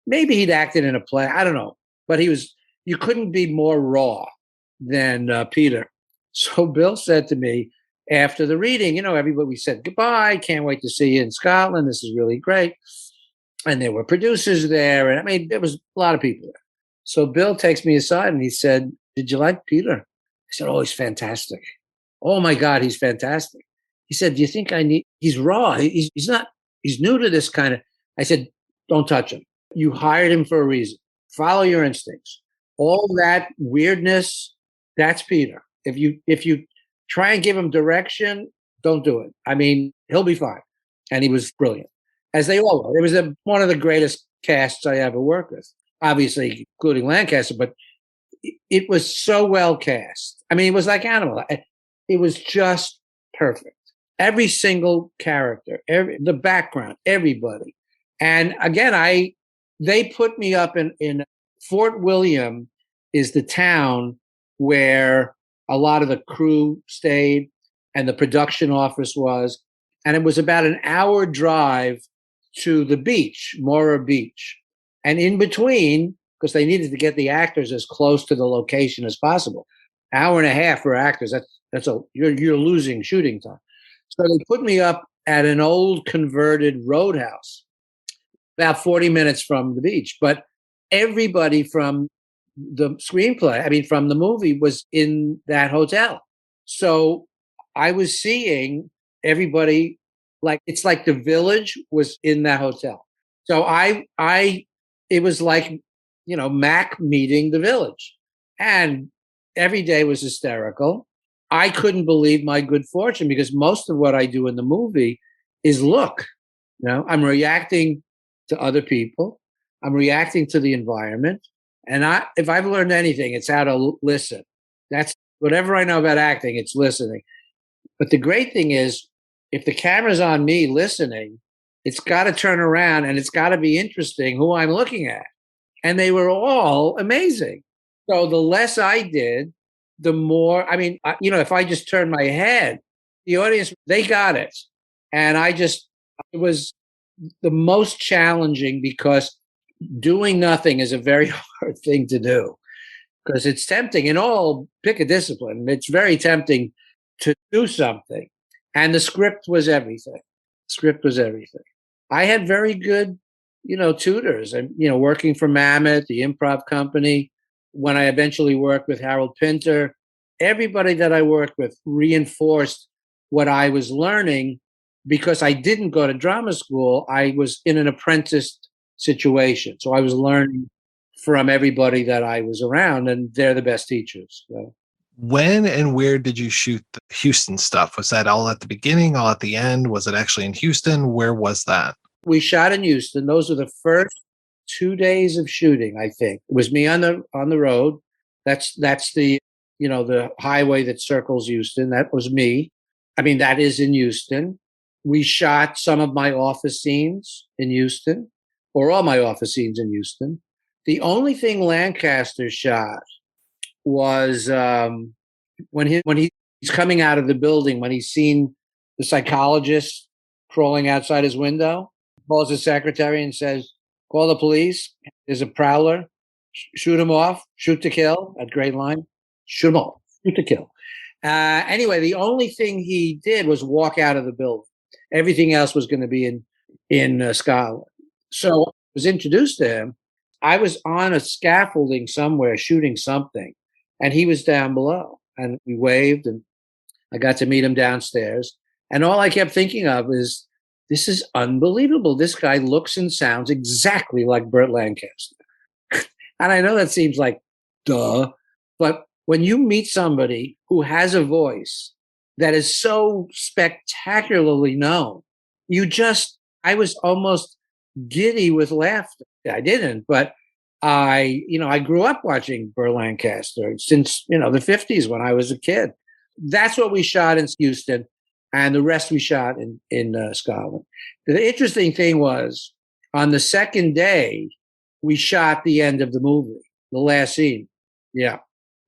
Maybe he'd acted in a play. I don't know. But you couldn't be more raw than Peter. So Bill said to me after the reading, everybody said goodbye. Can't wait to see you in Scotland. This is really great. And there were producers there. And there was a lot of people there. So Bill takes me aside and he said, did you like Peter? I said, oh, he's fantastic. Oh my God, he's fantastic. He said, do you think he's raw. He's new to this kind of, I said, don't touch him. You hired him for a reason. Follow your instincts. All that weirdness, that's Peter. If you try and give him direction, don't do it. He'll be fine. And he was brilliant, as they all were. It was one of the greatest casts I ever worked with, obviously, including Lancaster, but it was so well cast. It was like Animal. It was just perfect. Every single character, the background, everybody. And again, they put me up in Fort William is the town where a lot of the crew stayed and the production office was. And it was about an hour drive to the beach, Mora Beach. And in between, because they needed to get the actors as close to the location as possible, hour and a half for actors, you're losing shooting time. So they put me up at an old converted roadhouse, about 40 minutes from the beach. But everybody from the screenplay, from the movie, was in that hotel. So I was seeing everybody, it's like the village was in that hotel. So it was like, Mac meeting the village. And every day was hysterical. I couldn't believe my good fortune, because most of what I do in the movie is look. I'm reacting to other people. I'm reacting to the environment. And if I've learned anything, it's how to listen. That's whatever I know about acting, it's listening. But the great thing is, if the camera's on me listening, it's got to turn around and it's got to be interesting who I'm looking at. And they were all amazing. So the less I did, the more, if I just turned my head, the audience, they got it. And it was the most challenging, because doing nothing is a very hard thing to do, because it's tempting pick a discipline. It's very tempting to do something. And the script was everything. I had very good, tutors, and, working for Mammoth, the improv company. When I eventually worked with Harold Pinter, everybody that I worked with reinforced what I was learning, because I didn't go to drama school. I was in an apprentice situation. So I was learning from everybody that I was around, and they're the best teachers. So. When and where did you shoot the Houston stuff? Was that all at the beginning, all at the end? Was it actually in Houston? Where was that? We shot in Houston. Those were the first 2 days of shooting, I think. It was me on the road. That's the the highway that circles Houston. That was me. That is in Houston. We shot some of my office scenes in Houston, or all my office scenes in Houston. The only thing Lancaster shot was when he's coming out of the building, when he's seen the psychologist crawling outside his window, calls his secretary and says, call the police. There's a prowler. Shoot him off. Shoot to kill. That great line. Shoot him off. Shoot to kill. Anyway, the only thing he did was walk out of the building. Everything else was going to be in Scotland. So I was introduced to him. I was on a scaffolding somewhere shooting something, and he was down below. And we waved, and I got to meet him downstairs. And all I kept thinking of is, this is unbelievable. This guy looks and sounds exactly like Burt Lancaster. And I know that seems like duh, but when you meet somebody who has a voice that is so spectacularly known, I was almost giddy with laughter. I didn't, but I grew up watching Burt Lancaster since, the 50s when I was a kid. That's what we shot in Houston, and the rest we shot in Scotland. The interesting thing was, on the second day, we shot the end of the movie, the last scene. Yeah,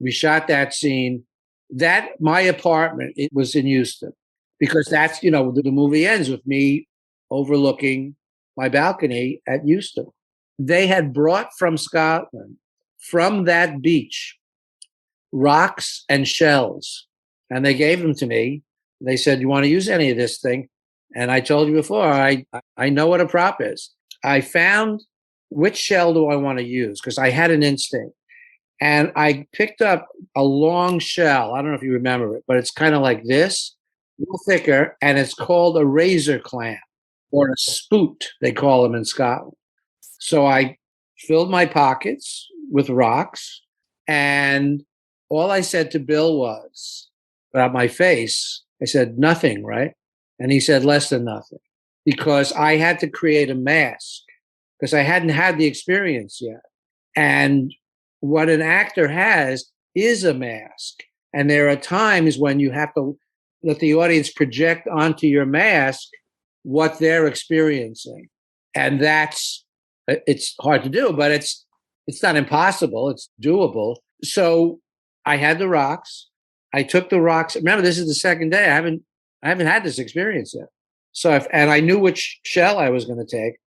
we shot that scene. My apartment, it was in Houston, because that's, the movie ends with me overlooking my balcony at Houston. They had brought from Scotland, from that beach, rocks and shells, and they gave them to me. They said, "You want to use any of this thing?" And I told you before, I know what a prop is. I found, which shell do I want to use? Because I had an instinct. And I picked up a long shell. I don't know if you remember it, but it's kind of like this, a little thicker, and it's called a razor clam, or a spoot, they call them in Scotland. So I filled my pockets with rocks, and all I said to Bill was, about my face, I said, "Nothing, right?" And he said, "Less than nothing," because I had to create a mask, because I hadn't had the experience yet. And what an actor has is a mask. And there are times when you have to let the audience project onto your mask what they're experiencing. And it's hard to do, but it's not impossible. It's doable. So I had the rocks. I took the rocks. Remember, this is the second day. I haven't had this experience yet. And I knew which shell I was going to take.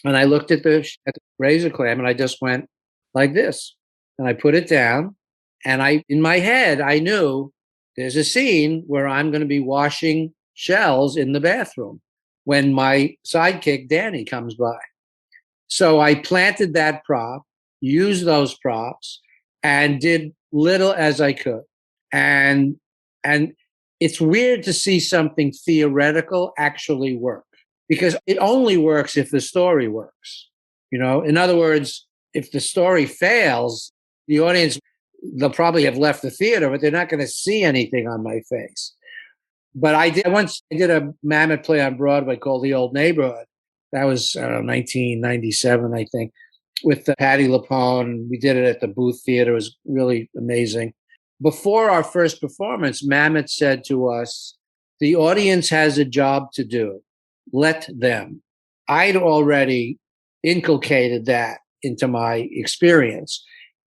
And I looked at the razor clam, and I just went like this. And I put it down. And in my head, I knew there's a scene where I'm going to be washing shells in the bathroom when my sidekick, Danny, comes by. So I planted that prop, used those props, and did little as I could. And it's weird to see something theoretical actually work, because it only works if the story works. In other words, if the story fails, the audience, they'll probably have left the theater, but they're not going to see anything on my face. But I did a Mammoth play on Broadway called The Old Neighborhood. That was 1997, I think, with Patti LuPone. We did it at the Booth Theater. It was really amazing. Before our first performance, Mammoth said to us, "The audience has a job to do. Let them." I'd already inculcated that into my experience,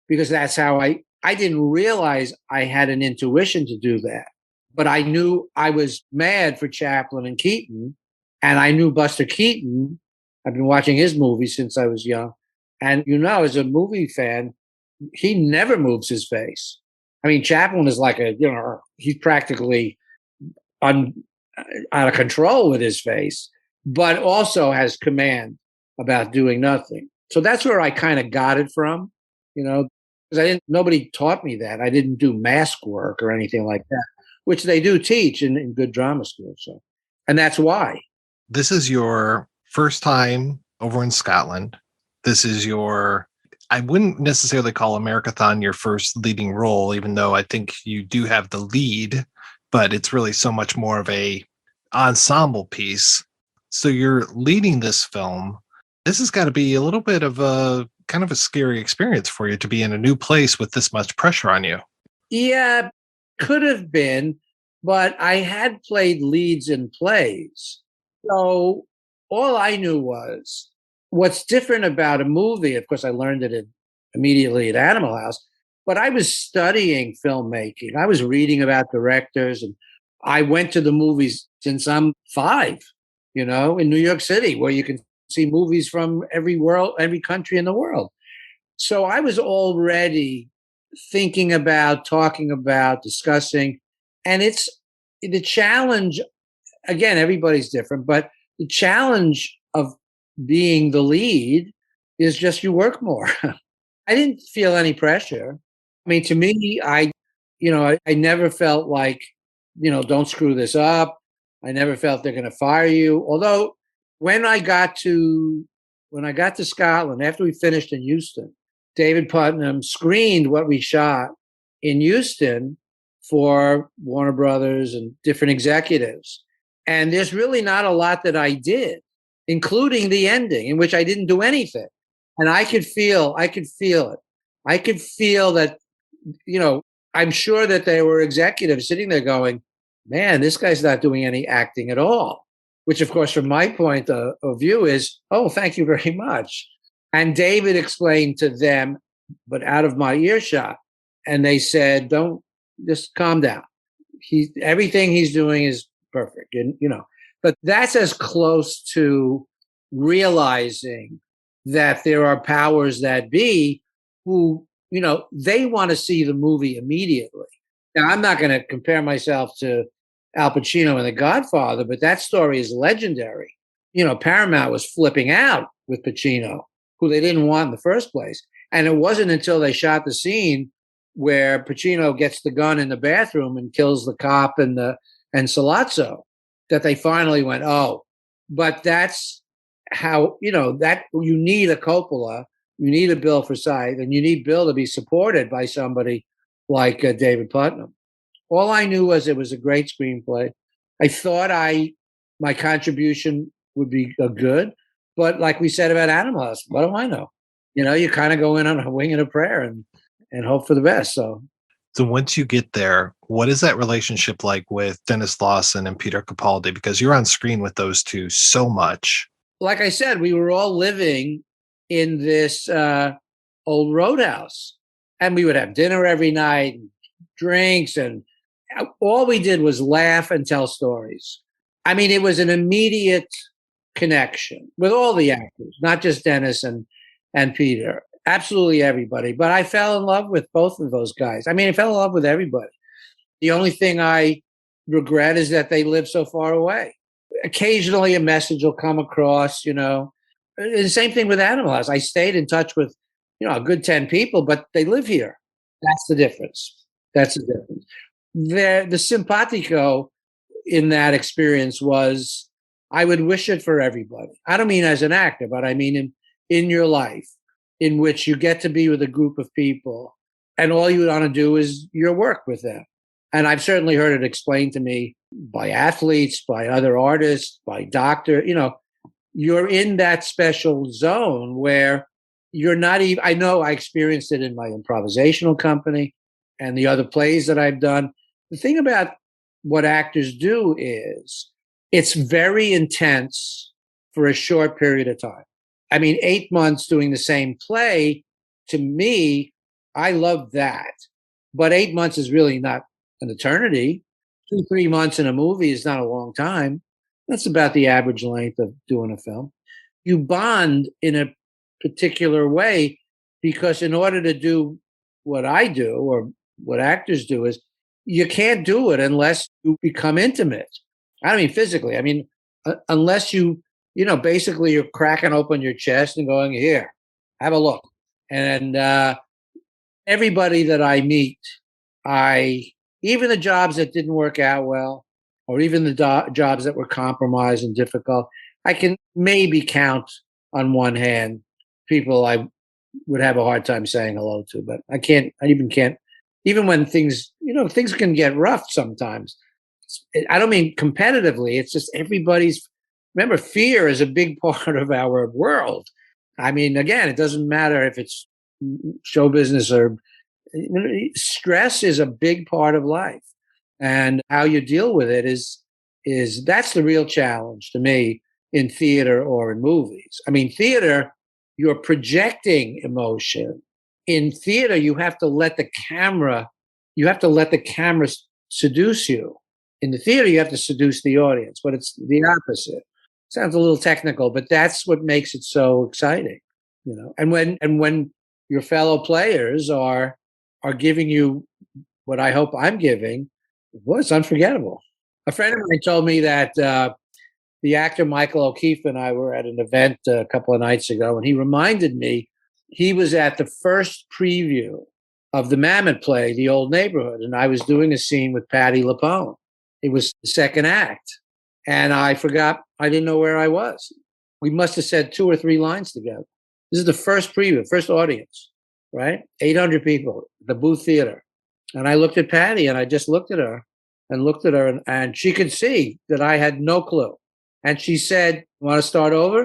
because that's how I didn't realize I had an intuition to do that. But I knew I was mad for Chaplin and Keaton, and I knew Buster Keaton. I've been watching his movies since I was young. And, as a movie fan, he never moves his face. I mean, Chaplin is like he's practically out of control with his face, but also has command about doing nothing. So that's where I kind of got it from, because nobody taught me that. I didn't do mask work or anything like that, which they do teach in good drama school. So, and that's why. This is your first time over in Scotland. This is I wouldn't necessarily call Americathon your first leading role, even though I think you do have the lead, but it's really so much more of a ensemble piece. So you're leading this film. This has got to be a little bit of a kind of a scary experience for you to be in a new place with this much pressure on you. Yeah, could have been, but I had played leads in plays. So all I knew was what's different about a movie. Of course, I learned it immediately at Animal House, but I was studying filmmaking. I was reading about directors, and I went to the movies since I'm 5, in New York City, where you can see movies from every country in the world. So I was already thinking about, talking about, discussing, and it's the challenge. Again, everybody's different, but the challenge of being the lead is just you work more. I didn't feel any pressure. I mean, to me, I never felt like don't screw this up. I never felt they're going to fire you. Although when I got to Scotland, after we finished in Euston, David Putnam screened what we shot in Euston for Warner Brothers and different executives. And there's really not a lot that I did, including the ending, in which I didn't do anything. And I could feel it. I could feel that, I'm sure that there were executives sitting there going, man, this guy's not doing any acting at all. Which, of course, from my point of view is, oh, thank you very much. And David explained to them, but out of my earshot. And they said, don't, just calm down. Everything he's doing is perfect. And, but that's as close to realizing that there are powers that be who, they want to see the movie immediately. Now, I'm not going to compare myself to Al Pacino in The Godfather, but that story is legendary. Paramount was flipping out with Pacino, who they didn't want in the first place. And it wasn't until they shot the scene where Pacino gets the gun in the bathroom and kills the cop and Sollozzo that they finally went, oh. But that's how, that you need a Coppola, you need a Bill Forsyth, and you need Bill to be supported by somebody like David Putnam. All I knew was it was a great screenplay. I thought my contribution would be good, but like we said about Animal House, what do I know? You kind of go in on a wing and a prayer and hope for the best. So once you get there, what is that relationship like with Dennis Lawson and Peter Capaldi? Because you're on screen with those two so much. Like I said, we were all living in this old roadhouse, and we would have dinner every night, and drinks, and all we did was laugh and tell stories. I mean, it was an immediate connection with all the actors, not just Dennis and Peter, absolutely everybody. But I fell in love with both of those guys. I mean, I fell in love with everybody. The only thing I regret is that they live so far away. Occasionally a message will come across, And the same thing with Animal House. I stayed in touch with, a good 10 people, but they live here. That's the difference. The simpatico in that experience was, I would wish it for everybody. I don't mean as an actor, but I mean in your life, in which you get to be with a group of people and all you want to do is your work with them. And I've certainly heard it explained to me by athletes, by other artists, by doctors. You're in that special zone where you're not even, I know I experienced it in my improvisational company and the other plays that I've done. The thing about what actors do is it's very intense for a short period of time. I mean, 8 months doing the same play, to me, I love that. But 8 months is really not an eternity. 2-3 months in a movie is not a long time. That's about the average length of doing a film. You bond in a particular way because in order to do what I do or what actors do is you can't do it unless you become intimate. I don't mean physically. I mean, unless basically you're cracking open your chest and going, here, have a look. And everybody that I meet, even the jobs that didn't work out well, or even the jobs that were compromised and difficult, I can maybe count on one hand people I would have a hard time saying hello to, but I can't, even when things can get rough sometimes. I don't mean competitively. It's just remember, fear is a big part of our world. I mean, again, it doesn't matter if it's show business or stress is a big part of life, and how you deal with it is that's the real challenge to me in theater or in movies. I mean, theater, you're projecting emotion. In theater, you have to let the camera seduce you. In the theater, you have to seduce the audience, but it's the opposite. Sounds a little technical, but that's what makes it so exciting, And when your fellow players are giving you what I hope I'm giving, well, it's unforgettable. A friend of mine told me that the actor Michael O'Keefe and I were at an event a couple of nights ago, and he reminded me he was at the first preview of the Mamet play, The Old Neighborhood, and I was doing a scene with Patti LuPone. It was the second act. And I forgot, I didn't know where I was. We must have said 2 or 3 lines together. This is the first preview, first audience, right? 800 people, the Booth Theater. And I looked at Patty and I just looked at her and she could see that I had no clue. And she said, "Want to start over?"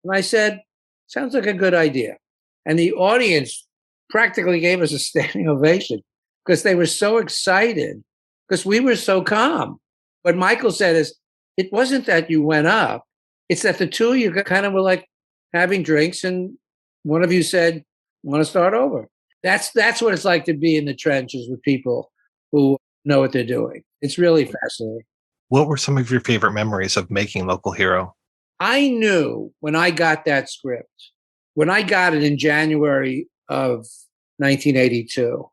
And I said, "Sounds like a good idea." And the audience practically gave us a standing ovation because they were so excited because we were so calm. What Michael said is, it wasn't that you went up. It's that the two of you kind of were like having drinks and one of you said, "Want to start over?" That's what it's like to be in the trenches with people who know what they're doing. It's really fascinating. What were some of your favorite memories of making Local Hero? I knew when I got that script, when I got it in January of 1982,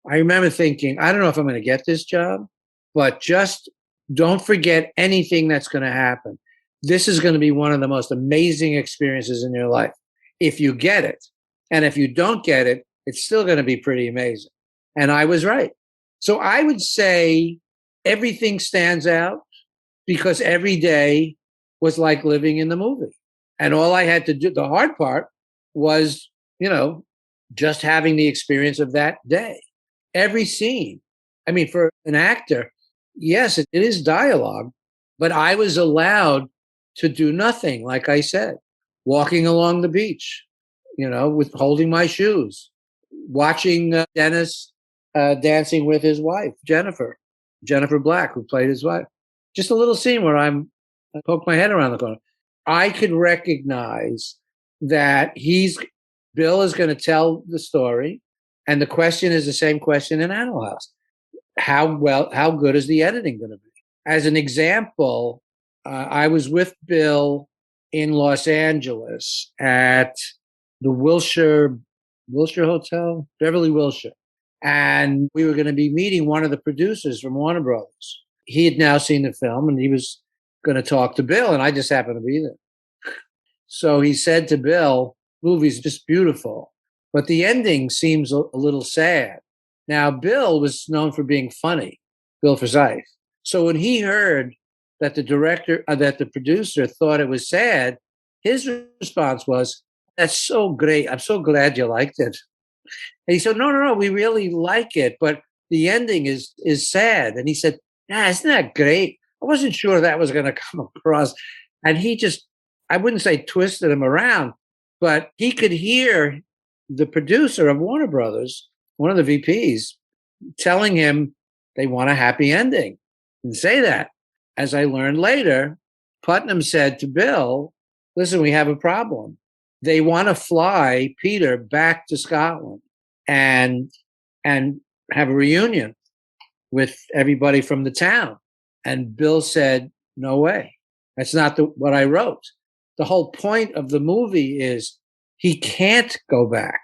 I remember thinking, I don't know if I'm going to get this job, but just don't forget anything that's going to happen. This is going to be one of the most amazing experiences in your life if you get it. And if you don't get it, it's still going to be pretty amazing. And I was right. So I would say everything stands out because every day was like living in the movie. And all I had to do, the hard part was, just having the experience of that day. Every scene. I mean, for an actor, yes, it is dialogue, but I was allowed to do nothing, like I said, walking along the beach, with holding my shoes, watching Dennis dancing with his wife, Jennifer Black, who played his wife. Just a little scene where I poke my head around the corner. I could recognize that Bill is going to tell the story, and the question is the same question in Animal House. How good is the editing going to be? As an example, I was with Bill in Los Angeles at the Wilshire Hotel, Beverly Wilshire. And we were going to be meeting one of the producers from Warner Brothers. He had now seen the film and he was going to talk to Bill, and I just happened to be there. So he said to Bill, "Movie's just beautiful, but the ending seems a little sad." Now, Bill was known for being funny, Bill Forsyth. So when he heard that that the producer thought it was sad, his response was, "That's so great. I'm so glad you liked it." And he said, No, we really like it, but the ending is sad. And he said, "Isn't that great? I wasn't sure that was going to come across." And he just, I wouldn't say twisted him around, but he could hear the producer of Warner Brothers, one of the VPs, telling him they want a happy ending. And say that. As I learned later, Putnam said to Bill, "Listen, we have a problem. They want to fly Peter back to Scotland and have a reunion with everybody from the town." And Bill said, "No way. That's not what I wrote. The whole point of the movie is he can't go back.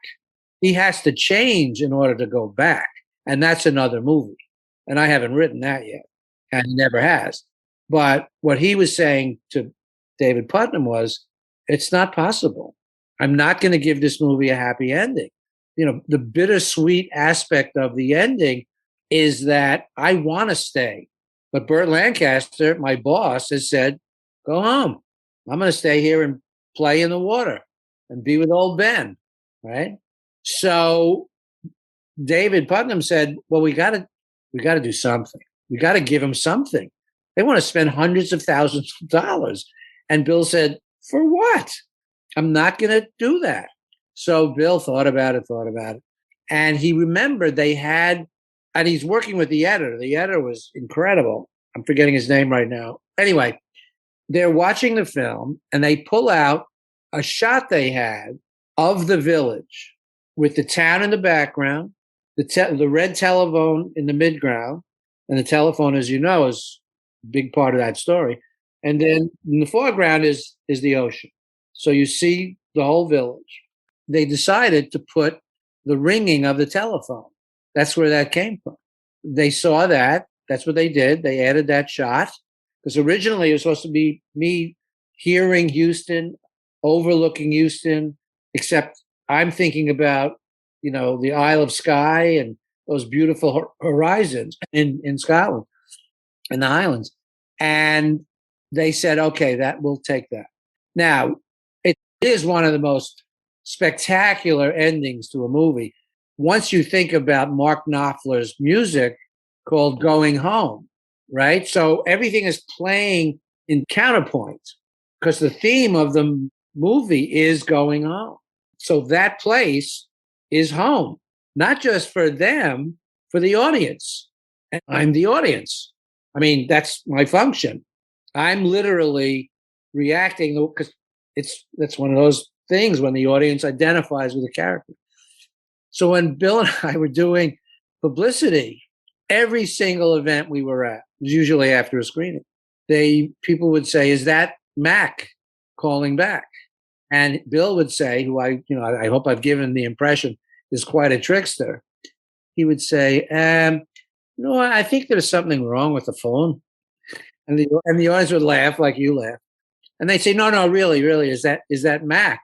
He has to change in order to go back. And that's another movie." And I haven't written that yet, and he never has. But what he was saying to David Putnam was, it's not possible. I'm not going to give this movie a happy ending. The bittersweet aspect of the ending is that I want to stay. But Burt Lancaster, my boss, has said, "Go home. I'm going to stay here and play in the water and be with old Ben." Right? So David Putnam said, "Well, we got to do something. We got to give him something. They want to spend hundreds of thousands of dollars." And Bill said, "For what? I'm not going to do that." So Bill thought about it. And he remembered they had, and he's working with the editor. The editor was incredible. I'm forgetting his name right now. Anyway, they're watching the film and they pull out a shot they had of the village with the town in the background, the red telephone in the midground. And the telephone, as you know, is a big part of that story. And then in the foreground is the ocean. So you see the whole village. They decided to put the ringing of the telephone. That's where that came from. They saw that. That's what they did. They added that shot because originally it was supposed to be me hearing Houston, overlooking Houston, except I'm thinking about, the Isle of Skye and those beautiful horizons in Scotland. in the Highlands. And they said, okay, that we'll take that. Now, it is one of the most spectacular endings to a movie. Once you think about Mark Knopfler's music called Going Home, right? So everything is playing in counterpoint because the theme of the movie is going home. So that place is home, not just for them, for the audience. And I'm the audience. I mean, that's my function. I'm literally reacting because that's one of those things when the audience identifies with a character. So when Bill and I were doing publicity, every single event we were at was usually after a screening. People would say, "Is that Mac calling back?" And Bill would say, who I hope I've given the impression is quite a trickster. He would say, "No, I think there's something wrong with the phone." And the audience would laugh like you laugh. And they'd say, "No, really, is that Mac?"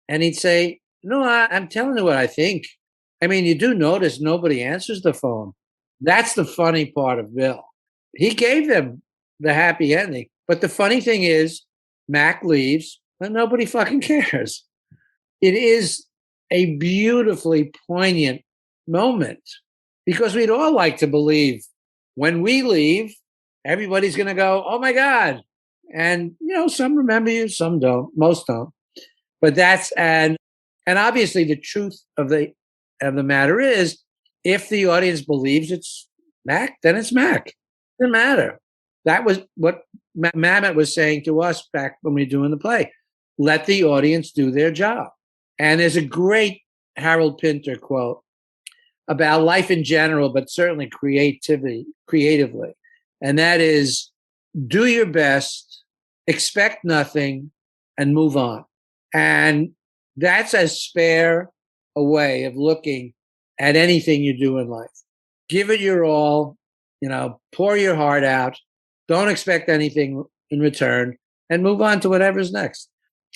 And he'd say, "No, I'm telling you what I think. I mean, you do notice nobody answers the phone." That's the funny part of Bill. He gave them the happy ending. But the funny thing is, Mac leaves and nobody fucking cares. It is a beautifully poignant moment because we'd all like to believe when we leave, everybody's going to go, "Oh my God." And, some remember you, some don't, most don't. But and obviously the truth of the matter is, if the audience believes it's Mac, then it's Mac. It doesn't matter. That was what Mamet was saying to us back when we were doing the play. Let the audience do their job. And there's a great Harold Pinter quote about life in general, but certainly creatively. And that is, do your best, expect nothing, and move on. And that's as spare a way of looking at anything you do in life. Give it your all, pour your heart out. Don't expect anything in return and move on to whatever's next.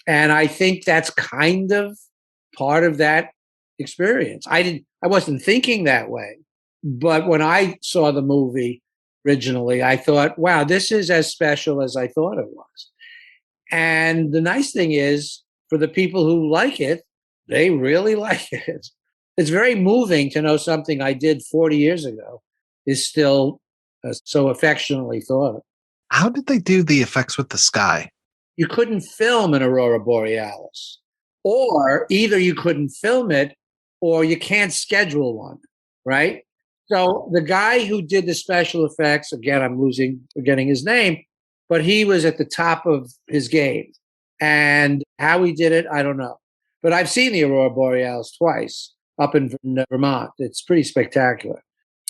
And I think that's kind of part of that experience. I wasn't thinking that way, but when I saw the movie originally, I thought, wow, this is as special as I thought it was. And the nice thing is, for the people who like it, they really like it. It's very moving to know something I did 40 years ago is still so affectionately thought of. How did they do the effects with the sky? You couldn't film an aurora borealis, or either you couldn't film it or you can't schedule one, right? So the guy who did the special effects, again, I'm forgetting his name, but he was at the top of his game. And how he did it, I don't know. But I've seen the aurora borealis twice up in Vermont. It's pretty spectacular.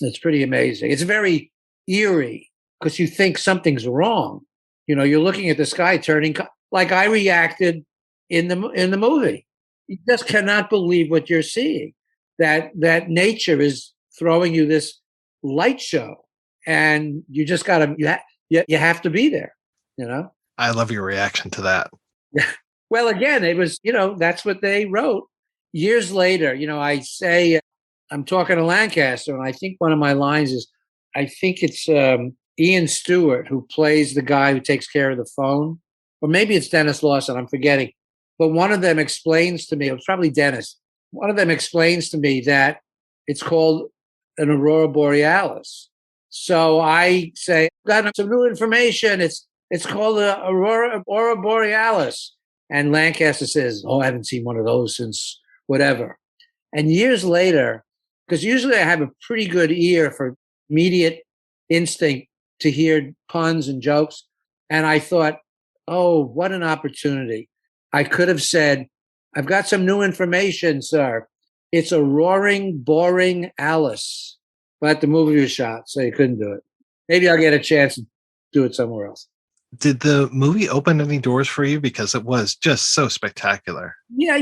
It's pretty amazing. It's very eerie because you think something's wrong. You're looking at the sky turning like I reacted in the movie. You just cannot believe what you're seeing. That nature is throwing you this light show, and you just gotta you have to be there. I love your reaction to that. Well, again, it was that's what they wrote. Years later, I say I'm talking to Lancaster, and I think one of my lines is, I think it's Ian Stewart who plays the guy who takes care of the phone, or maybe it's Dennis Lawson. I'm forgetting, but one of them explains to me. It was probably Dennis. One of them explains to me that it's called an aurora borealis. So I say, got some new information. It's called the aurora borealis. And Lancaster says, "Oh, I haven't seen one of those since whatever." And years later, because usually I have a pretty good ear for immediate instinct to hear puns and jokes. And I thought, oh, what an opportunity. I could have said, "I've got some new information, sir. It's a roaring, boring Alice." But the movie was shot, so you couldn't do it. Maybe I'll get a chance to do it somewhere else. Did the movie open any doors for you? Because it was just so spectacular. Yeah,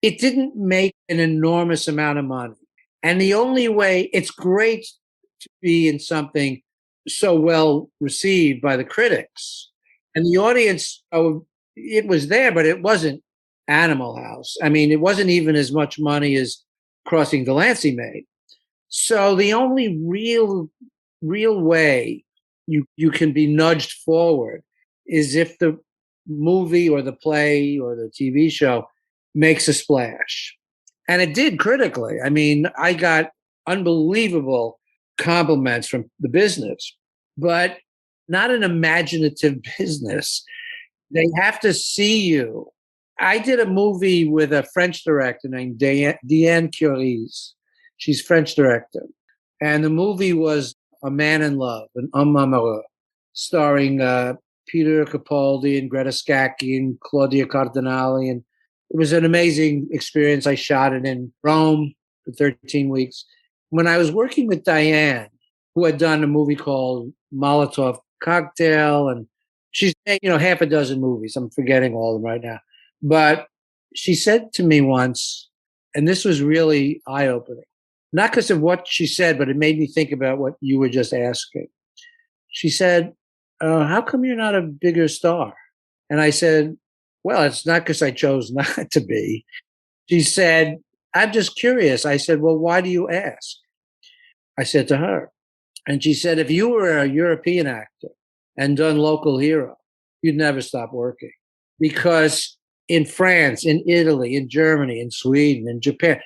it didn't make an enormous amount of money. And the only way, it's great to be in something so well received by the critics. And the audience, it was there, but it wasn't Animal House. I mean, it wasn't even as much money as Crossing Delancey made. So the only real way you can be nudged forward is if the movie or the play or the TV show makes a splash. And it did critically. I mean, I got unbelievable compliments from the business, but not an imaginative business. They have to see you. I did a movie with a French director named Diane Curies. She's French director. And the movie was A Man in Love, an homme amoureux, starring Peter Capaldi and Greta Scacchi and Claudia Cardinali. And it was an amazing experience. I shot it in Rome for 13 weeks. When I was working with Diane, who had done a movie called Molotov Cocktail, and she's made, half a dozen movies. I'm forgetting all of them right now. But she said to me once, and this was really eye-opening, not because of what she said, but it made me think about what you were just asking. She said, how come you're not a bigger star? And I said, well, it's not because I chose not to be. She said, I'm just curious. I said, well, why do you ask? I said to her. And she said, if you were a European actor and done Local Hero, you'd never stop working. Because in France, in Italy, in Germany, in Sweden, in Japan,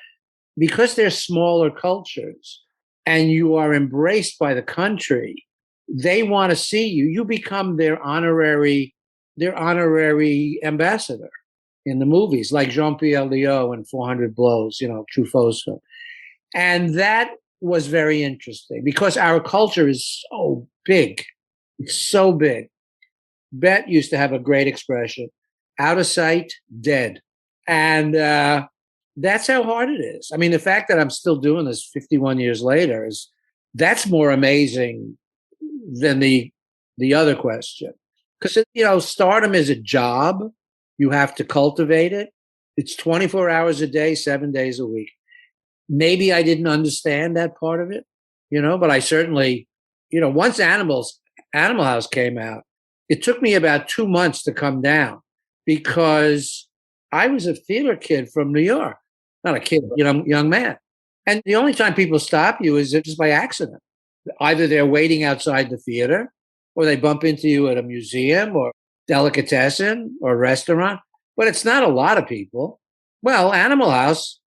because they're smaller cultures and you are embraced by the country, they want to see you. You become their honorary ambassador in the movies, like Jean-Pierre Léaud in 400 Blows, Truffaut's film. And that was very interesting because our culture is so big. It's so big. Bet used to have a great expression, out of sight, dead. And that's how hard it is. I mean, the fact that I'm still doing this 51 years later that's more amazing than the other question. Because, stardom is a job. You have to cultivate it. It's 24 hours a day, 7 days a week. Maybe I didn't understand that part of it, but I certainly, once Animal House came out, it took me about 2 months to come down because I was a theater kid from New York. Not a kid, young man. And the only time people stop you is just by accident. Either they're waiting outside the theater or they bump into you at a museum or delicatessen or restaurant. But it's not a lot of people. Well, Animal House,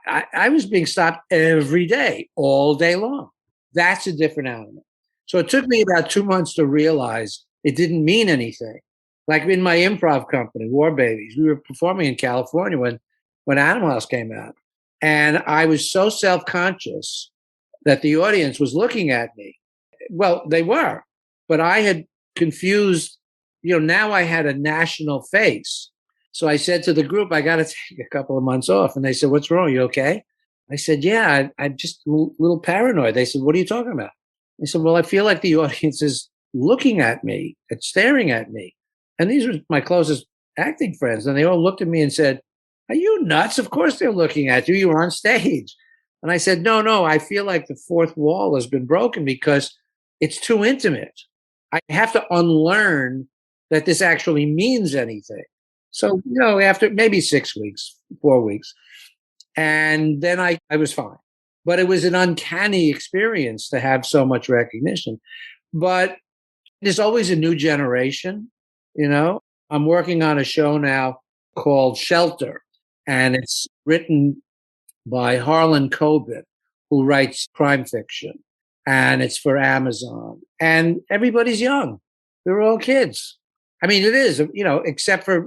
I was being stopped every day, all day long. That's a different animal. So it took me about 2 months to realize it didn't mean anything. Like in my improv company, War Babies, we were performing in California when Animal House came out. And I was so self-conscious that the audience was looking at me. Well, they were, but I had confused, now I had a national face. So I said to the group, I got to take a couple of months off. And they said, what's wrong? You okay? I said, yeah, I'm just a little paranoid. They said, what are you talking about? I said, well, I feel like the audience is looking at me and staring at me. And these were my closest acting friends. And they all looked at me and said, are you nuts? Of course they're looking at you. You were on stage. And I said, no, I feel like the fourth wall has been broken because it's too intimate. I have to unlearn that this actually means anything. So, after maybe 6 weeks, 4 weeks, and then I was fine. But it was an uncanny experience to have so much recognition. But there's always a new generation, I'm working on a show now called Shelter, and it's written by Harlan Coben, who writes crime fiction, and it's for Amazon. And everybody's young. They're all kids. I mean, it is, except for,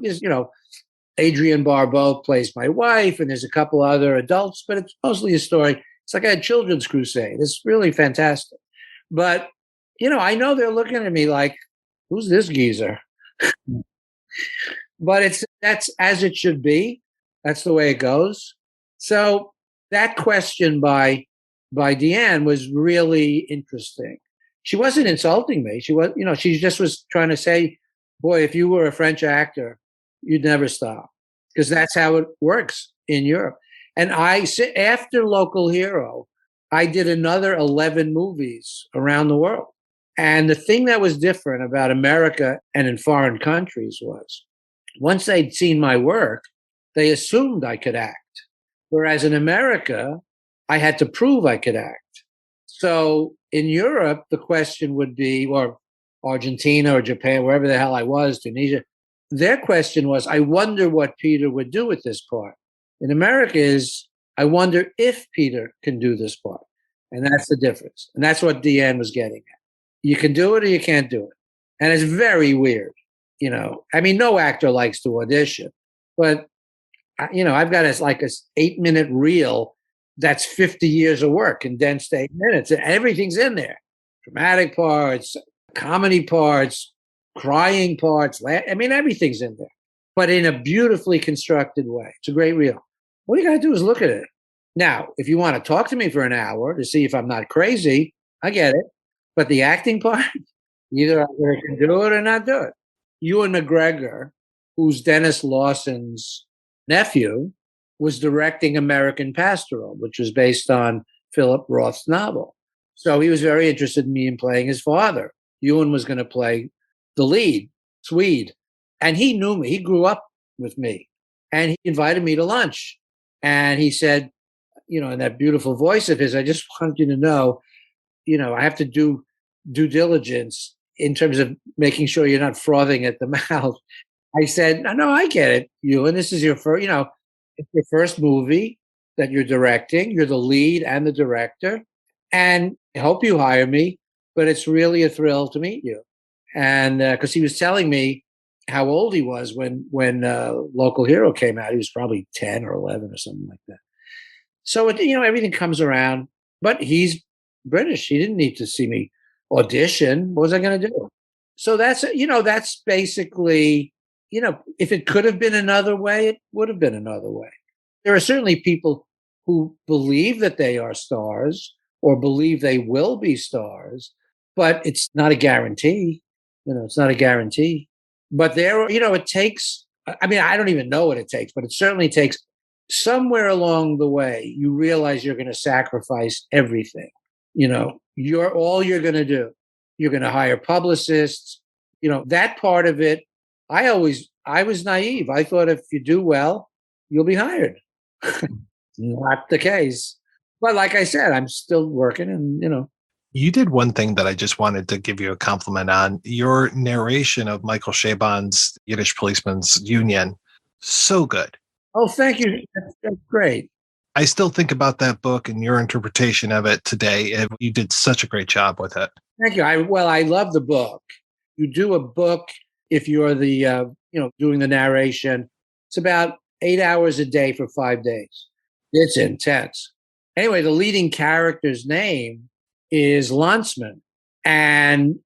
Adrienne Barbeau plays my wife, and there's a couple other adults, but it's mostly a story. It's like a children's crusade. It's really fantastic. But, I know they're looking at me like, who's this geezer? But that's as it should be. That's the way it goes. So that question by Deanne was really interesting. She wasn't insulting me. She was, she just was trying to say, boy, if you were a French actor, you'd never stop, because that's how it works in Europe. And after Local Hero, I did another 11 movies around the world. And the thing that was different about America and in foreign countries was once they'd seen my work, they assumed I could act. Whereas in America, I had to prove I could act. So in Europe, the question would be, or Argentina or Japan, wherever the hell I was, Tunisia. Their question was, I wonder what Peter would do with this part. In America is, I wonder if Peter can do this part. And that's the difference. And that's what Deanne was getting at. You can do it or you can't do it. And it's very weird. I mean, no actor likes to audition, but I've got like a 8-minute reel that's 50 years of work condensed to 8 minutes, and everything's in there. Dramatic parts, comedy parts, crying parts. I mean, everything's in there, but in a beautifully constructed way. It's a great reel. All you got to do is look at it. Now, if you want to talk to me for an hour to see if I'm not crazy, I get it. But the acting part, either I can do it or not do it. Ewan McGregor, who's Dennis Lawson's nephew, was directing American Pastoral, which was based on Philip Roth's novel. So he was very interested in me in playing his father. Ewan was going to play the lead, Swede. And he knew me. He grew up with me. And he invited me to lunch. And he said, in that beautiful voice of his, I just wanted you to know, I have to do due diligence in terms of making sure you're not frothing at the mouth. I said, no, I get it, Ewan. This is your first, it's your first movie that you're directing. You're the lead and the director. And I hope you hire me, but it's really a thrill to meet you. And because he was telling me how old he was when Local Hero came out. He was probably 10 or 11 or something like that. So, everything comes around. But he's British. He didn't need to see me audition. What was I going to do? So that's basically, if it could have been another way, it would have been another way. There are certainly people who believe that they are stars or believe they will be stars, but it's not a guarantee. It's not a guarantee. But it takes, I mean, I don't even know what it takes, but it certainly takes somewhere along the way, you realize you're going to sacrifice everything. You're going to do. You're going to hire publicists. That part of it, I was naive. I thought if you do well, you'll be hired. Not the case. But like I said, I'm still working and, You did one thing that I just wanted to give you a compliment on. Your narration of Michael Chabon's Yiddish Policeman's Union. So good. Oh, thank you. That's great. I still think about that book and your interpretation of it today. And you did such a great job with it. Thank you. I love the book. You do a book if you're the, doing the narration. It's about 8 hours a day for 5 days. It's intense. Anyway, the leading character's name is Landsman. And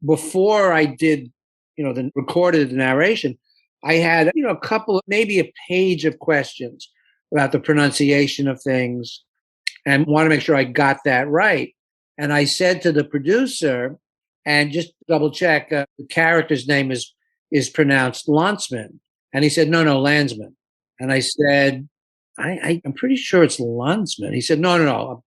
before I did, recorded the narration, I had, a couple, maybe a page of questions about the pronunciation of things and want to make sure I got that right. And I said to the producer, and just double check, the character's name is pronounced Landsman. And he said, no, Landsman. And I said, I'm pretty sure it's Landsman. He said, no,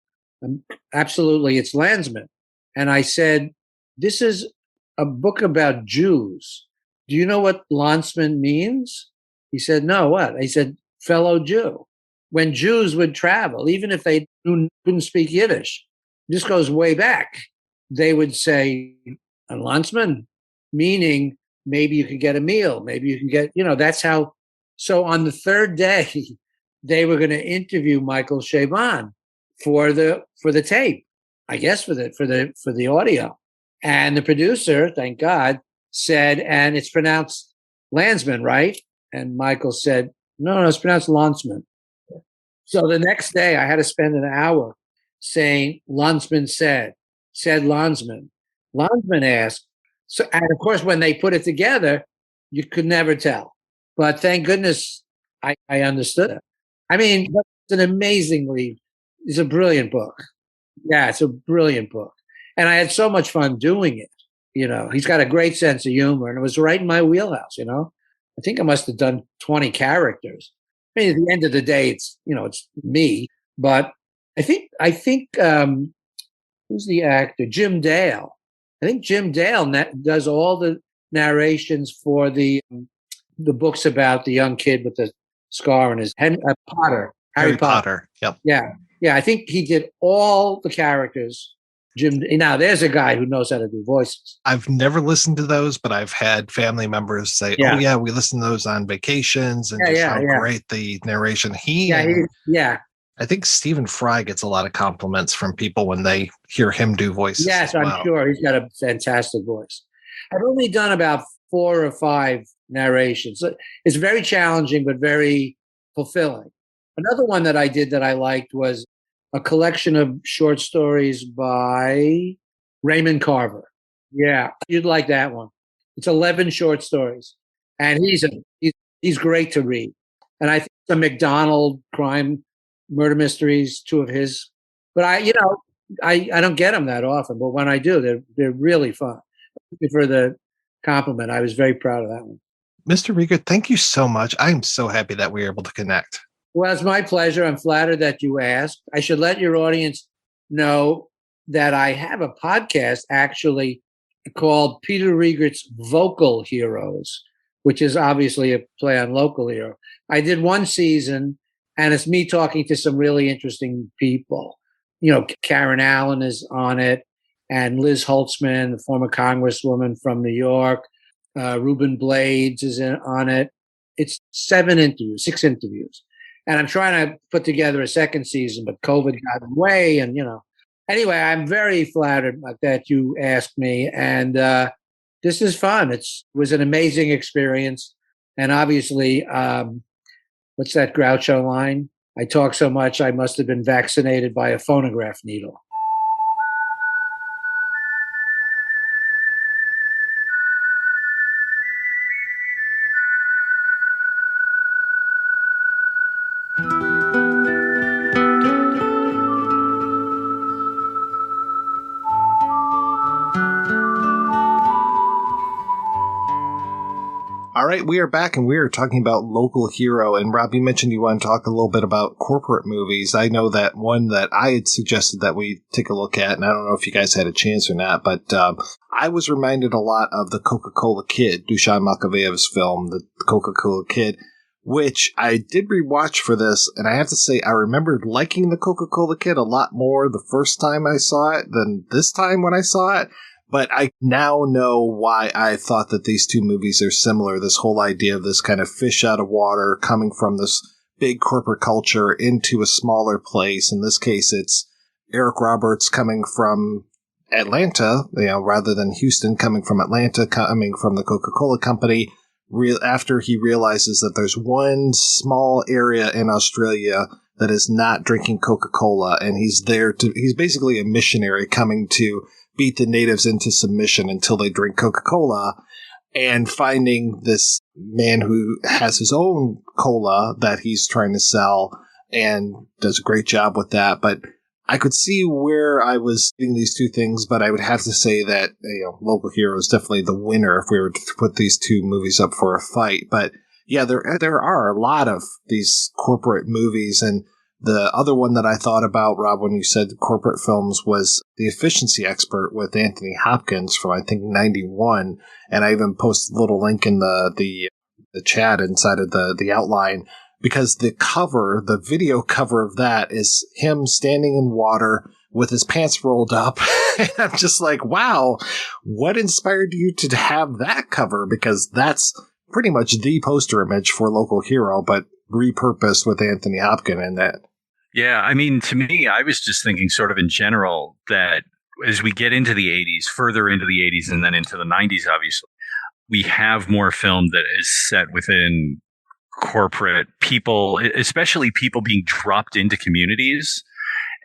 absolutely, it's Landsman. And I said, this is a book about Jews. Do you know what Landsman means? He said, no, what? I said, fellow Jew. When Jews would travel, even if they couldn't speak Yiddish, this goes way back, they would say, a Landsman, meaning maybe you could get a meal, maybe you can get, that's how. So on the third day, they were going to interview Michael Chabon for the tape, I guess for the audio. And the producer, thank God, said, and it's pronounced Landsman, right? And Michael said, no, it's pronounced Landsman. So the next day I had to spend an hour saying Landsman said Landsman. Landsman asked. So, and of course, when they put it together, you could never tell. But thank goodness I understood it. I mean, it's a brilliant book. Yeah, it's a brilliant book. And I had so much fun doing it. He's got a great sense of humor, and it was right in my wheelhouse. I think I must have done 20 characters. I mean, at the end of the day, it's me. But I think who's the actor? Jim Dale. I think Jim Dale does all the narrations for the books about the young kid with the scar on his head. Harry Potter. Yep. Yeah. I think he did all the characters Jim, now there's a guy who knows how to do voices. I've never listened to those, but I've had family members say, "Oh yeah, we listen to those on vacations," and just how great the narration. I think Stephen Fry gets a lot of compliments from people when they hear him do voices. Yes, I'm sure he's got a fantastic voice. I've only done about 4 or 5 narrations. It's very challenging, but very fulfilling. Another one that I did that I liked was a collection of short stories by Raymond Carver. Yeah, you'd like that one. It's 11 short stories, and he's great to read. And I think the McDonald crime murder mysteries, 2 of his. But I don't get them that often, but when I do, they're really fun. Thank you for the compliment. I was very proud of that one. Mr. Riegert, thank you so much. I'm so happy that we were able to connect. Well, it's my pleasure. I'm flattered that you asked. I should let your audience know that I have a podcast actually called Peter Riegert's Vocal Heroes, which is obviously a play on Local Hero. I did 1 season, and it's me talking to some really interesting people. Karen Allen is on it, and Liz Holtzman, the former congresswoman from New York. Reuben Blades is on it. It's 6 interviews. And I'm trying to put together a second season, but COVID got in the way. And, anyway, I'm very flattered that you asked me. And this is fun. It was an amazing experience. And obviously, what's that Groucho line? I talk so much, I must have been vaccinated by a phonograph needle. All right, we are back, and we are talking about Local Hero. And Rob, you mentioned you want to talk a little bit about corporate movies. I know that one that I had suggested that we take a look at, and I don't know if you guys had a chance or not, but I was reminded a lot of the Coca-Cola Kid, Dusan Makaveev's film, The Coca-Cola Kid, which I did rewatch for this, and I have to say I remembered liking the Coca-Cola Kid a lot more the first time I saw it than this time when I saw it. But I now know why I thought that these 2 movies are similar. This whole idea of this kind of fish out of water coming from this big corporate culture into a smaller place. In this case, it's Eric Roberts coming from Atlanta, rather than Houston, coming from Atlanta, coming from the Coca-Cola Company, after he realizes that there's one small area in Australia that is not drinking Coca-Cola, and he's basically a missionary coming to beat the natives into submission until they drink Coca-Cola, and finding this man who has his own cola that he's trying to sell and does a great job with that. But I could see where I was getting these 2 things, but I would have to say that Local Hero is definitely the winner if we were to put these 2 movies up for a fight. But yeah, there are a lot of these corporate movies, and the other one that I thought about, Rob, when you said corporate films, was The Efficiency Expert with Anthony Hopkins from, I think, 91. And I even posted a little link in the chat inside of the outline, because the video cover of that is him standing in water with his pants rolled up. And I'm just like, wow, what inspired you to have that cover? Because that's pretty much the poster image for Local Hero, but repurposed with Anthony Hopkins in that. Yeah, I mean, to me, I was just thinking sort of in general that as we get into the 80s, further into the 80s and then into the 90s, obviously, we have more film that is set within corporate people, especially people being dropped into communities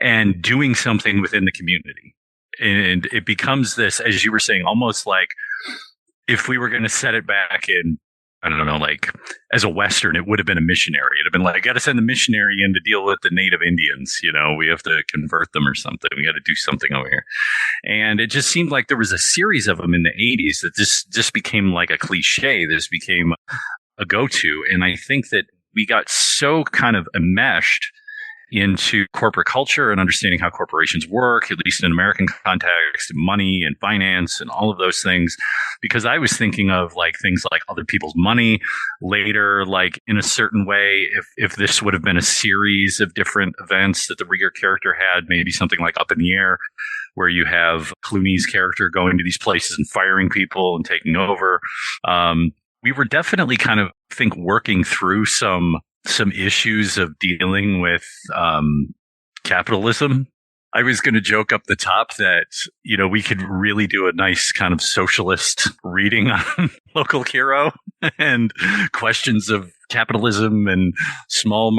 and doing something within the community. And it becomes this, as you were saying, almost like if we were going to set it back in, I don't know, like as a Western, it would have been a missionary. It'd have been like, I got to send the missionary in to deal with the native Indians. We have to convert them or something. We got to do something over here. And it just seemed like there was a series of them in the 80s that just became like a cliche. This became a go-to. And I think that we got so kind of enmeshed into corporate culture and understanding how corporations work, at least in American context, money and finance and all of those things. Because I was thinking of like things like other people's money later, like in a certain way, if this would have been a series of different events that the Riegert character had, maybe something like Up in the Air, where you have Clooney's character going to these places and firing people and taking over. We were definitely kind of, working through some issues of dealing with capitalism. I was going to joke up the top that, we could really do a nice kind of socialist reading on Local Hero and questions of capitalism and small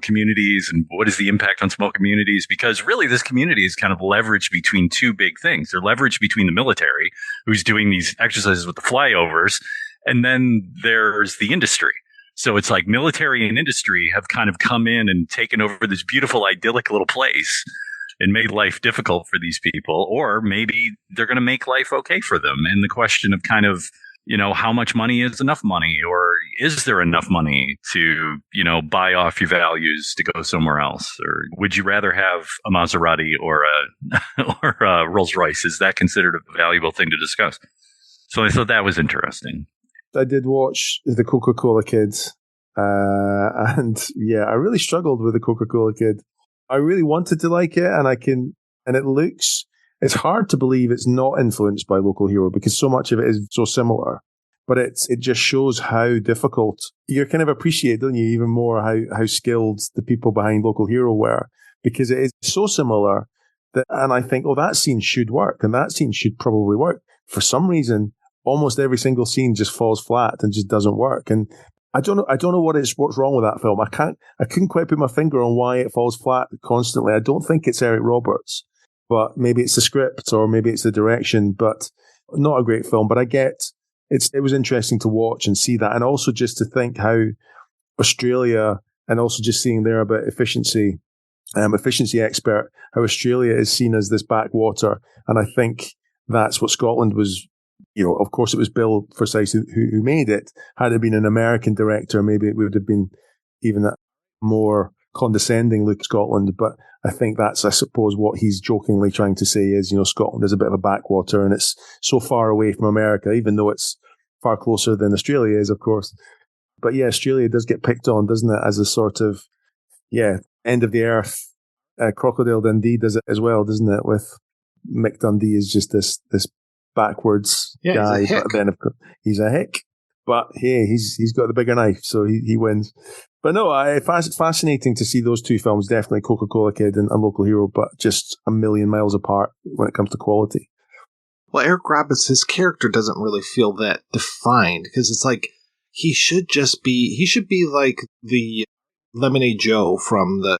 communities and what is the impact on small communities? Because really this community is kind of leveraged between two big things. They're leveraged between the military, who's doing these exercises with the flyovers, and then there's the industry. So it's like military and industry have kind of come in and taken over this beautiful, idyllic little place and made life difficult for these people, or maybe they're going to make life okay for them. And the question of kind of, how much money is enough money, or is there enough money to, buy off your values to go somewhere else? Or would you rather have a Maserati or a Rolls Royce? Is that considered a valuable thing to discuss? So I thought that was interesting. I did watch the Coca-Cola Kid, and yeah, I really struggled with the Coca-Cola Kid. I really wanted to like it, it's hard to believe it's not influenced by Local Hero because so much of it is so similar. But it just shows how difficult you kind of appreciate, don't you, even more how skilled the people behind Local Hero were, because it is so similar and I think, that scene should work and that scene should probably work. For some reason, almost every single scene just falls flat and just doesn't work. And I don't know what's wrong with that film. I couldn't quite put my finger on why it falls flat constantly. I don't think it's Eric Roberts, but maybe it's the script or maybe it's the direction, but not a great film. But I get it was interesting to watch and see that. And also just to think how Australia, and also just seeing there about efficiency expert, how Australia is seen as this backwater. And I think that's what Scotland was. Of course, it was Bill Forsyth who made it. Had it been an American director, maybe it would have been even a more condescending look at Scotland. But I think that's, I suppose, what he's jokingly trying to say is, Scotland is a bit of a backwater and it's so far away from America, even though it's far closer than Australia is, of course. But yeah, Australia does get picked on, doesn't it, as a sort of, end of the earth. Crocodile Dundee does it as well, doesn't it? With Mick Dundee is just this backwards guy, but then of course he's a hick. But hey, he's got the bigger knife, so he wins. But no, it's fascinating to see those two films, definitely Coca-Cola Kid and Local Hero, but just a million miles apart when it comes to quality. Well, Eric Roberts, his character doesn't really feel that defined, because it's like he should be like the Lemonade Joe from the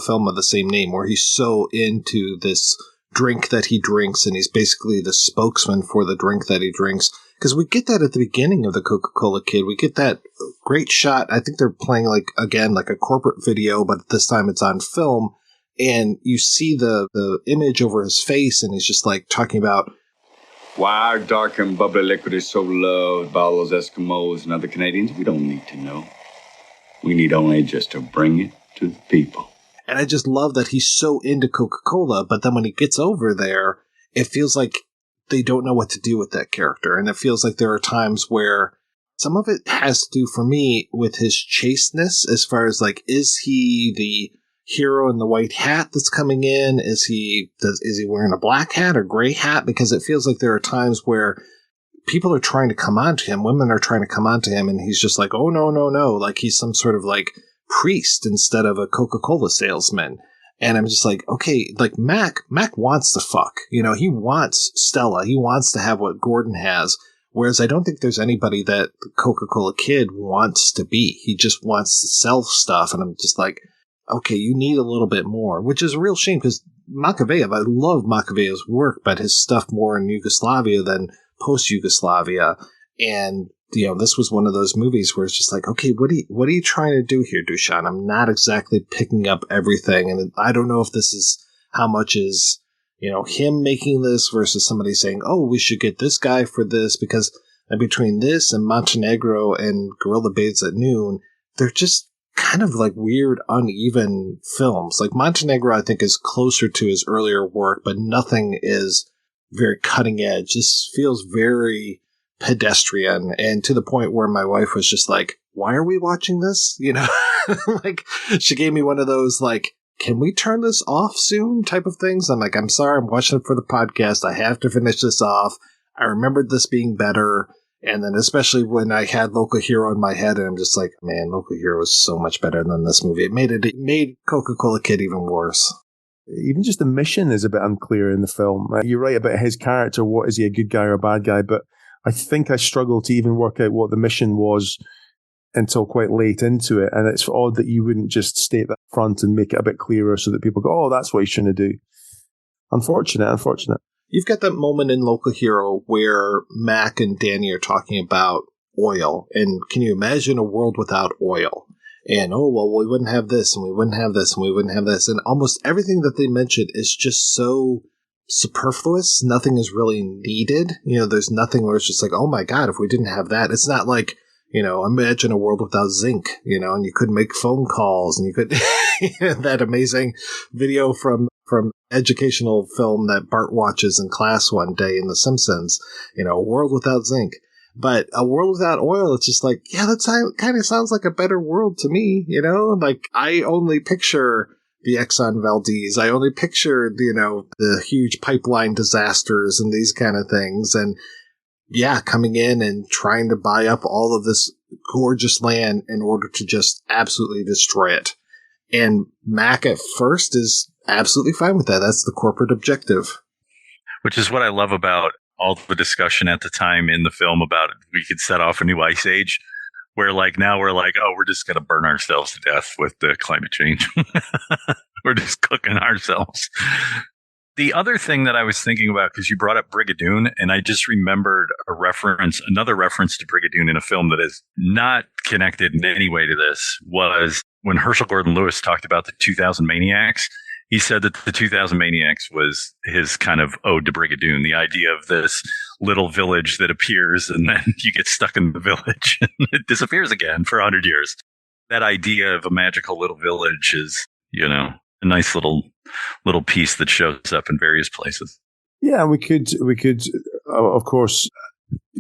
film of the same name, where he's so into this drink that he drinks, and he's basically the spokesman for the drink that he drinks. Because we get that at the beginning of the Coca-Cola Kid. We get that great shot. I think they're playing like a corporate video, but this time it's on film. And you see the image over his face, and he's just like talking about why our dark and bubbly liquid is so loved by all those Eskimos and other Canadians. We don't need to know. We need only just to bring it to the people. And I just love that he's so into Coca-Cola, but then when he gets over there, it feels like they don't know what to do with that character. And it feels like there are times where some of it has to do, for me, with his chasteness, as far as like, is he the hero in the white hat that's coming in? Is he wearing a black hat or gray hat? Because it feels like there are times where people are trying to come on to him, women are trying to come on to him, and he's just like, oh, no, like he's some sort of like priest instead of a Coca-Cola salesman. And I'm just like, okay, like Mac wants to fuck, he wants Stella, he wants to have what Gordon has, whereas I don't think there's anybody that the Coca-Cola Kid wants to be. He just wants to sell stuff, and I'm just like, okay, you need a little bit more, which is a real shame, because Macaveyev, I love Macaveyev's work, but his stuff more in Yugoslavia than post-Yugoslavia. And this was one of those movies where it's just like, okay, what are you trying to do here, Dushan? I'm not exactly picking up everything, and I don't know if this is how much is him making this versus somebody saying, oh, we should get this guy for this, because between this and Montenegro and Gorilla Babes at Noon, they're just kind of like weird, uneven films. Like Montenegro, I think, is closer to his earlier work, but nothing is very cutting edge. This feels very pedestrian, and to the point where my wife was just like, why are we watching this? You know, like she gave me one of those like, can we turn this off soon type of things. I'm like, I'm sorry, I'm watching it for the podcast. I have to finish this off. I remembered this being better. And then especially when I had Local Hero in my head, and I'm just like, man, Local Hero was so much better than this movie. It made Coca-Cola Kid even worse. Even just the mission is a bit unclear in the film. You're right about his character. What is he, a good guy or a bad guy? But I think I struggled to even work out what the mission was until quite late into it. And it's odd that you wouldn't just state that front and make it a bit clearer so that people go, oh, that's what he's trying to do. Unfortunate. You've got that moment in Local Hero where Mac and Danny are talking about oil. And can you imagine a world without oil? And, oh, well, we wouldn't have this, and we wouldn't have this, and we wouldn't have this. And almost everything that they mentioned is just so superfluous. Nothing is really needed. You know, there's nothing where it's just like, oh my God, if we didn't have that. It's not like, you know, imagine a world without zinc, you know, and you could make phone calls, and you could, that amazing video from educational film that Bart watches in class one day in The Simpsons, you know, a world without zinc. But a world without oil, it's just like, yeah, that kind of sounds like a better world to me, you know? Like, I only picture the Exxon Valdez. I only picture, you know, the huge pipeline disasters and these kind of things. And yeah, coming in and trying to buy up all of this gorgeous land in order to just absolutely destroy it. And Mac at first is absolutely fine with that. That's the corporate objective. Which is what I love about all the discussion at the time in the film about we could set off a new ice age, where like now we're like, oh, we're just going to burn ourselves to death with the climate change. We're just cooking ourselves. The other thing that I was thinking about, because you brought up Brigadoon, and I just remembered another reference to Brigadoon in a film that is not connected in any way to this, was when Herschel Gordon Lewis talked about the 2000 Maniacs. He said that the 2000 Maniacs was his kind of ode to Brigadoon, the idea of this little village that appears and then you get stuck in the village and it disappears again for 100 years. That idea of a magical little village is, you know, a nice little piece that shows up in various places. Yeah, we could, of course,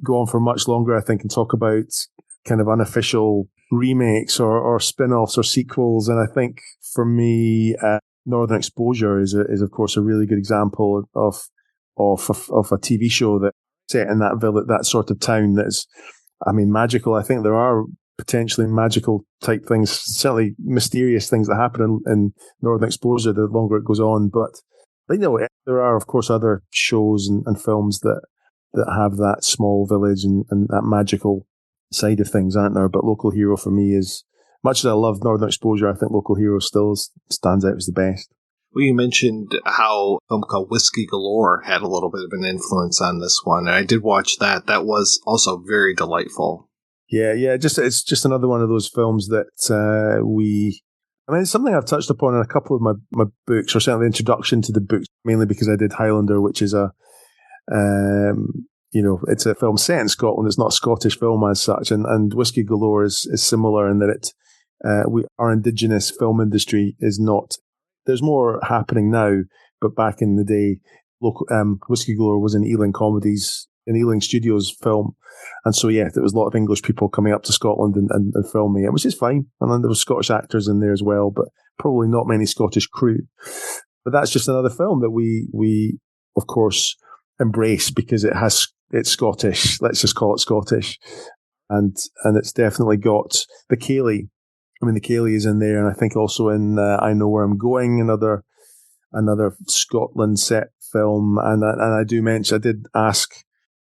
go on for much longer, I think, and talk about kind of unofficial remakes or spin-offs or sequels. And I think for me, Northern Exposure is of course a really good example of a TV show that set in that village, that sort of town that's, I mean, magical. I think there are potentially magical type things, certainly mysterious things that happen in Northern Exposure the longer it goes on. But you know, there are of course other shows and films that have that small village and that magical side of things, aren't there? But Local Hero for me is, much as I love Northern Exposure, I think Local Hero still stands out as the best. Well, you mentioned how a film called Whiskey Galore had a little bit of an influence on this one, and I did watch that. That was also very delightful. Yeah. It's just another one of those films that I mean, it's something I've touched upon in a couple of my books, or certainly the introduction to the books, mainly because I did Highlander, which is it's a film set in Scotland. It's not a Scottish film as such, and Whiskey Galore is similar in that our indigenous film industry is not. There's more happening now, but back in the day, Whiskey Galore was in Ealing Studios film, and so yeah, there was a lot of English people coming up to Scotland and filming it, which is fine. And then there was Scottish actors in there as well, but probably not many Scottish crew. But that's just another film that we of course embrace because it's Scottish. Let's just call it Scottish, and it's definitely got the Cayley. I mean, the Cayley is in there, and I think also in I Know Where I'm Going, another Scotland set film. And I did ask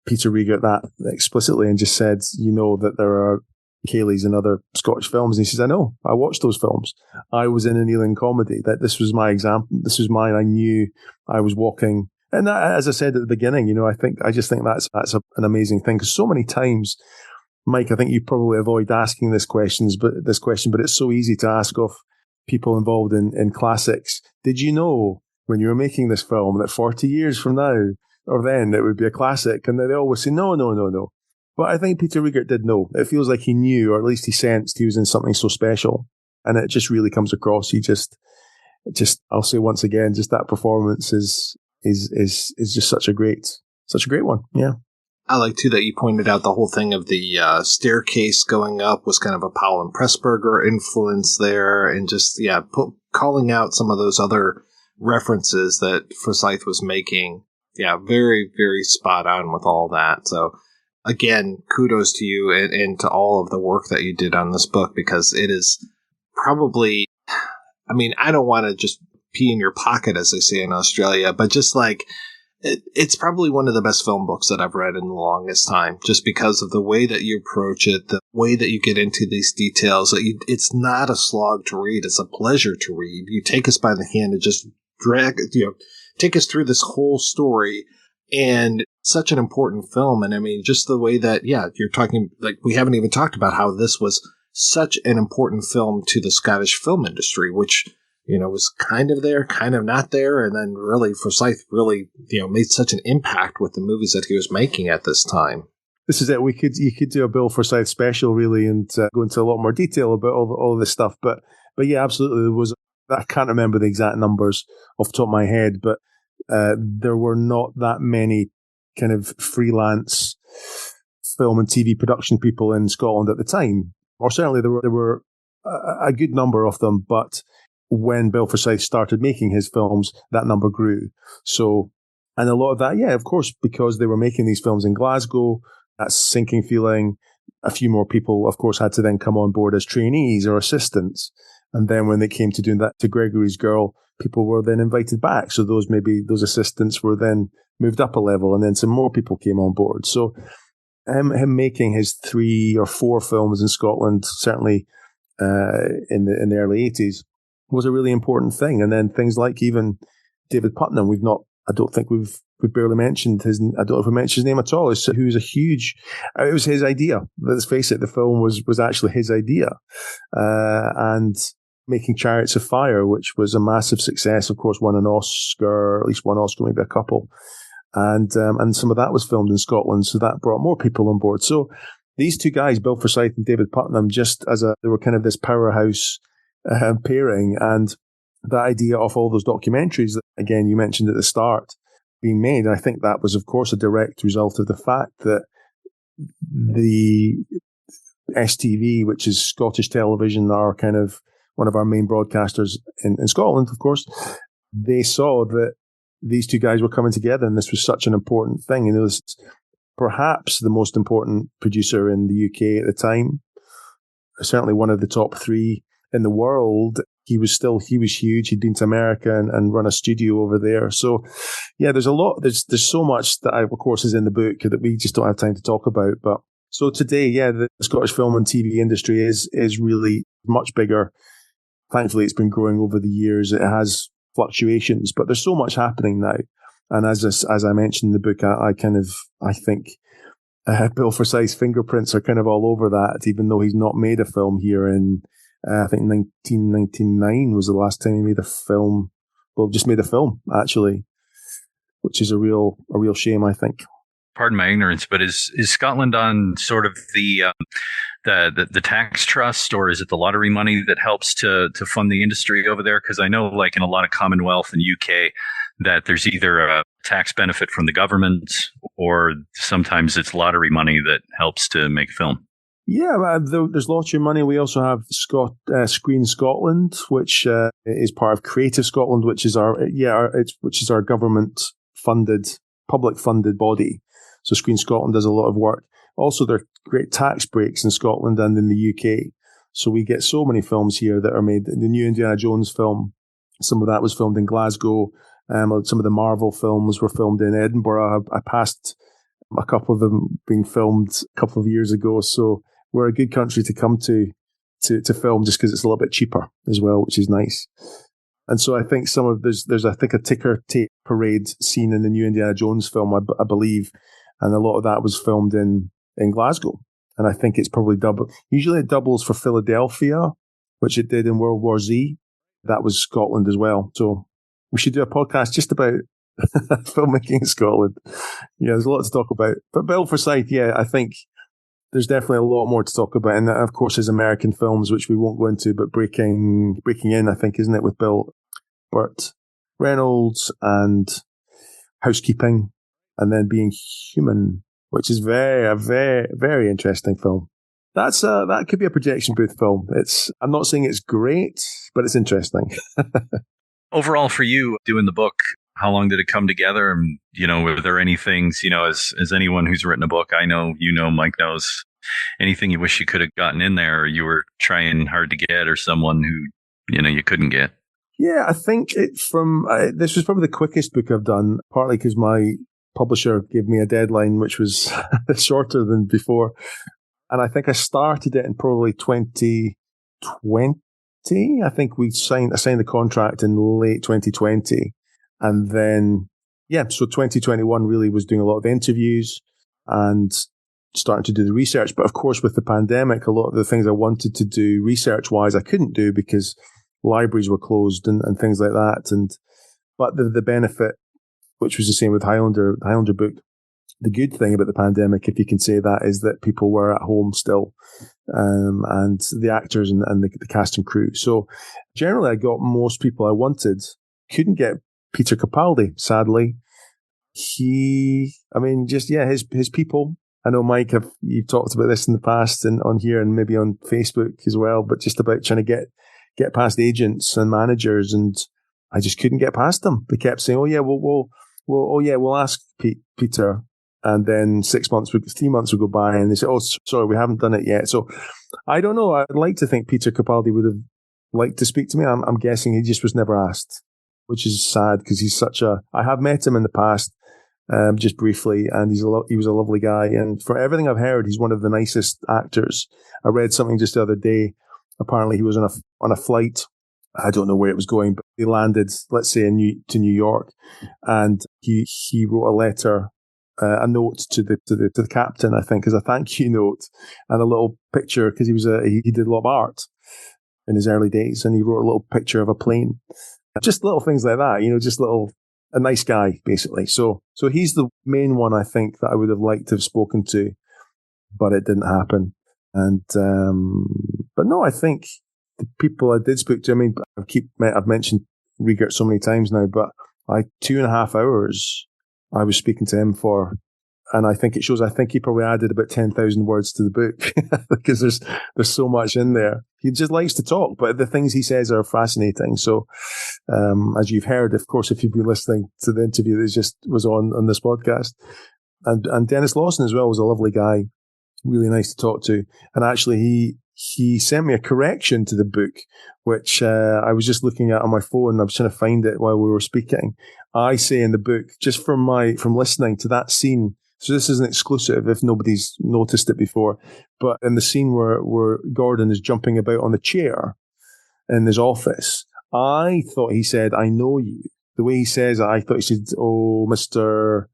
Peter Riegert that explicitly, and just said, you know, that there are Cayleys in other Scottish films. And he says, I know, I watched those films. I was in an Ealing comedy. That this was my example. This was mine. I knew I was walking. And that, as I said at the beginning, you know, I just think that's an amazing thing, because so many times, Mike, I think you probably avoid asking this question, but it's so easy to ask of people involved in classics. Did you know when you were making this film that 40 years from now or then it would be a classic? And they always say, no. But I think Peter Riegert did know. It feels like he knew, or at least he sensed he was in something so special. and it just really comes across. He just I'll say once again, just that performance is just such a great one. Yeah. I like too that you pointed out the whole thing of the staircase going up was kind of a Powell and Pressburger influence there, and just calling out some of those other references that Forsyth was making. Yeah, very, very spot on with all that. So again, kudos to you and to all of the work that you did on this book, because it is probably, I mean, I don't want to just pee in your pocket, as they say in Australia, but just like, it's probably one of the best film books that I've read in the longest time, just because of the way that you approach it, the way that you get into these details. It's not a slog to read. It's a pleasure to read. You take us by the hand and just take us through this whole story. And such an important film. And I mean, just the way that, you're talking, like, we haven't even talked about how this was such an important film to the Scottish film industry, which, was kind of there, kind of not there. And then really Forsyth really, made such an impact with the movies that he was making at this time. This is it. You could do a Bill Forsyth special really, and go into a lot more detail about all this stuff. But yeah, absolutely. I can't remember the exact numbers off the top of my head, but there were not that many kind of freelance film and TV production people in Scotland at the time, or certainly there were a good number of them. But when Bill Forsyth started making his films, that number grew. So, and a lot of that, of course, because they were making these films in Glasgow, that sinking feeling. A few more people, of course, had to then come on board as trainees or assistants. And then when they came to doing that to Gregory's Girl, people were then invited back. So those assistants were then moved up a level, and then some more people came on board. So him making his 3 or 4 films in Scotland, certainly in the early 80s, was a really important thing. And then things like even David Putnam, I don't think we've barely mentioned I don't know if we mentioned his name at all. Who was a huge, it was his idea. Let's face it, the film was actually his idea. And making Chariots of Fire, which was a massive success, of course, won an Oscar, at least one Oscar, maybe a couple. And some of that was filmed in Scotland, so that brought more people on board. So these two guys, Bill Forsyth and David Putnam, they were kind of this powerhouse pairing, and the idea of all those documentaries that, again, you mentioned at the start, being made, I think that was, of course, a direct result of the fact that the STV, which is Scottish Television, are kind of one of our main broadcasters in Scotland, of course, they saw that these two guys were coming together, and this was such an important thing. And it was perhaps the most important producer in the UK at the time, certainly one of the top 3 in the world. He was huge. He'd been to America and run a studio over there. So yeah, there's so much that of course is in the book that we just don't have time to talk about. But so today, the Scottish film and TV industry is really much bigger. Thankfully, it's been growing over the years. It has fluctuations, but there's so much happening now. And as I mentioned in the book, I think Bill Forsyth's fingerprints are kind of all over that, even though he's not made a film here in, I think 1999 was the last time he made a film. Well, just made a film, actually, which is a real shame, I think. Pardon my ignorance, but is Scotland on sort of the tax trust, or is it the lottery money that helps to fund the industry over there? Because I know, like in a lot of Commonwealth and UK, that there's either a tax benefit from the government, or sometimes it's lottery money that helps to make film. Yeah, there's lottery money. We also have Screen Scotland, which is part of Creative Scotland, which is our government funded, public funded body. So Screen Scotland does a lot of work. Also, there are great tax breaks in Scotland and in the UK. So we get so many films here that are made. The new Indiana Jones film, some of that was filmed in Glasgow. Some of the Marvel films were filmed in Edinburgh. I passed a couple of them being filmed a couple of years ago. So we're a good country to come to film, just because it's a little bit cheaper as well, which is nice. And so I think there's a ticker tape parade scene in the new Indiana Jones film, I believe, and a lot of that was filmed in Glasgow. And I think it's probably double. Usually it doubles for Philadelphia, which it did in World War Z. That was Scotland as well. So we should do a podcast just about filmmaking in Scotland. Yeah, there's a lot to talk about. But Bill Forsyth, I think there's definitely a lot more to talk about. And of course, his American films, which we won't go into, but Breaking In, I think, isn't it, with Burt Reynolds, and Housekeeping, and then Being Human, which is a very, very interesting film. That could be a projection booth film. I'm not saying it's great, but it's interesting. Overall, for you doing the book, how long did it come together? And, were there any things, as anyone who's written a book, I know, Mike knows, anything you wish you could have gotten in there, or you were trying hard to get, or someone who, you couldn't get? Yeah, I think this was probably the quickest book I've done, partly because my publisher gave me a deadline, which was shorter than before. And I think I started it in probably 2020. I think I signed the contract in late 2020. And then, so 2021 really was doing a lot of interviews and starting to do the research. But of course, with the pandemic, a lot of the things I wanted to do research-wise, I couldn't do because libraries were closed and things like that. But the benefit, which was the same with the Highlander book, the good thing about the pandemic, if you can say that, is that people were at home still, and the actors and the cast and crew. So generally, I got most people I wanted. Couldn't get Peter Capaldi, sadly. His people. I know, Mike, you've talked about this in the past and on here and maybe on Facebook as well, but just about trying to get past agents and managers, and I just couldn't get past them. They kept saying, we'll ask Peter. And then 3 months would go by, and they say, "Oh, sorry, we haven't done it yet." So I don't know. I'd like to think Peter Capaldi would have liked to speak to me. I'm guessing he just was never asked, which is sad because he's I have met him in the past, just briefly, and he was a lovely guy. And for everything I've heard, he's one of the nicest actors. I read something just the other day. Apparently, he was on a flight. I don't know where it was going, but he landed, let's say, to New York, and he wrote a letter. A note to the captain, I think, as a thank you note, and a little picture because he did a lot of art in his early days, and he wrote a little picture of a plane, just little things like that, a nice guy basically. So he's the main one I think that I would have liked to have spoken to, but it didn't happen. And but no, I think the people I did speak to. I mean, I've mentioned Riegert so many times now, but 2.5 hours. I was speaking to him for, and I think it shows. I think he probably added about 10,000 words to the book because there's so much in there. He just likes to talk, but the things he says are fascinating. So, as you've heard, of course, if you've been listening to the interview that just was on this podcast, and Dennis Lawson as well was a lovely guy, really nice to talk to. And actually, he sent me a correction to the book, which I was just looking at on my phone. I was trying to find it while we were speaking. I say in the book, just from listening to that scene, so this is an exclusive if nobody's noticed it before, but in the scene where Gordon is jumping about on the chair in his office, I thought he said, "I know you." The way he says it, I thought he said, "Oh, Mr.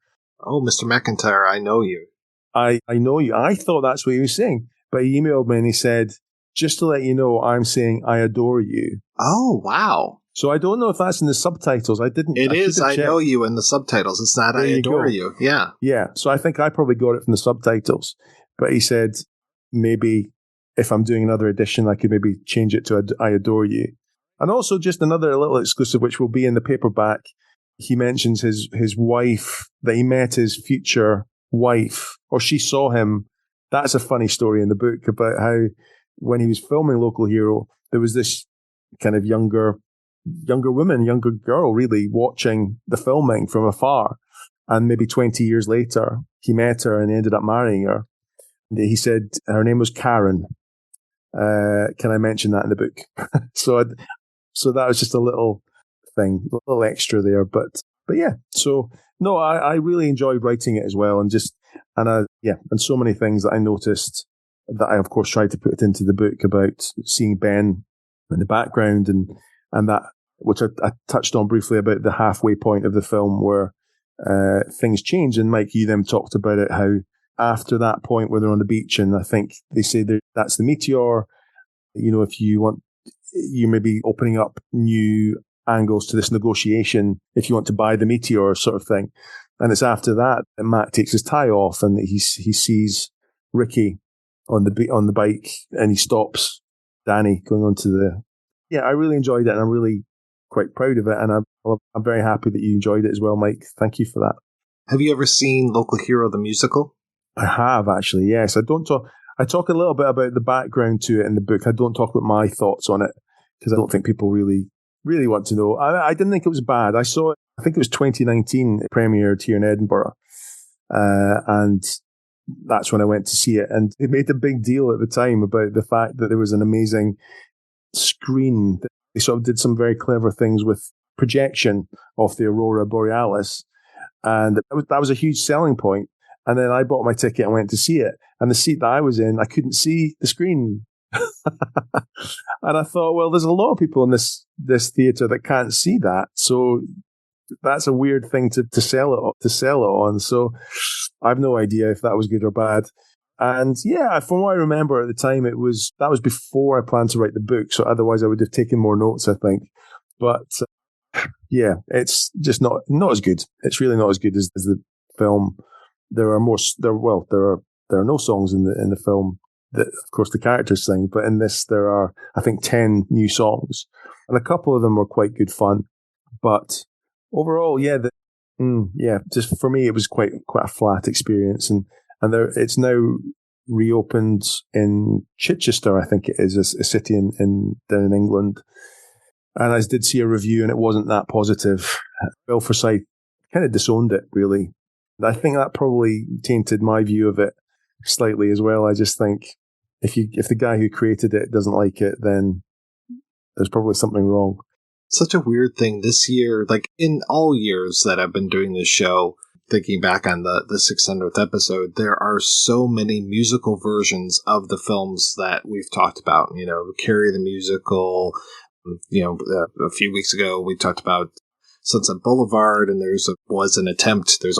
MacIntyre, I know you." I know you. I thought that's what he was saying. But he emailed me and he said, "Just to let you know, I'm saying I adore you." Oh, wow. So I don't know if that's in the subtitles. It is I know you in the subtitles. It's not I adore you. Yeah. Yeah. So I think I probably got it from the subtitles. But he said, maybe if I'm doing another edition, I could maybe change it to I adore you. And also just another little exclusive, which will be in the paperback. He mentions his wife, that he met his future wife, or she saw him. That's a funny story in the book about how when he was filming Local Hero, there was this kind of younger girl really watching the filming from afar. And maybe 20 years later, he met her and ended up marrying her. And he said her name was Karen. Can I mention that in the book? So that was just a little thing, a little extra there. But yeah, so no, I really enjoyed writing it as well. And so many things that I noticed that I, of course, tried to put into the book about seeing Ben in the background and that, which I touched on briefly about the halfway point of the film where things change. And Mike, you then talked about it, how after that point where they're on the beach, and I think they say that's the meteor. If you want, you may be opening up new angles to this negotiation if you want to buy the meteor sort of thing. And it's after that Matt takes his tie off and he sees Ricky on the bike, and he stops Danny going onto the. Yeah, I really enjoyed it, and I'm really quite proud of it, and I'm very happy that you enjoyed it as well, Mike. Thank you for that. Have you ever seen Local Hero the musical? I have, actually, yes. I talk a little bit about the background to it in the book. I don't talk about my thoughts on it because I don't think people really want to know. I didn't think it was bad. I saw it, I think it was 2019, it premiered here in Edinburgh. And that's when I went to see it. And it made a big deal at the time about the fact that there was an amazing screen. They sort of did some very clever things with projection of the Aurora Borealis. And that was a huge selling point. And then I bought my ticket and went to see it. And the seat that I was in, I couldn't see the screen. And I thought, well, there's a lot of people in this theatre that can't see that. So that's a weird thing to sell it on. So I've no idea if that was good or bad. And yeah, from what I remember at the time, that was before I planned to write the book. So otherwise I would have taken more notes, I think. But yeah, it's just not as good. It's really not as good as the film. There are no songs in the film that, of course, the characters sing, but in this there are, I think, 10 new songs, and a couple of them were quite good fun. But overall, just for me, it was quite a flat experience, and it's now reopened in Chichester, I think it is, a city down in England. And I did see a review, and it wasn't that positive. Bill Forsyth kind of disowned it, really. I think that probably tainted my view of it slightly as well. I just think if the guy who created it doesn't like it, then there's probably something wrong. Such a weird thing this year, like in all years that I've been doing this show, thinking back on the 600th episode, there are so many musical versions of the films that we've talked about. You know, Carrie the musical. You know, a few weeks ago we talked about Sunset Boulevard, and there's a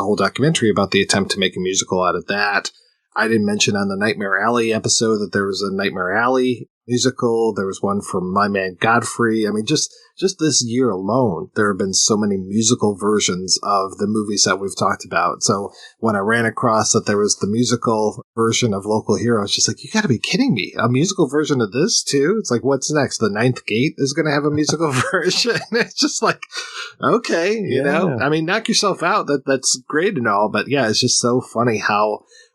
whole documentary about the attempt to make a musical out of that. I didn't mention on the Nightmare Alley episode that there was a Nightmare Alley musical. There was one from My Man Godfrey. I mean, just this year alone, there have been so many musical versions of the movies that we've talked about. So when I ran across that there was the musical version of Local Hero, it's just like, you got to be kidding me. A musical version of this too? It's like, what's next? The Ninth Gate is going to have a musical version. It's just like, okay, you know, I mean, knock yourself out. That's great and all, but yeah, it's just so funny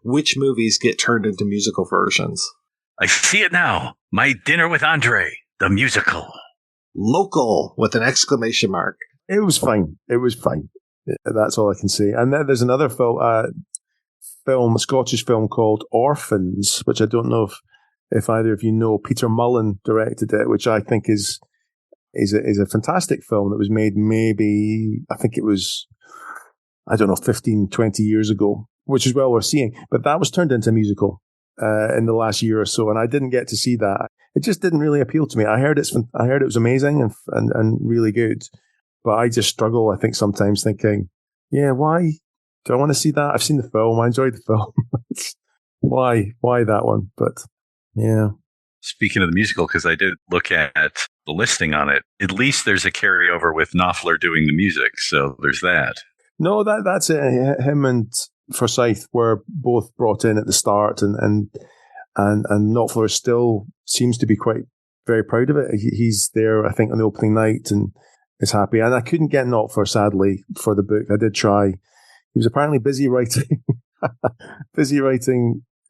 which movies get turned into musical versions. I see it now. My Dinner with Andre, the musical. Local, with an exclamation mark. It was fine. That's all I can say. And then there's another a Scottish film called Orphans, which I don't know if either of you know. Peter Mullen directed it, which I think is a fantastic film that was made maybe, I think it was, 15, 20 years ago, which is well worth seeing. But that was turned into a musical in the last year or so, and I didn't get to see that. It just didn't really appeal to me. I heard it was amazing and really good, but I just struggle, I think, sometimes thinking, yeah, why do I want to see that? I've seen the film. I enjoyed the film. Why that one? But yeah. Speaking of the musical, because I did look at the listing on it, at least there's a carryover with Knopfler doing the music, so there's that. No, that's it. Him and Forsyth were both brought in at the start, and Knopfler still seems to be quite very proud of it. He's there, I think, on the opening night and is happy. And I couldn't get Knopfler, sadly, for the book. I did try. He was apparently busy writing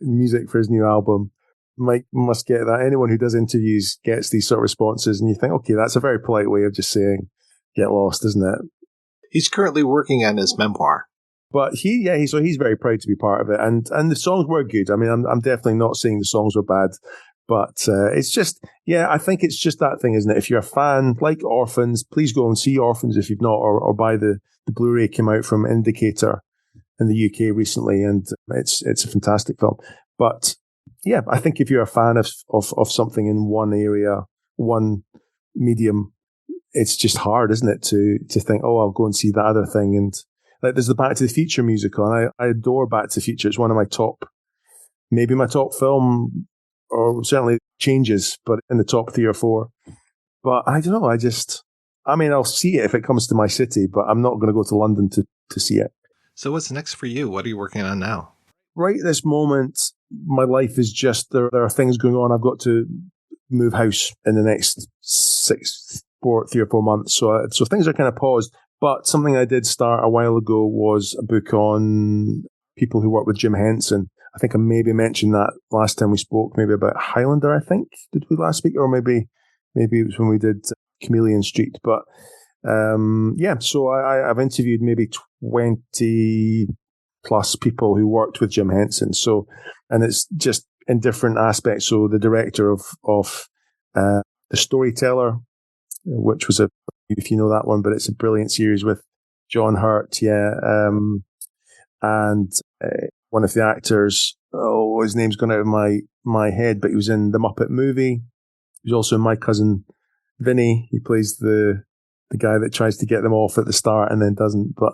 music for his new album. Mike must get that. Anyone who does interviews gets these sort of responses, and you think, okay, that's a very polite way of just saying, get lost, isn't it? He's currently working on his memoir. But he's very proud to be part of it, and the songs were good. I mean, I'm definitely not saying the songs were bad, but it's just, I think it's just that thing, isn't it? If you're a fan, like Orphans, please go and see Orphans if you've not, or buy the Blu-ray came out from Indicator in the UK recently, and it's a fantastic film. But yeah, I think if you're a fan of something in one area, one medium, it's just hard, isn't it, to think, oh, I'll go and see that other thing. And like, there's the Back to the Future musical, and I adore Back to the Future. It's one of my top film, or certainly changes, but in the top 3 or 4. But I don't know. I'll see it if it comes to my city, but I'm not going to go to London to see it. So what's next for you? What are you working on now? Right at this moment, my life is just, there are things going on. I've got to move house in the next 3 or 4 months. So things are kind of paused. But something I did start a while ago was a book on people who work with Jim Henson. I think I maybe mentioned that last time we spoke, maybe about Highlander, I think. Did we last week? Or maybe it was when we did Chameleon Street. But so I've interviewed maybe 20 plus people who worked with Jim Henson. So, and it's just in different aspects. So the director of The Storyteller, which was if you know that one, but it's a brilliant series with John Hurt, and one of the actors, his name's gone out of my head, but he was in the Muppet movie. He was also in My Cousin Vinny. He plays the guy that tries to get them off at the start and then doesn't. But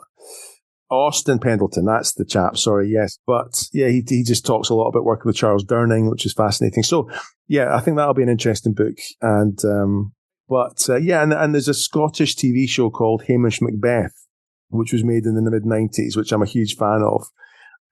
Austin Pendleton, that's the chap. Sorry, yes. But yeah, he just talks a lot about working with Charles Durning, which is fascinating. So yeah, I think that'll be an interesting book. And and there's a Scottish TV show called Hamish Macbeth, which was made in the mid-90s, which I'm a huge fan of.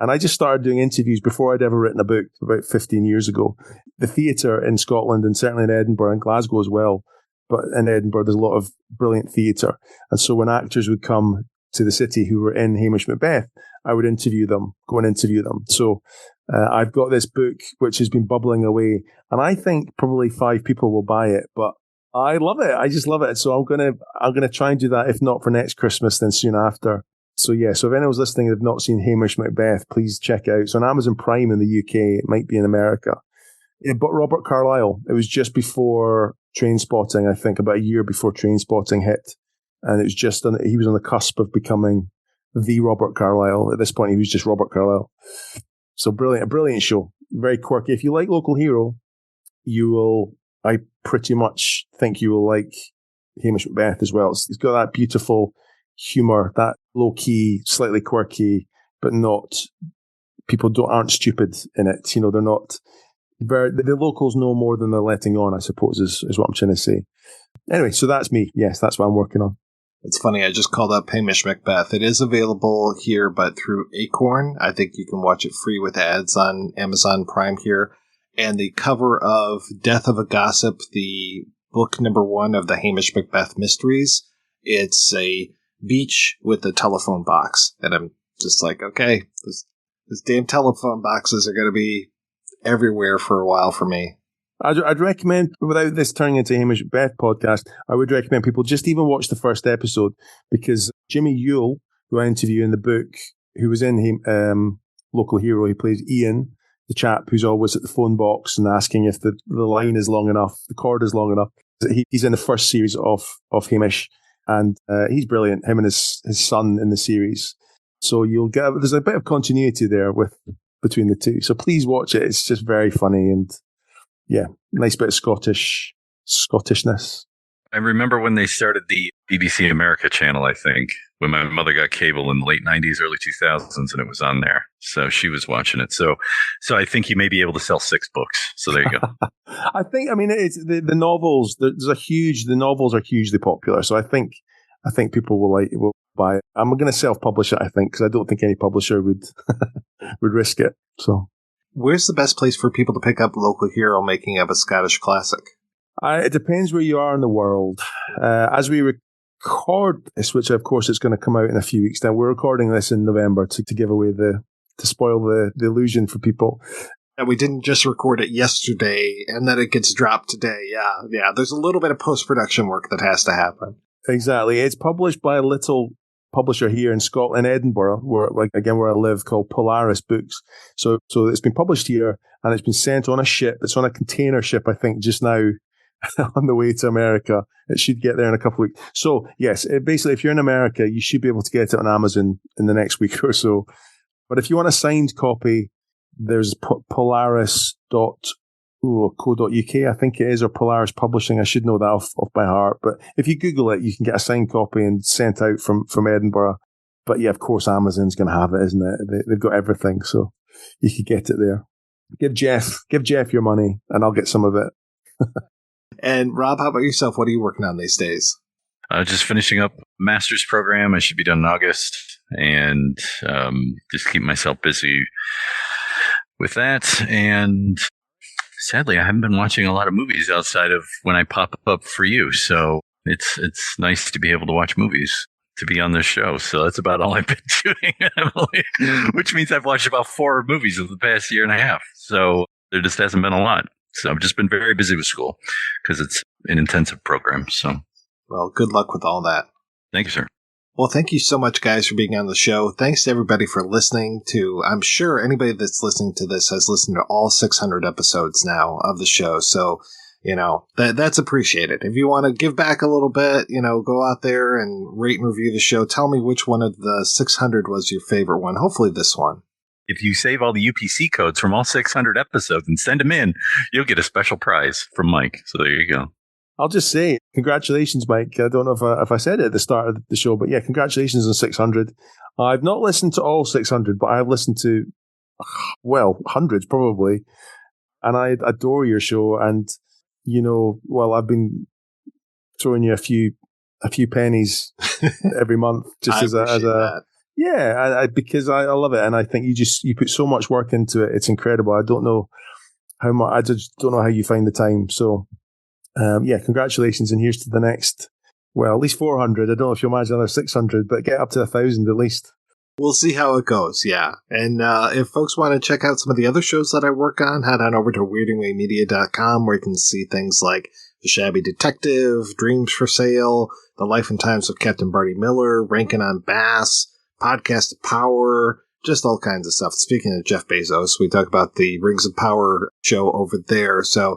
And I just started doing interviews before I'd ever written a book about 15 years ago. The theatre in Scotland, and certainly in Edinburgh and Glasgow as well, but in Edinburgh there's a lot of brilliant theatre. And so when actors would come to the city who were in Hamish Macbeth, I would go and interview them. So I've got this book which has been bubbling away, and I think probably 5 people will buy it, but I love it. I just love it. So I'm gonna try and do that, if not for next Christmas, then soon after. So yeah, so if anyone's listening and have not seen Hamish Macbeth, please check it out. It's on Amazon Prime in the UK. It might be in America. But Robert Carlyle, it was just before Trainspotting, I think, about a year before Trainspotting hit. And it was he was on the cusp of becoming the Robert Carlyle. At this point, he was just Robert Carlyle. So brilliant, a brilliant show. Very quirky. If you like Local Hero, I pretty much think you will like Hamish Macbeth as well. It's got that beautiful humor, that low key, slightly quirky, but not, people aren't stupid in it. You know, they're not the locals know more than they're letting on, I suppose, is what I'm trying to say. Anyway, so that's me. Yes, that's what I'm working on. It's funny, I just called up Hamish Macbeth. It is available here, but through Acorn. I think you can watch it free with ads on Amazon Prime here. And the cover of Death of a Gossip, the book number 1 of the Hamish Macbeth mysteries, it's a beach with a telephone box. And I'm just like, okay, this damn telephone boxes are going to be everywhere for a while for me. I'd recommend, without this turning into a Hamish Macbeth podcast, I would recommend people just even watch the first episode, because Jimmy Yule, who I interview in the book, who was in Local Hero, he plays Ian, the chap who's always at the phone box and asking if the line is long enough, the cord is long enough. He's in the first series of Hamish, and he's brilliant, him and his son in the series. So there's a bit of continuity there between the two. So please watch it. It's just very funny, and yeah, nice bit of Scottishness. I remember when they started the BBC America channel, I think, when my mother got cable in the late 90s, early 2000s, and it was on there. So she was watching it. So I think you may be able to sell 6 books. So there you go. I mean, it's the novels. The novels are hugely popular. So I think people will buy it. I'm going to self-publish it, I think, because I don't think any publisher would risk it. So, where's the best place for people to pick up Local Hero making of a Scottish classic? It depends where you are in the world. As we record this, which of course it's going to come out in a few weeks, then we're recording this in November to give away to spoil the illusion for people. And we didn't just record it yesterday and then it gets dropped today. Yeah. There's a little bit of post-production work that has to happen. Exactly. It's published by a little publisher here in Scotland, Edinburgh, where I live, called Polaris Books. So it's been published here and it's been sent on a ship. It's on a container ship, I think, just now on the way to America. It should get there in a couple of weeks. So yes, basically, if you're in America, you should be able to get it on Amazon in the next week or so. But if you want a signed copy, there's polaris.co.uk, I think it is, or Polaris Publishing. I should know that off by heart. But if you Google it, you can get a signed copy and sent out from Edinburgh. But yeah, of course, Amazon's going to have it, isn't it? They've got everything, so you could get it there. Give Jeff your money, and I'll get some of it. And Rob, how about yourself? What are you working on these days? Just finishing up master's program. I should be done in August, and just keep myself busy with that, and sadly, I haven't been watching a lot of movies outside of when I pop up for you. So it's nice to be able to watch movies, to be on this show. So that's about all I've been doing, Emily, which means I've watched about 4 movies over the past year and a half. So there just hasn't been a lot. So I've just been very busy with school because it's an intensive program. So, well, good luck with all that. Thank you, sir. Well, thank you so much, guys, for being on the show. Thanks to everybody for listening to, I'm sure anybody that's listening to this has listened to all 600 episodes now of the show. So, that's appreciated. If you want to give back a little bit, go out there and rate and review the show. Tell me which one of the 600 was your favorite one. Hopefully this one. If you save all the UPC codes from all 600 episodes and send them in, you'll get a special prize from Mike. So there you go. I'll just say, congratulations, Mike. I don't know if I said it at the start of the show, but yeah, congratulations on 600. I've not listened to all 600, but I've listened to, hundreds probably. And I adore your show. And, I've been throwing you a few pennies every month just as a yeah, because I love it. And I think you put so much work into it. It's incredible. I don't know how much, I just don't know how you find the time. So, congratulations, and here's to the next, at least 400. I don't know if you'll manage another 600, but get up to 1,000 at least. We'll see how it goes, yeah. And if folks want to check out some of the other shows that I work on, head on over to weirdingwaymedia.com, where you can see things like The Shabby Detective, Dreams for Sale, The Life and Times of Captain Barty Miller, Rankin' on Bass, Podcast of Power, just all kinds of stuff. Speaking of Jeff Bezos, we talk about the Rings of Power show over there, so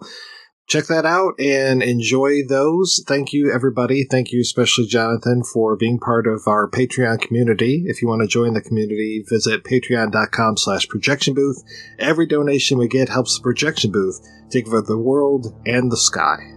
check that out and enjoy those. Thank you, everybody. Thank you, especially Jonathan, for being part of our Patreon community. If you want to join the community, visit patreon.com/projection booth. Every donation we get helps the projection booth take over the world and the sky.